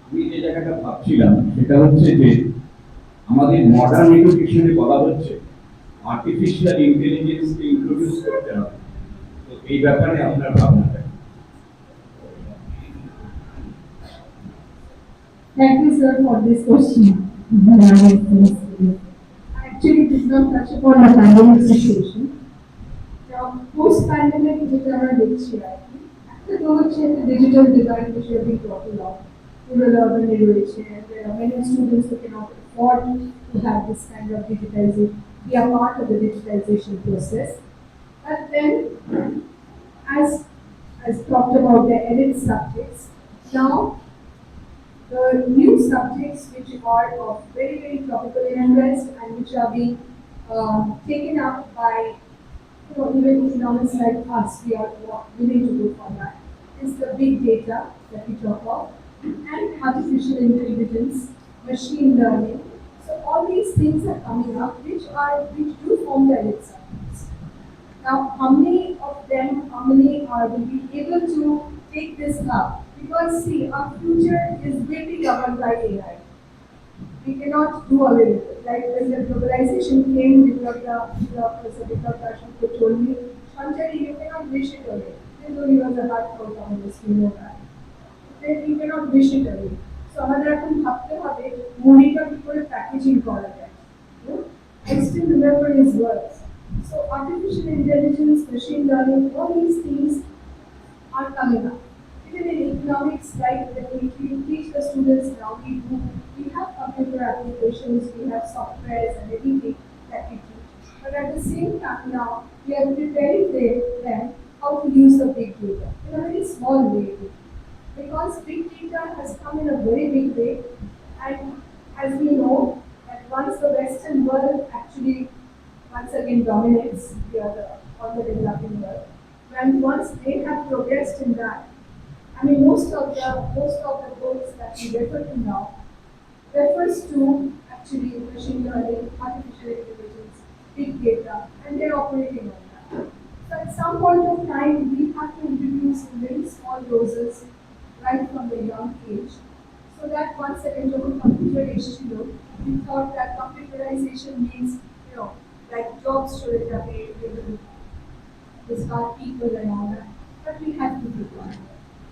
আমি যে জায়গাটা ভাবছিলাম সেটা হচ্ছে যে আমাদের মডার্ন এডুকেশনে বলা হচ্ছে আর্টিফিশিয়াল ইন্টেলিজেন্সকে ইন্ট্রোডিউস করতে হবে। তো এই ব্যাপারে আপনার ভাবনাটা কি? Thank you, sir, for this question. I actually did not touch upon the pandemic situation. Now, post-pandemic, which are দেখছি আর কি, একটা তো হচ্ছে digital divide which we have been talking about. Rural urban রয়েছে, there are many students who cannot afford to have this kind of digitization, be a part of the digitization process. But then, as talked about the edit subjects, now the new subjects which are of very, very topical interest and which are being taken up by even economists like us, we are willing to go for that, is the big data that we talk of, and artificial intelligence, machine learning. So all these things are coming up which do form the edit subjects. Now, how many of them, will be able to take this up? Because see, our future is really governed by AI. We cannot do away with it. Like when the globalization came, Professor Omprakash told me, Sanchari, you cannot wish it away. Even though he was a hardcore communist, you know that. Then you cannot wish it away. So আমাদের এখন ভাবতে হবে মুড়িটা কি করে packaging করা যায়। I still remember his words. So artificial intelligence, machine learning, all these things are coming up. Even in economics, like when we teach the students now, we have computer applications, we have softwares and everything that we teach. But at the same time now, we are preparing them how to use the big data in a very small way. Because big data has come in a very big way, and as we know, that once the Western world actually once again dominates all the developing world, and once they have progressed in that, I mean, most of the books that we refer to now refers to actually machine learning, artificial intelligence, big data, and they're operating on that. So at some point of time, we have to introduce in very small doses right from the young age, so that once again, when computer issue, we thought that computerization means, like jobs should have been discard people and all that, but we have to do that.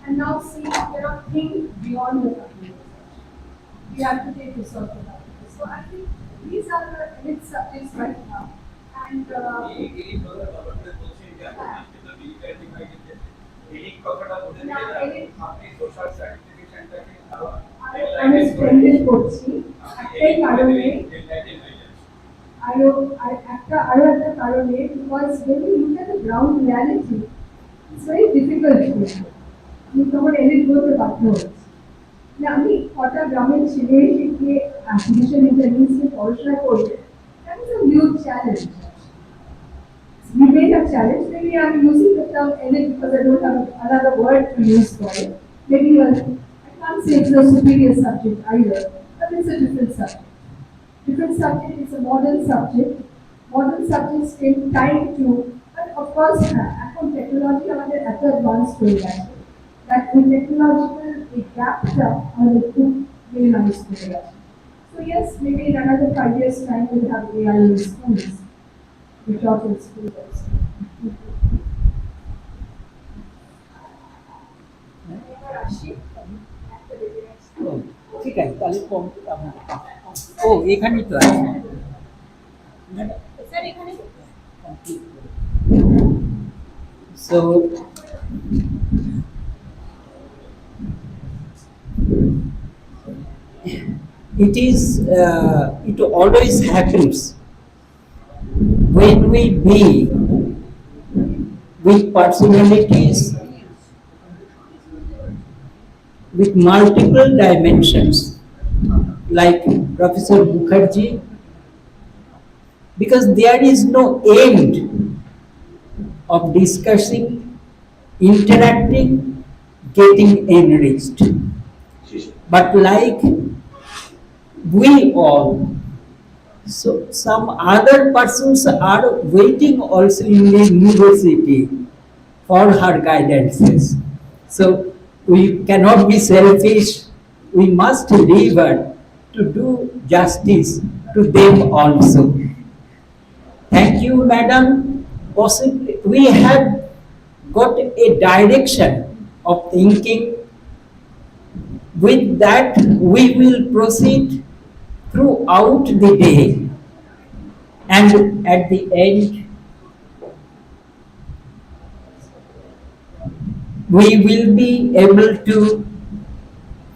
And now see, we cannot think beyond the computer. We have to take research about it. So I think these are the elite subjects right now. And আমি strengthen করছি একটাই কারণে আরো একটা কারণে because when you look at the ground reality, it's very difficult আমি তখন edit করতে বাধ্য হচ্ছি না আমি কটা গ্রামের ছেলে শিখে আর্টিফিশিয়াল ইন্টেলিজেন্স নিয়ে পড়াশোনা করবে that is a huge challenge. We made a challenge. Maybe I'm using the term edit because I don't have another word to use for it. Maybe I can't say it's a superior subject either, but it's a different subject. Different subject, it's a modern subject. Modern subjects take time to, but of course, এখন technology আমাদের এত advanced হয়ে গেছে that the technological gap আমাদের খুব minimize হয়ে গেছে. So yes, maybe in another 5 years' time we'll have AI in schools. We taught in schools also. ঠিক আছে তাহলে কম ও এখানেই তো আছে স্যার এখানে so it always happens when we be with personalities with multiple dimensions like Professor Mukherjee, because there is no end of discussing, interacting, getting enriched. But like we all, so some other persons are waiting also in the university for her guidances. So we cannot be selfish. We must endeavor to do justice to them also. Thank you, madam. Possibly we have got a direction of thinking. With that, we will proceed throughout the day, and at the end, we will be able to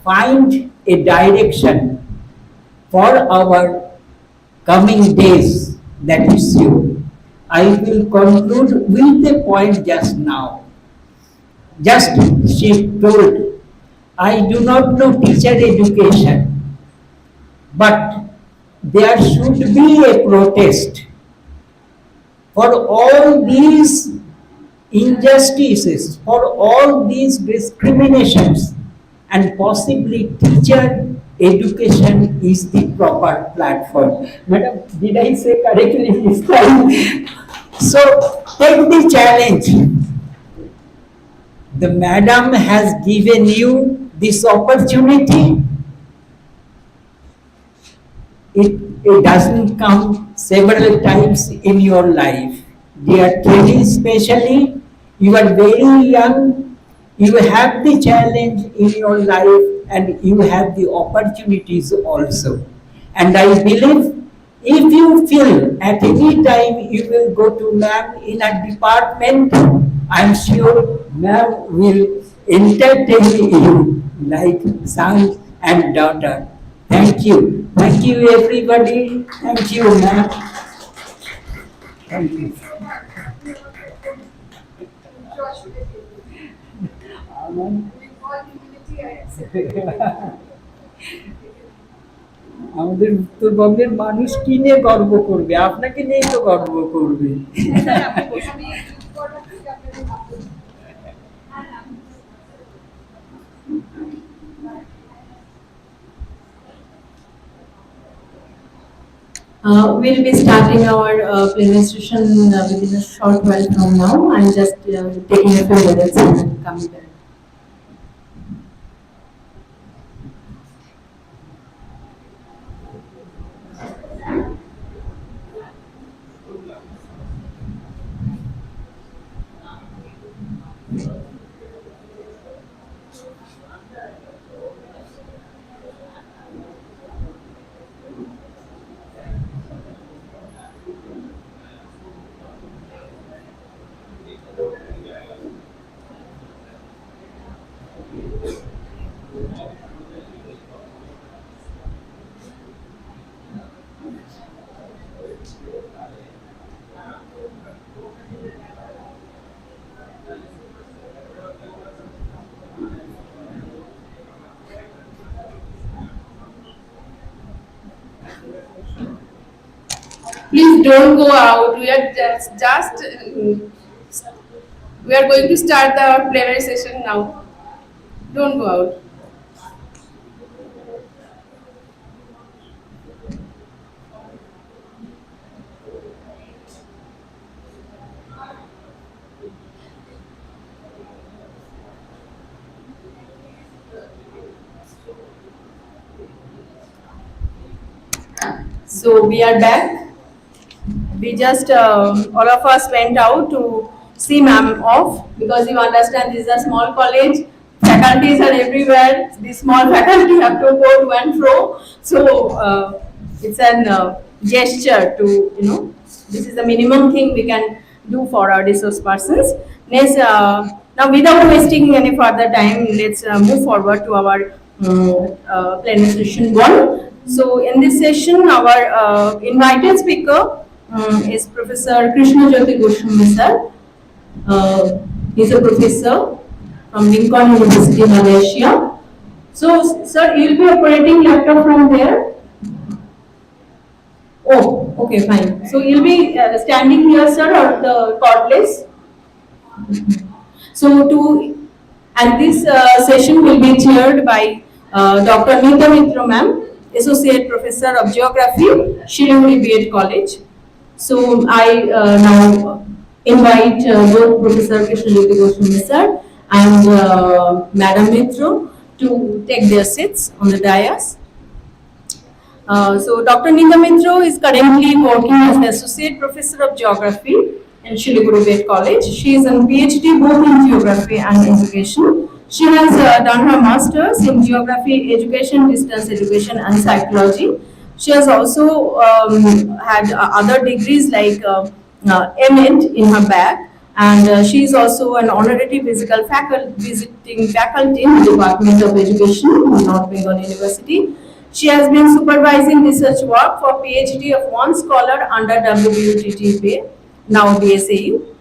find a direction for our coming days, that is you. I will conclude with a point just now. Just she told, I do not know teacher education, but there should be a protest for all these injustices, for all these discriminations, and possibly teacher education is the proper platform. Madam, did I say correctly this time? So take the challenge. The madam has given you this opportunity. It doesn't come several times in your life. Dear trainees, especially, you are very young, you have the challenge in your life and you have the opportunities also. And I believe if you feel at any time you will go to ma'am in a department, I am sure ma'am will entertain you like son and daughter. Thank you. Thank you everybody. Thank you ma'am. Thank you. আমাদের উত্তরবঙ্গের মানুষ কি নিয়ে গর্ব করবে? আপনাকে নিয়ে তো গর্ব করবে। We'll be starting our plenary session within a short while from now. I'm just taking a few minutes and coming back. Please don't go out. We are we are going to start the plenary session now. Don't go out. So we are back. We just all of us went out to see ma'am off, because you understand this is a small college, faculties are everywhere, the small faculty have to go to and fro, so it's an gesture to, this is the minimum thing we can do for our resource persons. Next, now without wasting any further time, let's move forward to our plenary session 1. So in this session, our invited speaker is Professor Krishnajyoti Goswami sir. He's a professor from Bengal University, Malaysia. So sir, you'll be operating laptop from there? Oh, okay, fine. So you'll be standing here, sir, or the cordless? So and this session will be chaired by Dr. Dinajpur ma'am, Associate Professor of Geography, Siliguri B.Ed College. So I now invite both Professor Krishnajyoti Goswami sir and Madam Mitra to take their seats on the dais. So Dr. Dinajpur is currently working as the Associate Professor of Geography in Siliguri B.Ed College. She is a PhD both in geography and education. She has done her masters in geography, education, distance education, and psychology. She has also had other degrees like M.Ed in her bag, and she is also an honorary visiting faculty in the Department of Education in North Bengal University. She has been supervising research work for PhD of one scholar under WBUTT, now B.S.A.E.U.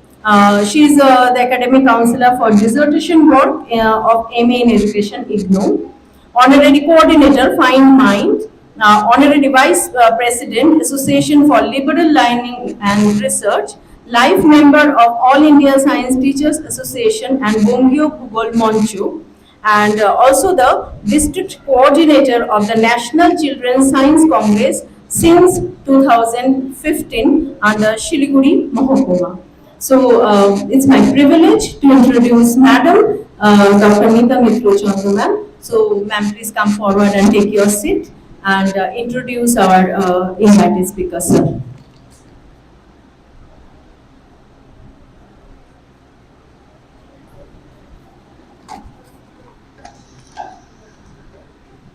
She is the academic counselor for dissertation work of MA in Education, IGNOU, honorary coordinator, Fine Mind, honorary vice president, Association for Liberal Learning and Research, life member of All India Science Teachers Association and Bongio Bhugol Moncho, and also the district coordinator of the National Children's Science Congress since 2015 under Siliguri Mahokuma. So it's my privilege to introduce Madam Dr. Meeta Mitra ma'am. So ma'am, please come forward and take your seat and introduce our invited speaker, sir.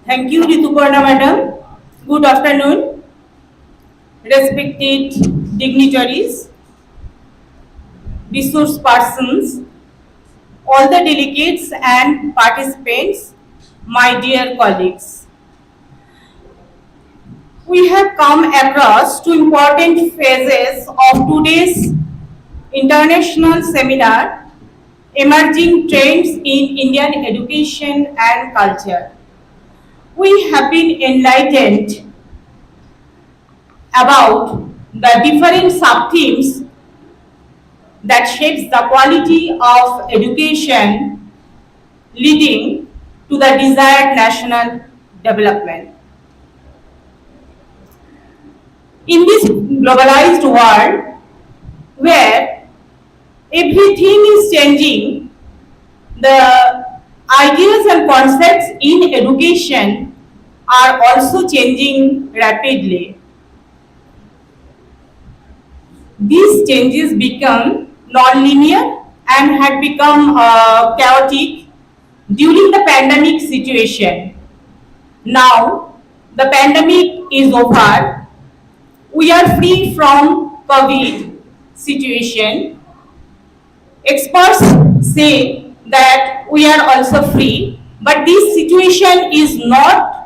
Thank you, Rituparna madam. Good afternoon, respected dignitaries, resource persons, all the delegates and participants, my dear colleagues. We have come across two important phases of today's international seminar, Emerging Trends in Indian Education and Culture. We have been enlightened about the different sub-themes that shapes the quality of education leading to the desired national development. In this globalized world where everything is changing, the ideas and concepts in education are also changing rapidly. These changes become non-linear and had become chaotic during the pandemic situation. Now, the pandemic is over. We are free from COVID situation. Experts say that we are also free, but this situation is not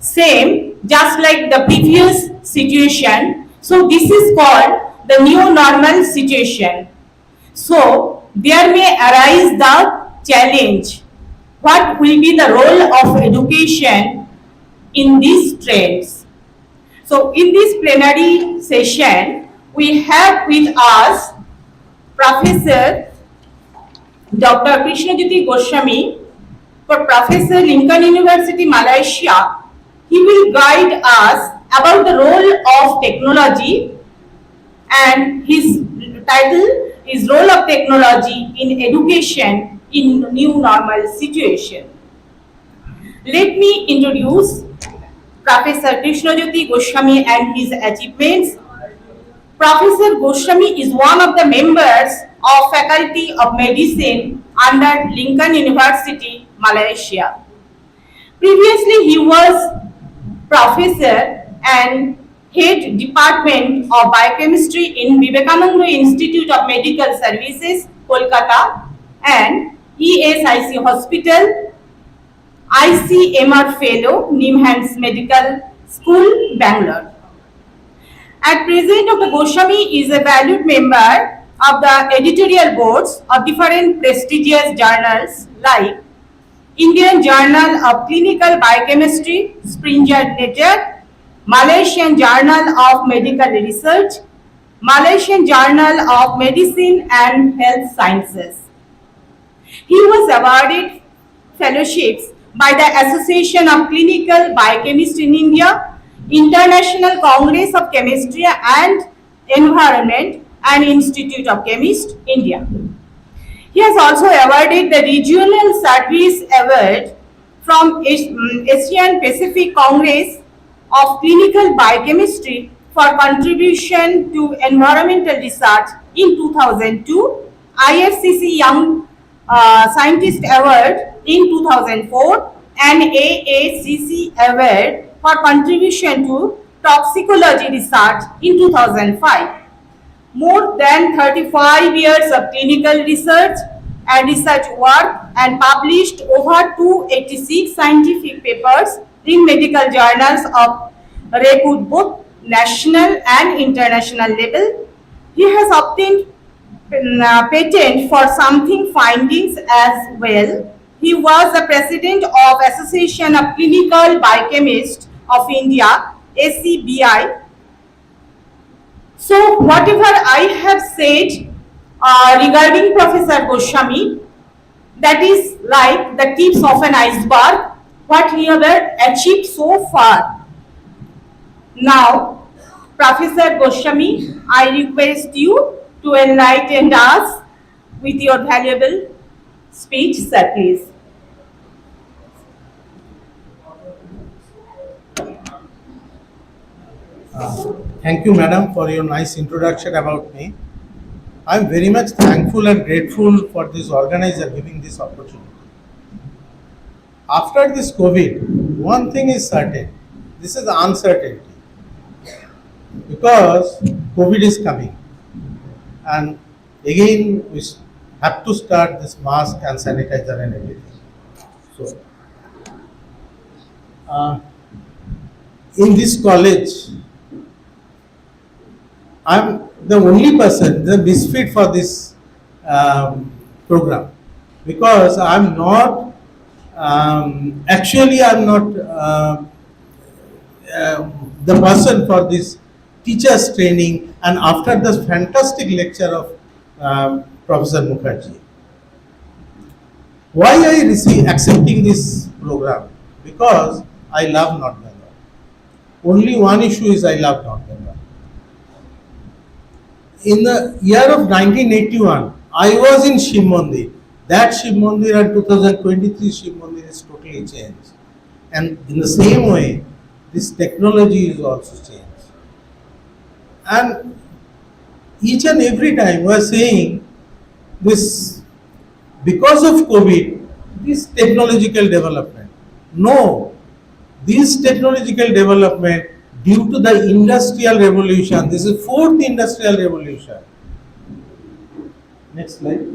same just like the previous situation. So this is called the new normal situation. So there may arise the challenge. What will be the role of education in these trends? So in this plenary session, we have with us Professor Dr. Krishnajyoti Goswami, for Professor Lincoln University, Malaysia. He will guide us about the role of technology, and his title is Role of Technology in Education in New Normal Situation. Let me introduce Professor Krishnajyoti Goswami and his achievements. Professor Goswami is one of the members of Faculty of Medicine under Lincoln University, Malaysia. Previously, he was professor and head department of biochemistry in Vivekananda Institute of Medical Services, Kolkata, and ESIC Hospital, ICMR Fellow, Nimhans Medical School, Bangalore. At present, Dr. Goswami is a valued member of the editorial boards of different prestigious journals like Indian Journal of Clinical Biochemistry, Springer Nature, Malaysian Journal of Medical Research, Malaysian Journal of Medicine and Health Sciences. He was awarded fellowships by the Association of Clinical Biochemists in India, International Congress of Chemistry and Environment, and Institute of Chemists, India. He has also awarded the Regional Service Award from Asian Pacific Congress of Clinical Biochemistry for contribution to environmental research in 2002, IFCC Young Scientist Award in 2004, and AACC Award for contribution to toxicology research in 2005. More than 35 years of clinical research and research work, and published over 286 scientific papers in medical journals of repute both national and international level. He has obtained patent for something findings as well. He was the president of Association of Clinical Biochemists of India, ACBI. So whatever I have said regarding Professor Goswami, that is like the tips of an iceberg, what he has achieved so far. Now, Professor Goswami, I request you to enlighten us with your valuable speech, sir, please. Thank you, madam, for your nice introduction about me. I am very much thankful and grateful for this organizer giving this opportunity. After this COVID, one thing is certain, this is uncertainty, because COVID is coming, and again we have to start this mask and sanitizer and everything. So, in this college, I'm the only person, the misfit for this program, because I'm not, actually I'm not the person for this teachers training, and after the fantastic lecture of Professor Mukherjee. Why I accepting this program? Because I love North Bengal. Only one issue is I love North Bengal. In the year of 1981, I was in Shiv Mandir. That Shiv Mandir and 2023 Shiv Mandir is totally changed. And in the same way, this technology is also changed. And each and every time we are saying this, because of COVID, this technological development. No, this technological development due to the industrial revolution. This is fourth industrial revolution. Next slide.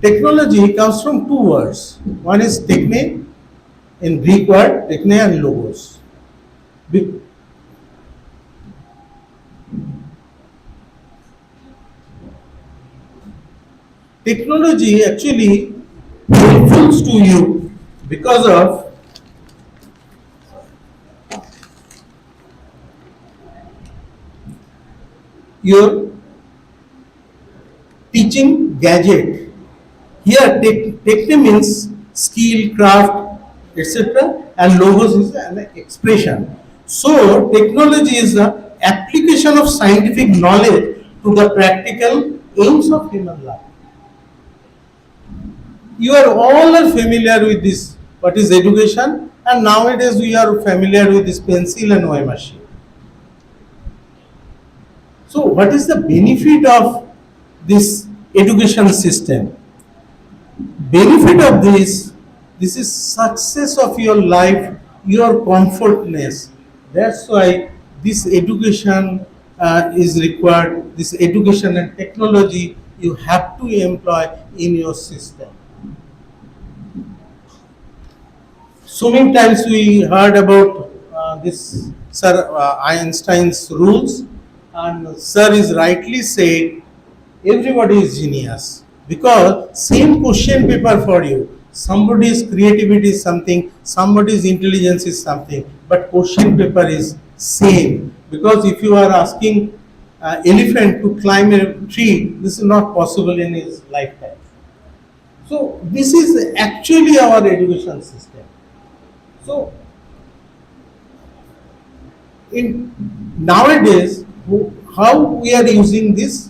Technology comes from two words. One is techne, in Greek word, techne and logos. Technology actually helpful to you because of your teaching gadget. Here techne means skill, craft, etc. and logos is an expression. So technology is the application of scientific knowledge to the practical aims of human life. You are all familiar with this, what is education, and nowadays we are familiar with this pencil and OM machine. So what is the benefit of this education system? Benefit of this is success of your life, your comfortness. That's why this education is required. This education and technology you have to employ in your system. So many times we heard about this Sir Einstein's rules, and Sir is rightly said, everybody is genius, because same question paper for you. Somebody's creativity is something, somebody's intelligence is something, but question paper is same. Because if you are asking elephant to climb a tree, this is not possible in his lifetime. So this is actually our education system. So in nowadays, how we are using this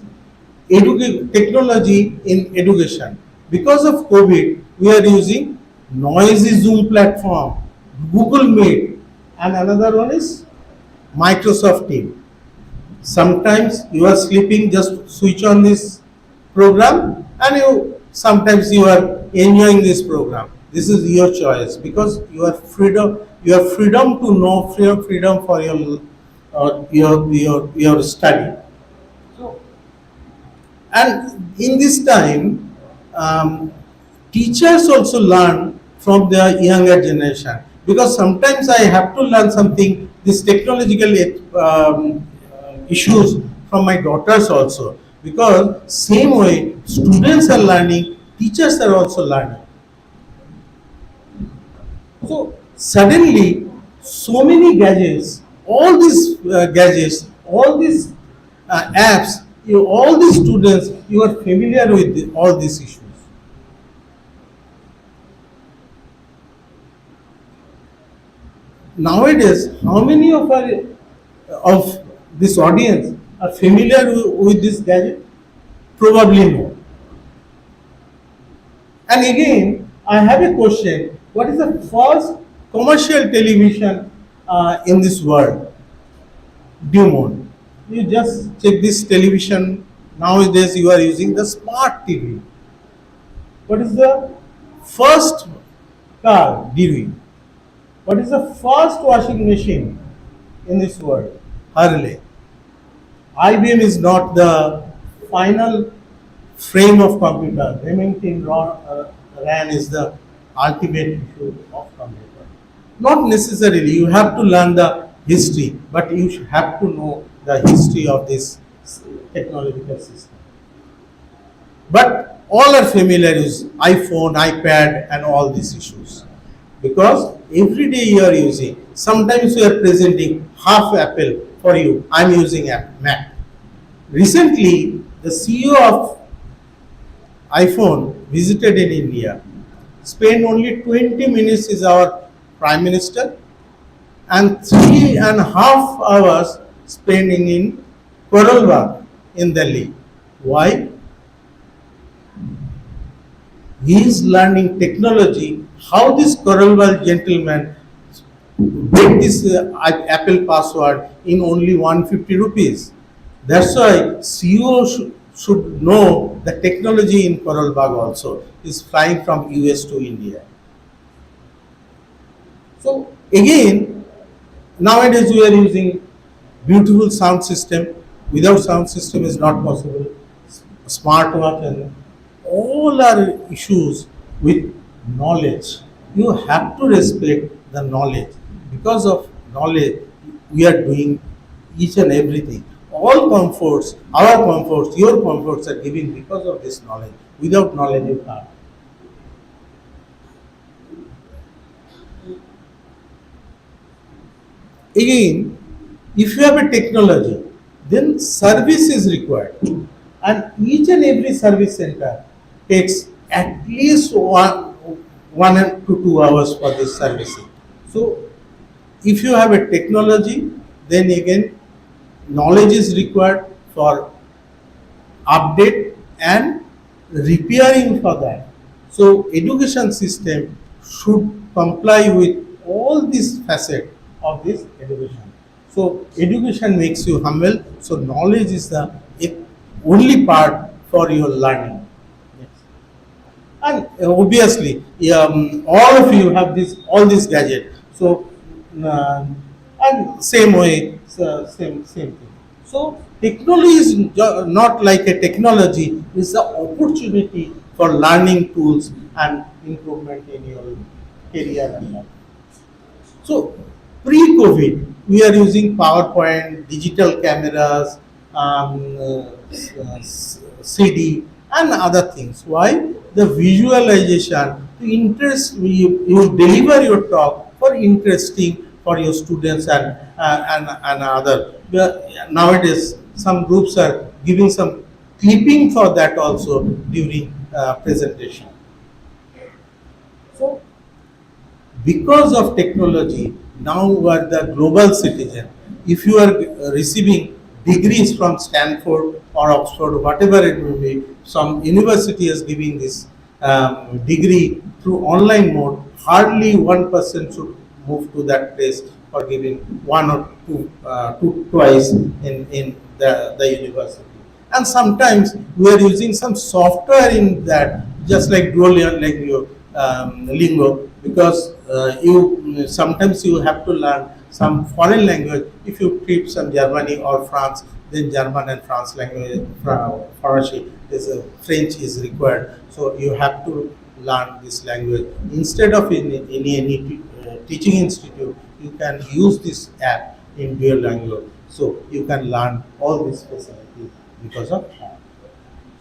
technology in education. Because of COVID, we are using noisy Zoom platform, Google Meet, and another one is Microsoft Team. Sometimes you are sleeping, just switch on this program, and sometimes you are enjoying this program. This is your choice, because you are freedom to know, freedom for your study. And in this time, teachers also learn from the younger generation, because sometimes I have to learn something, this technological issues from my daughters also, because same way students are learning, teachers are also learning. So suddenly, so many gadgets, all these all these apps, all these students, you are familiar with all these issues. Nowadays, how many of this audience are familiar with this gadget? Probably no. And again, I have a question. What is the first commercial television in this world? Dumont. You just check this television. Nowadays, you are using the smart TV. What is the first car? Dewey. What is the first washing machine in this world? Hurley. IBM is not the final frame of computer. Remington RAN is the ultimate issue of computer. Not necessarily, you have to learn the history, but you have to know the history of this technological system. But all are familiar with iPhone, iPad, and all these issues, because every day you are using. Sometimes you are presenting half Apple for you. I am using Mac. Recently, the CEO of iPhone visited in India. Spent only 20 minutes is our Prime Minister, and 3.5 hours spending in Coral Bagh in Delhi. Why? He is learning technology, how this Coral Bagh gentleman get this Apple password in only 150 rupees. That's why CEO should know the technology in Coral Bagh also. Is flying from US to India. So again, nowadays we are using beautiful sound system. Without sound system is not possible. Smartwatch and all are issues with knowledge. You have to respect the knowledge. Because of knowledge, we are doing each and everything. All comforts, our comforts, your comforts are given because of this knowledge. Without knowledge, you can't. Again, if you have a technology, then service is required. And each and every service center takes at least 1 to 2 hours for this servicing. So, if you have a technology, then again, knowledge is required for update and repairing for that. So, education system should comply with all these facets of this education. So, education makes you humble. So, knowledge is the only part for your learning. Yes. And obviously, all of you have all these gadgets. So, and same way, same thing. So, technology is not like a technology; it's the opportunity for learning tools and improvement in your career and life. So, pre-COVID, we are using PowerPoint, digital cameras, CD, and other things. Why? The visualization to interest you deliver your talk for interesting for your students and other. Nowadays, some groups are giving some clipping for that also during presentation. So, because of technology, now we are the global citizen. if you are receiving degrees from Stanford or Oxford, whatever it may be, some university is giving this degree through online mode, hardly one person should move to that place for giving one or twice in the university. And sometimes we are using some software in that, just like Duolingo, lingo, because you sometimes you have to learn some foreign language. If you trip some Germany or France, then German and France language, French is required. So you have to learn this language. Instead of in any teaching institute, you can use this app in Duolingo. So you can learn all these facilities because of that.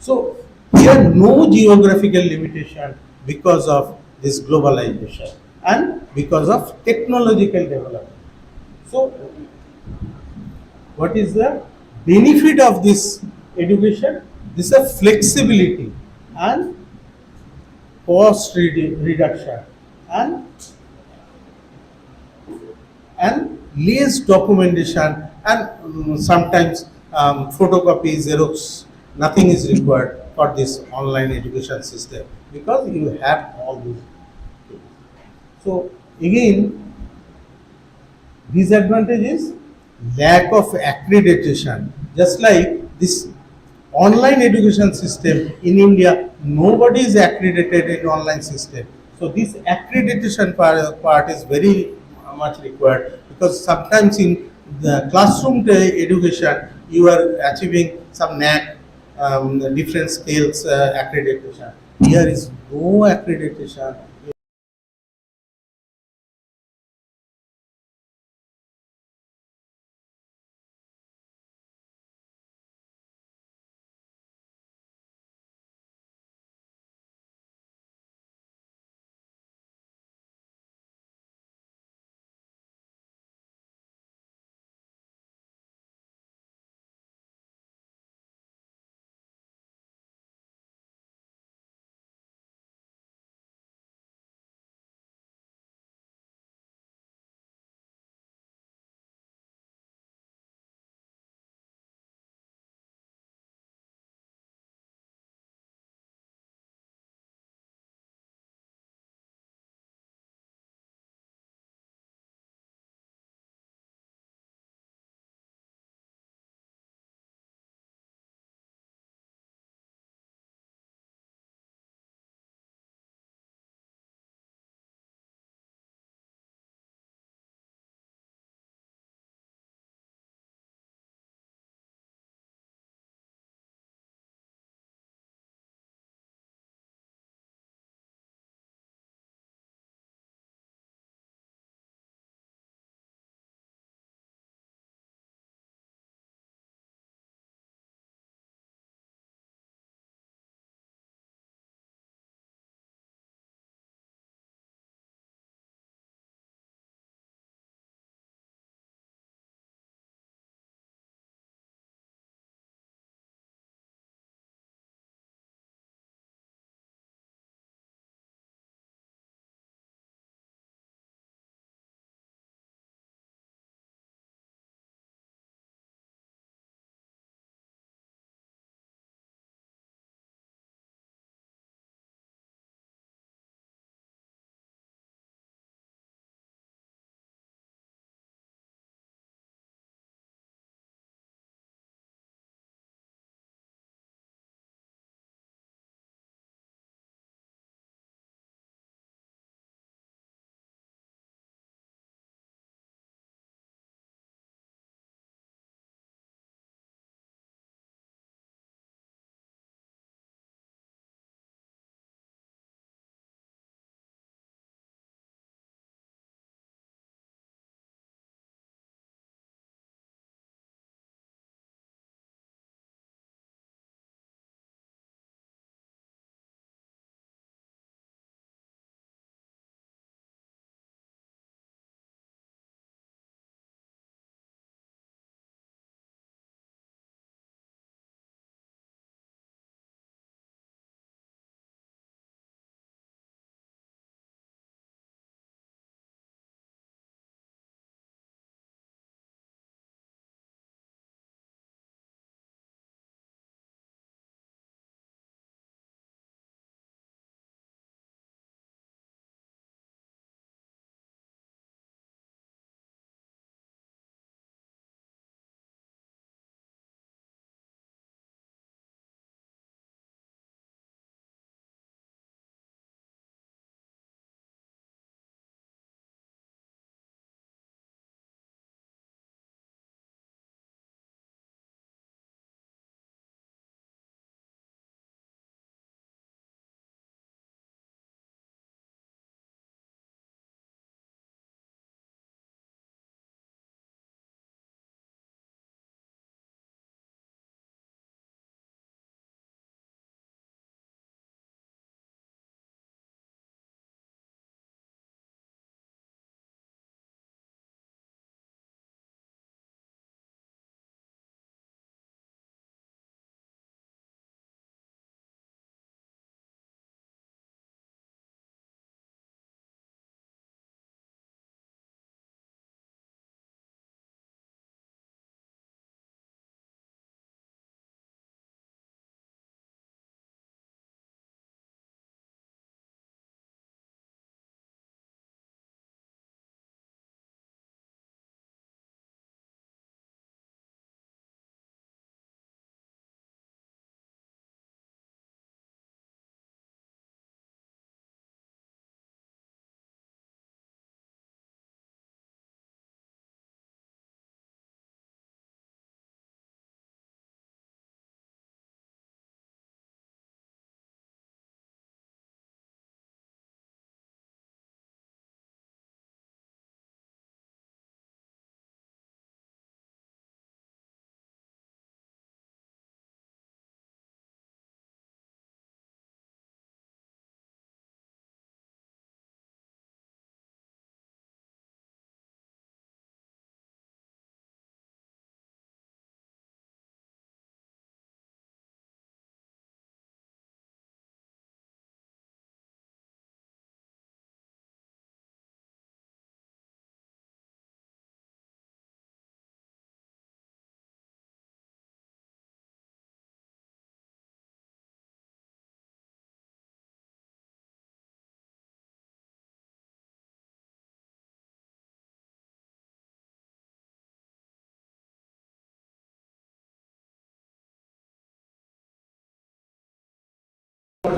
So here no geographical limitation because of this globalization and because of technological development. So what is the benefit of this education? This is a flexibility and cost reduction and less documentation and sometimes photocopy, Xerox, nothing is required for this online education system because you have all these things. So again, disadvantage is lack of accreditation. Just like this online education system in India, nobody is accredited in online system. So this accreditation part is very much required because sometimes in the classroom education, you are achieving some NAC, different scales accreditation. Here is no accreditation.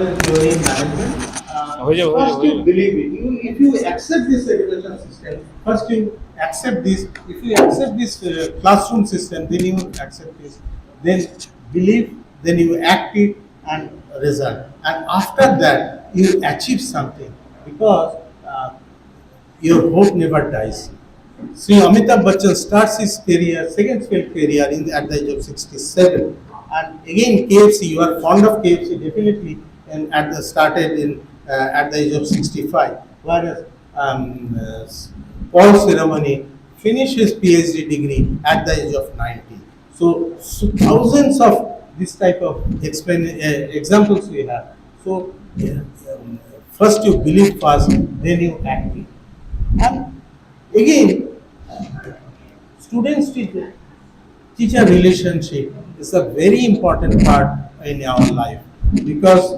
important theory in management. First you believe it. If you accept this education system, first you accept this. If you accept this classroom system, then you accept this. Then believe, then you act it and result. And after that, you achieve something because your hope never dies. Sri Amitabh Bachchan starts his career, second field career at the age of 67. And again, KFC, you are fond of KFC definitely, and started at the age of 65. Whereas Paul Ceremony finished his PhD degree at the age of 90. So thousands of this type of examples we have. So first you believe first, then you act it. And again, student-teacher relationship is a very important part in our life because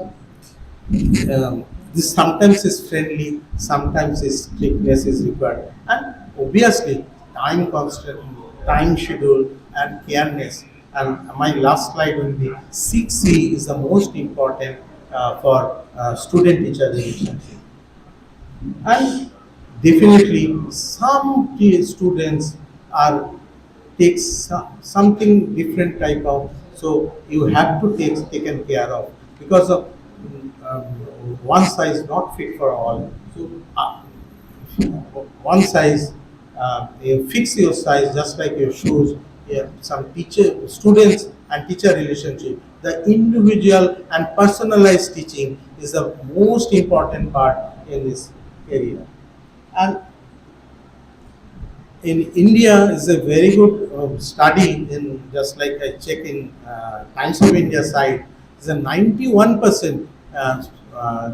this sometimes is friendly, sometimes is strictness is required, and obviously time constant, time schedule, and careness. And my last slide will be 6C is the most important for student-teacher relationship. And definitely, some students are take something different type of, so you have to take taken care of because of one size not fit for all. So one size, you fix your size just like your shoes. Some students and teacher relationship. The individual and personalized teaching is the most important part in this area. And in India is a very good study in, just like I check in Times of India site, is a 91%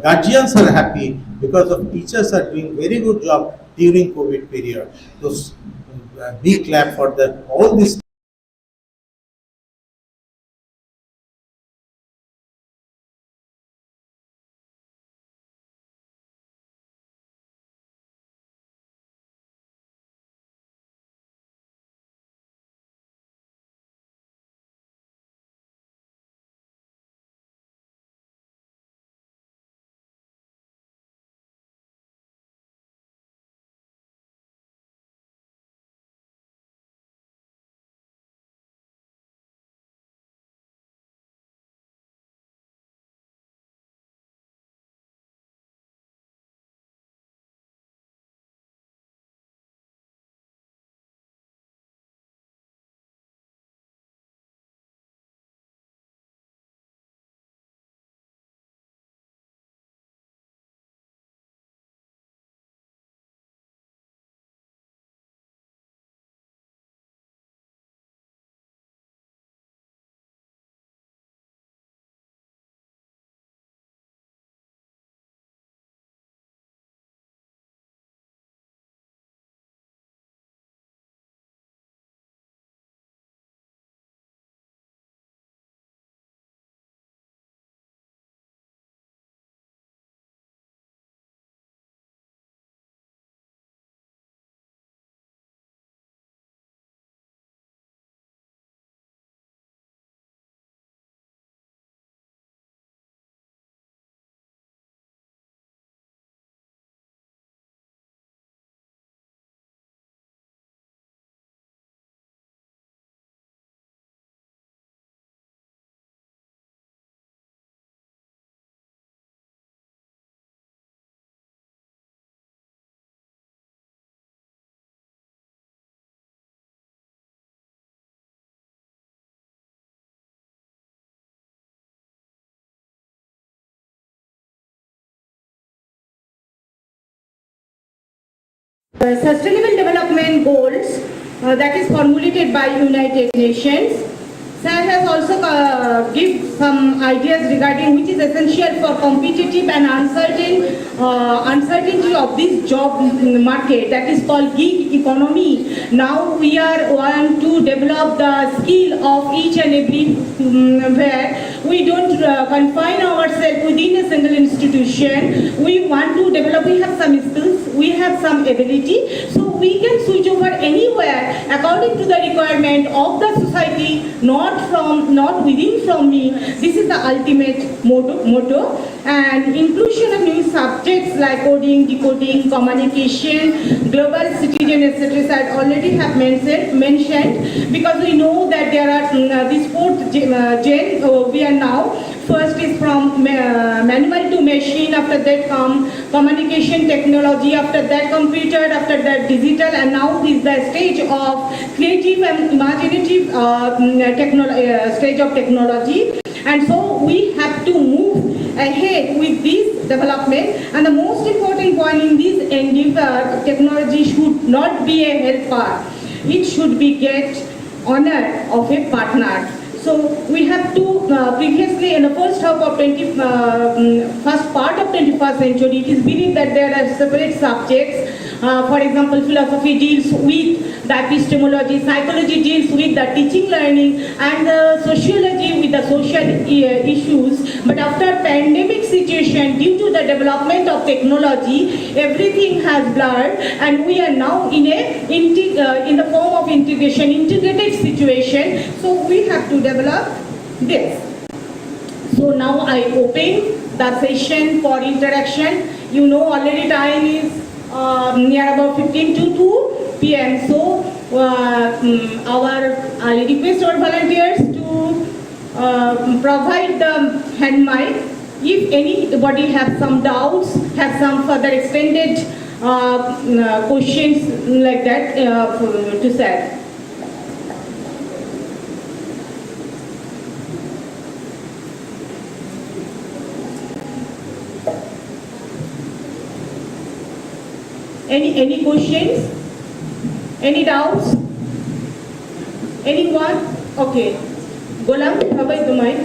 guardians are happy because of teachers are doing very good job during COVID period. Those big clap for that all this. Sustainable Development Goals that is formulated by United Nations. Sir has also give some ideas regarding which is essential for competitive and uncertainty of this job market, that is called gig economy. Now we are want to develop the skill of each and every where we don't confine ourselves within a single institution. We want to develop, we have some skills, we have some ability, so we can switch over anywhere according to the requirement of the society, not within from me. This is the ultimate motto. and inclusion of new subjects like coding, decoding, communication, global citizen, etc. I already have mentioned, because we know that there are this fourth gen we are now. First is from manual to machine, after that come communication technology, after that computer, after that digital, and now is the stage of creative and imaginative stage of technology. And so we have to move ahead with this development. And the most important point in this endeavor, technology should not be a helper. It should be get honor of a partner. So we have to previously in the first half of first part of 21st century, it is believed that there are separate subjects. For example, philosophy deals with the epistemology, psychology deals with the teaching learning, and sociology with the social issues. But after pandemic situation, due to the development of technology, everything has blurred, and we are now in the form of integrated situation. So we have to develop this. So now I open the session for interaction. You know already time is near about 15 to 2 p.m. So I request our volunteers to provide the hand mic. If anybody has some doubts, has some further extended questions like that to say. Any questions? Any doubts? Anyone? Okay. Goutam, provide the mic.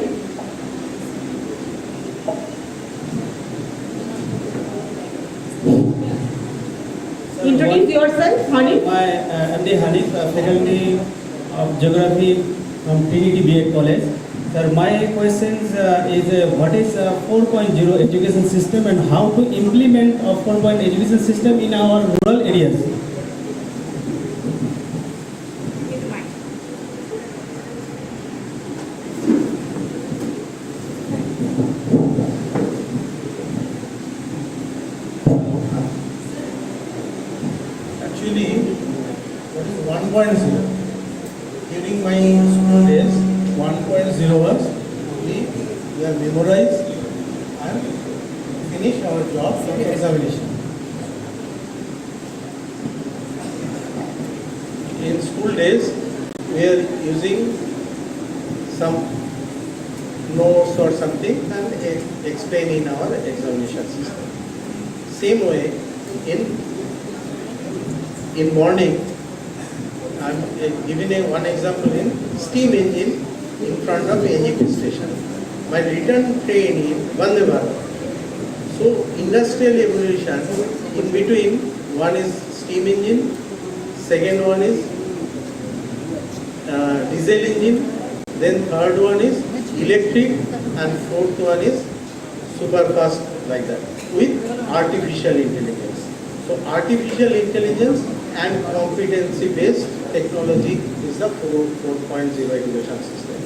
Introduce yourself, Hanif. I am Hanif, faculty of geography from Trinity B.Ed College. Sir, my question is what is 4.0 education system and how to implement a 4.0 education system in our rural areas? Actually, what is 1.0? During my school days, 1.0 was only we have memorized and finish our job from examination. In school days, we are using some notes or something and explain in our examination system. Same way, in morning, I am giving one example in steam engine in front of NGP station. My return train is Vande Bharat. So industrial evolution, in between, one is steam engine, second one is diesel engine, then third one is electric, and fourth one is super fast, like that, with artificial intelligence. So artificial intelligence and competency based technology is the 4.0 education system.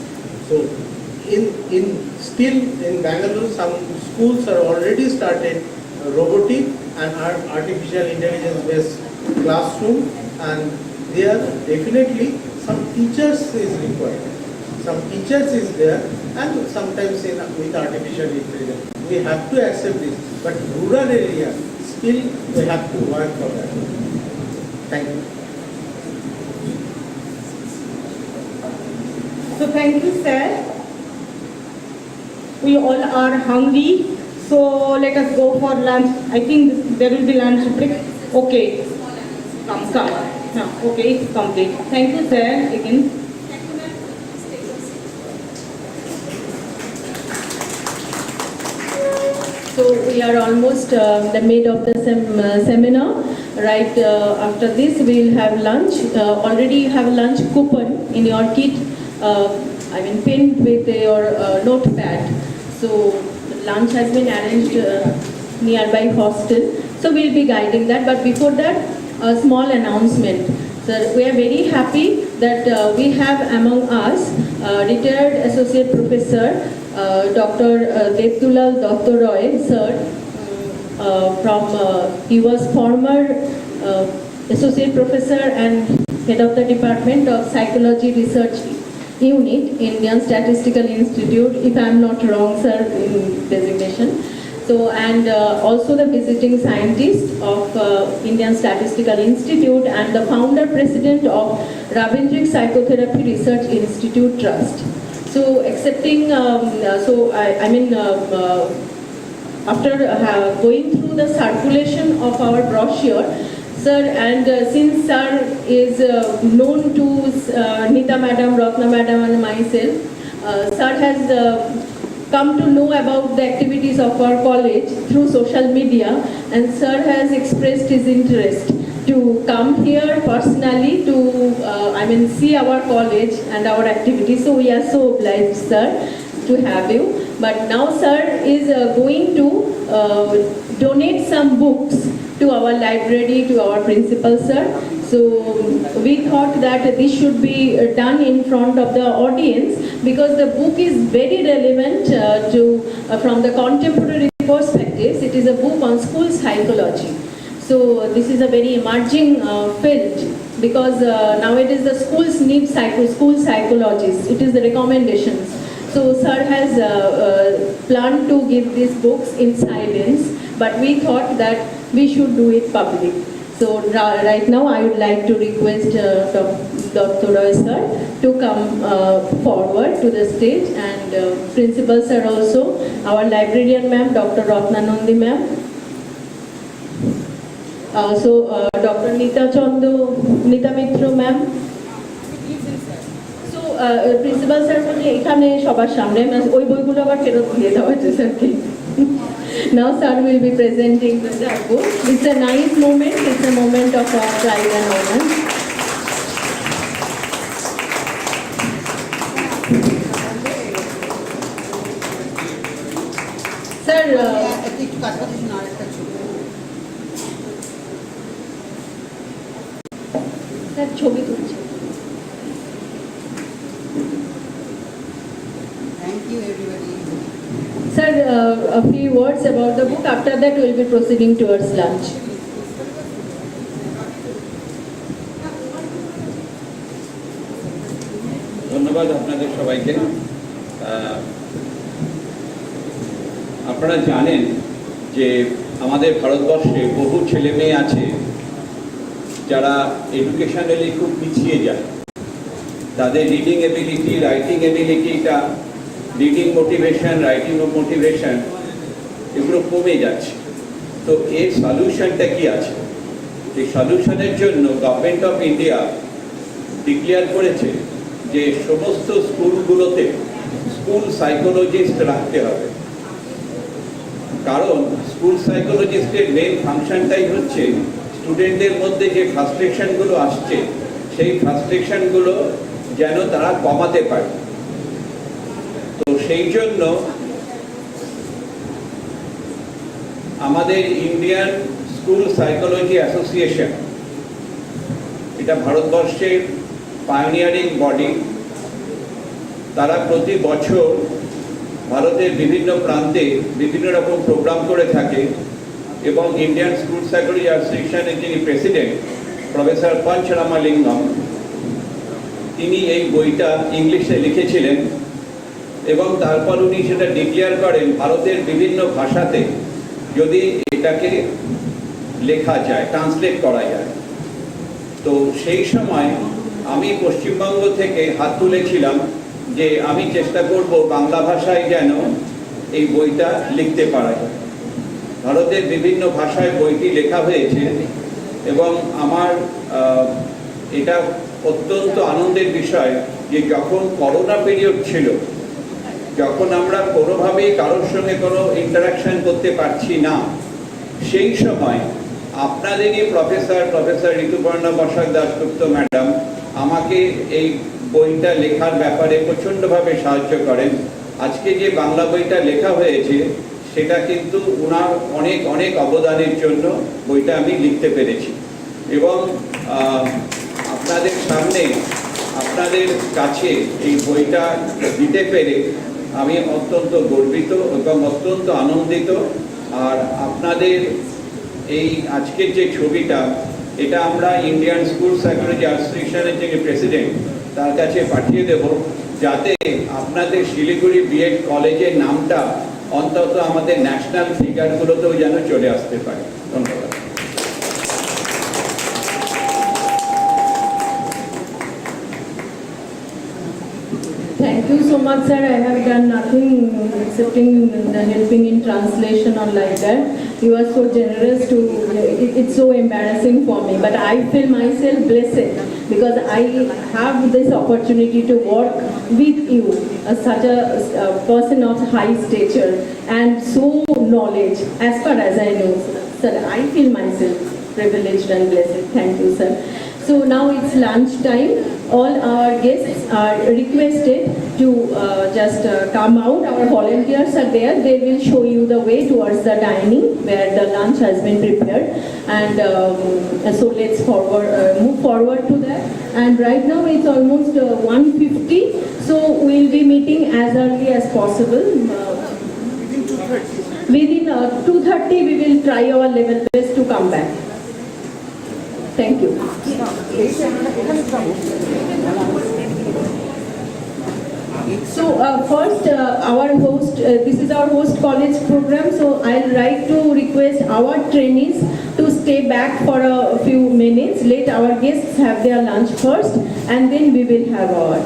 So still in Bangalore, some schools are already started robotic and artificial intelligence based classroom, and there definitely some teachers is required. Some teachers is there, and sometimes with artificial intelligence. We have to accept this, but rural area still we have to work for that. Thank you. So thank you, sir. We all are hungry, so let us go for lunch. I think there will be lunch break. Okay, come. No, okay, it's complete. Thank you, sir. Again. So we are almost the mid of the seminar. Right after this, we will have lunch. Already you have a lunch coupon in your kit. Pinned with your notepad. So lunch has been arranged nearby hostel. So we'll be guiding that. But before that, a small announcement. So we are very happy that we have among us retired associate professor Dr. Devdulal Dr. Roy, sir, he was former associate professor and head of the Department of Psychology Research Unit, Indian Statistical Institute, if I am not wrong, sir, in designation. So, and also the visiting scientist of Indian Statistical Institute and the founder president of Ravindric Psychotherapy Research Institute Trust. So, accepting, after going through the circulation of our brochure, sir, and since sir is known to Nita madam, Ratna madam and myself, sir has come to know about the activities of our college through social media, and sir has expressed his interest to come here personally to see our college and our activities. So we are so obliged, sir, to have you. But now sir is going to donate some books to our library, to our principal, sir. So we thought that this should be done in front of the audience, because the book is very relevant from the contemporary perspectives. It is a book on school psychology. So this is a very emerging field, because nowadays the schools need school psychologists. It is the recommendations. So sir has planned to give these books in silence, but we thought that we should do it public. So right now I would like to request Dr. Roy sir to come forward to the stage, and principal sir also, our librarian ma'am, Dr. Ratnanandi ma'am, also Dr. Nita Mitra ma'am. So principal sir বলে এখানে সবার সামনে ওই বইগুলো আবার ফেরত দিয়ে দেওয়া হয়েছে স্যারকে। Now sir will be presenting the book. It's a nice moment. It's a moment of pride and honor. Sir, sir, ছবি তুলছে। Thank you, everybody. Sir, a few words about the book. After that, we will be proceeding towards lunch. ধন্যবাদ আপনাদের সবাইকে। আপনারা জানেন যে আমাদের ভারতবর্ষে বহু ছেলে মেয়ে আছে যারা এডুকেশনালি খুব পিছিয়ে যায়। তাদের রিডিং এবিলিটি, রাইটিং এবিলিটিটা, রিডিং মোটিভেশন, রাইটিং মোটিভেশন এগুলো কমে যাচ্ছে। তো এর সলিউশনটা কি আছে? এই সলিউশনের জন্য গভর্নমেন্ট অফ ইন্ডিয়া ডিক্লেয়ার করেছে যে সমস্ত স্কুলগুলোতে স্কুল সাইকোলজিস্ট রাখতে হবে। কারণ স্কুল সাইকোলজিস্টের মেন ফাংশনটাই হচ্ছে স্টুডেন্টদের মধ্যে যে ফ্রাস্ট্রেশনগুলো আসছে সেই ফ্রাস্ট্রেশনগুলো যেন তারা কমাতে পারে। তো সেই জন্য আমাদের ইন্ডিয়ান স্কুল সাইকোলজি অ্যাসোসিয়েশন, এটা ভারতবর্ষের পায়োনিয়ারিং বডি, তারা প্রতি বছর ভারতের বিভিন্ন প্রান্তে বিভিন্ন রকম প্রোগ্রাম করে থাকে এবং ইন্ডিয়ান স্কুল সাইকোলজি অ্যাসোসিয়েশনের যিনি প্রেসিডেন্ট প্রফেসর পঞ্চরামালিঙ্গম, তিনি এই বইটা ইংলিশে লিখেছিলেন এবং তারপর উনি সেটা ডিক্লেয়ার করেন ভারতের বিভিন্ন ভাষাতে যদি এটাকে লেখা যায়, ট্রান্সলেট করা যায়। তো সেই সময় আমি পশ্চিমবঙ্গ থেকে হাত তুলেছিলাম যে আমি চেষ্টা করব বাংলা ভাষায় যেন এই বইটা লিখতে পারা যায়। ভারতের বিভিন্ন ভাষায় বইটি লেখা হয়েছে এবং আমার এটা অত্যন্ত আনন্দের বিষয় যে যখন করোনা পিরিয়ড ছিল, যখন আমরা কোনোভাবেই কারোর সঙ্গে কোনো ইন্টারাকশন করতে পারছি না, সেই সময় আপনাদেরই প্রফেসর ঋতুপর্ণা বসাক দাশগুপ্ত ম্যাডাম আমাকে এই বইটা লেখার ব্যাপারে প্রচণ্ডভাবে সাহায্য করেন। আজকে যে বাংলা বইটা লেখা হয়েছে সেটা কিন্তু ওনার অনেক অনেক অবদানের জন্য বইটা আমি লিখতে পেরেছি এবং আপনাদের সামনে, আপনাদের কাছে এই বইটা দিতে পেরে আমি অত্যন্ত গর্বিত এবং অত্যন্ত আনন্দিত। আর আপনাদের এই আজকের যে ছবিটা, এটা আমরা ইন্ডিয়ান স্কুল সাইকোলজি অ্যাসোসিয়েশনের যিনি প্রেসিডেন্ট তার কাছে পাঠিয়ে দেব, যাতে আপনাদের শিলিগুড়ি বিএড কলেজের নামটা অন্তত আমাদের ন্যাশনাল ফিগারগুলোতেও যেন চলে আসতে পারে। ধন্যবাদ। Thank you so much, sir. I have done nothing excepting the helping in translation or like that. You are so generous to, it's so embarrassing for me, but I feel myself blessed because I have this opportunity to work with you, such a person of high stature and so knowledge, as far as I know. Sir, I feel myself privileged and blessed. Thank you, sir. So now it's lunch time. All our guests are requested to just come out. Our volunteers are there. They will show you the way towards the dining where the lunch has been prepared. And so let's move forward to that. And right now it's almost 1:50. So we'll be meeting as early as possible. Within 2:30 we will try our level best to come back. Thank you. So first, our host, this is our host college program, so I'd like to request our trainees to stay back for a few minutes. Let our guests have their lunch first, and then we will have our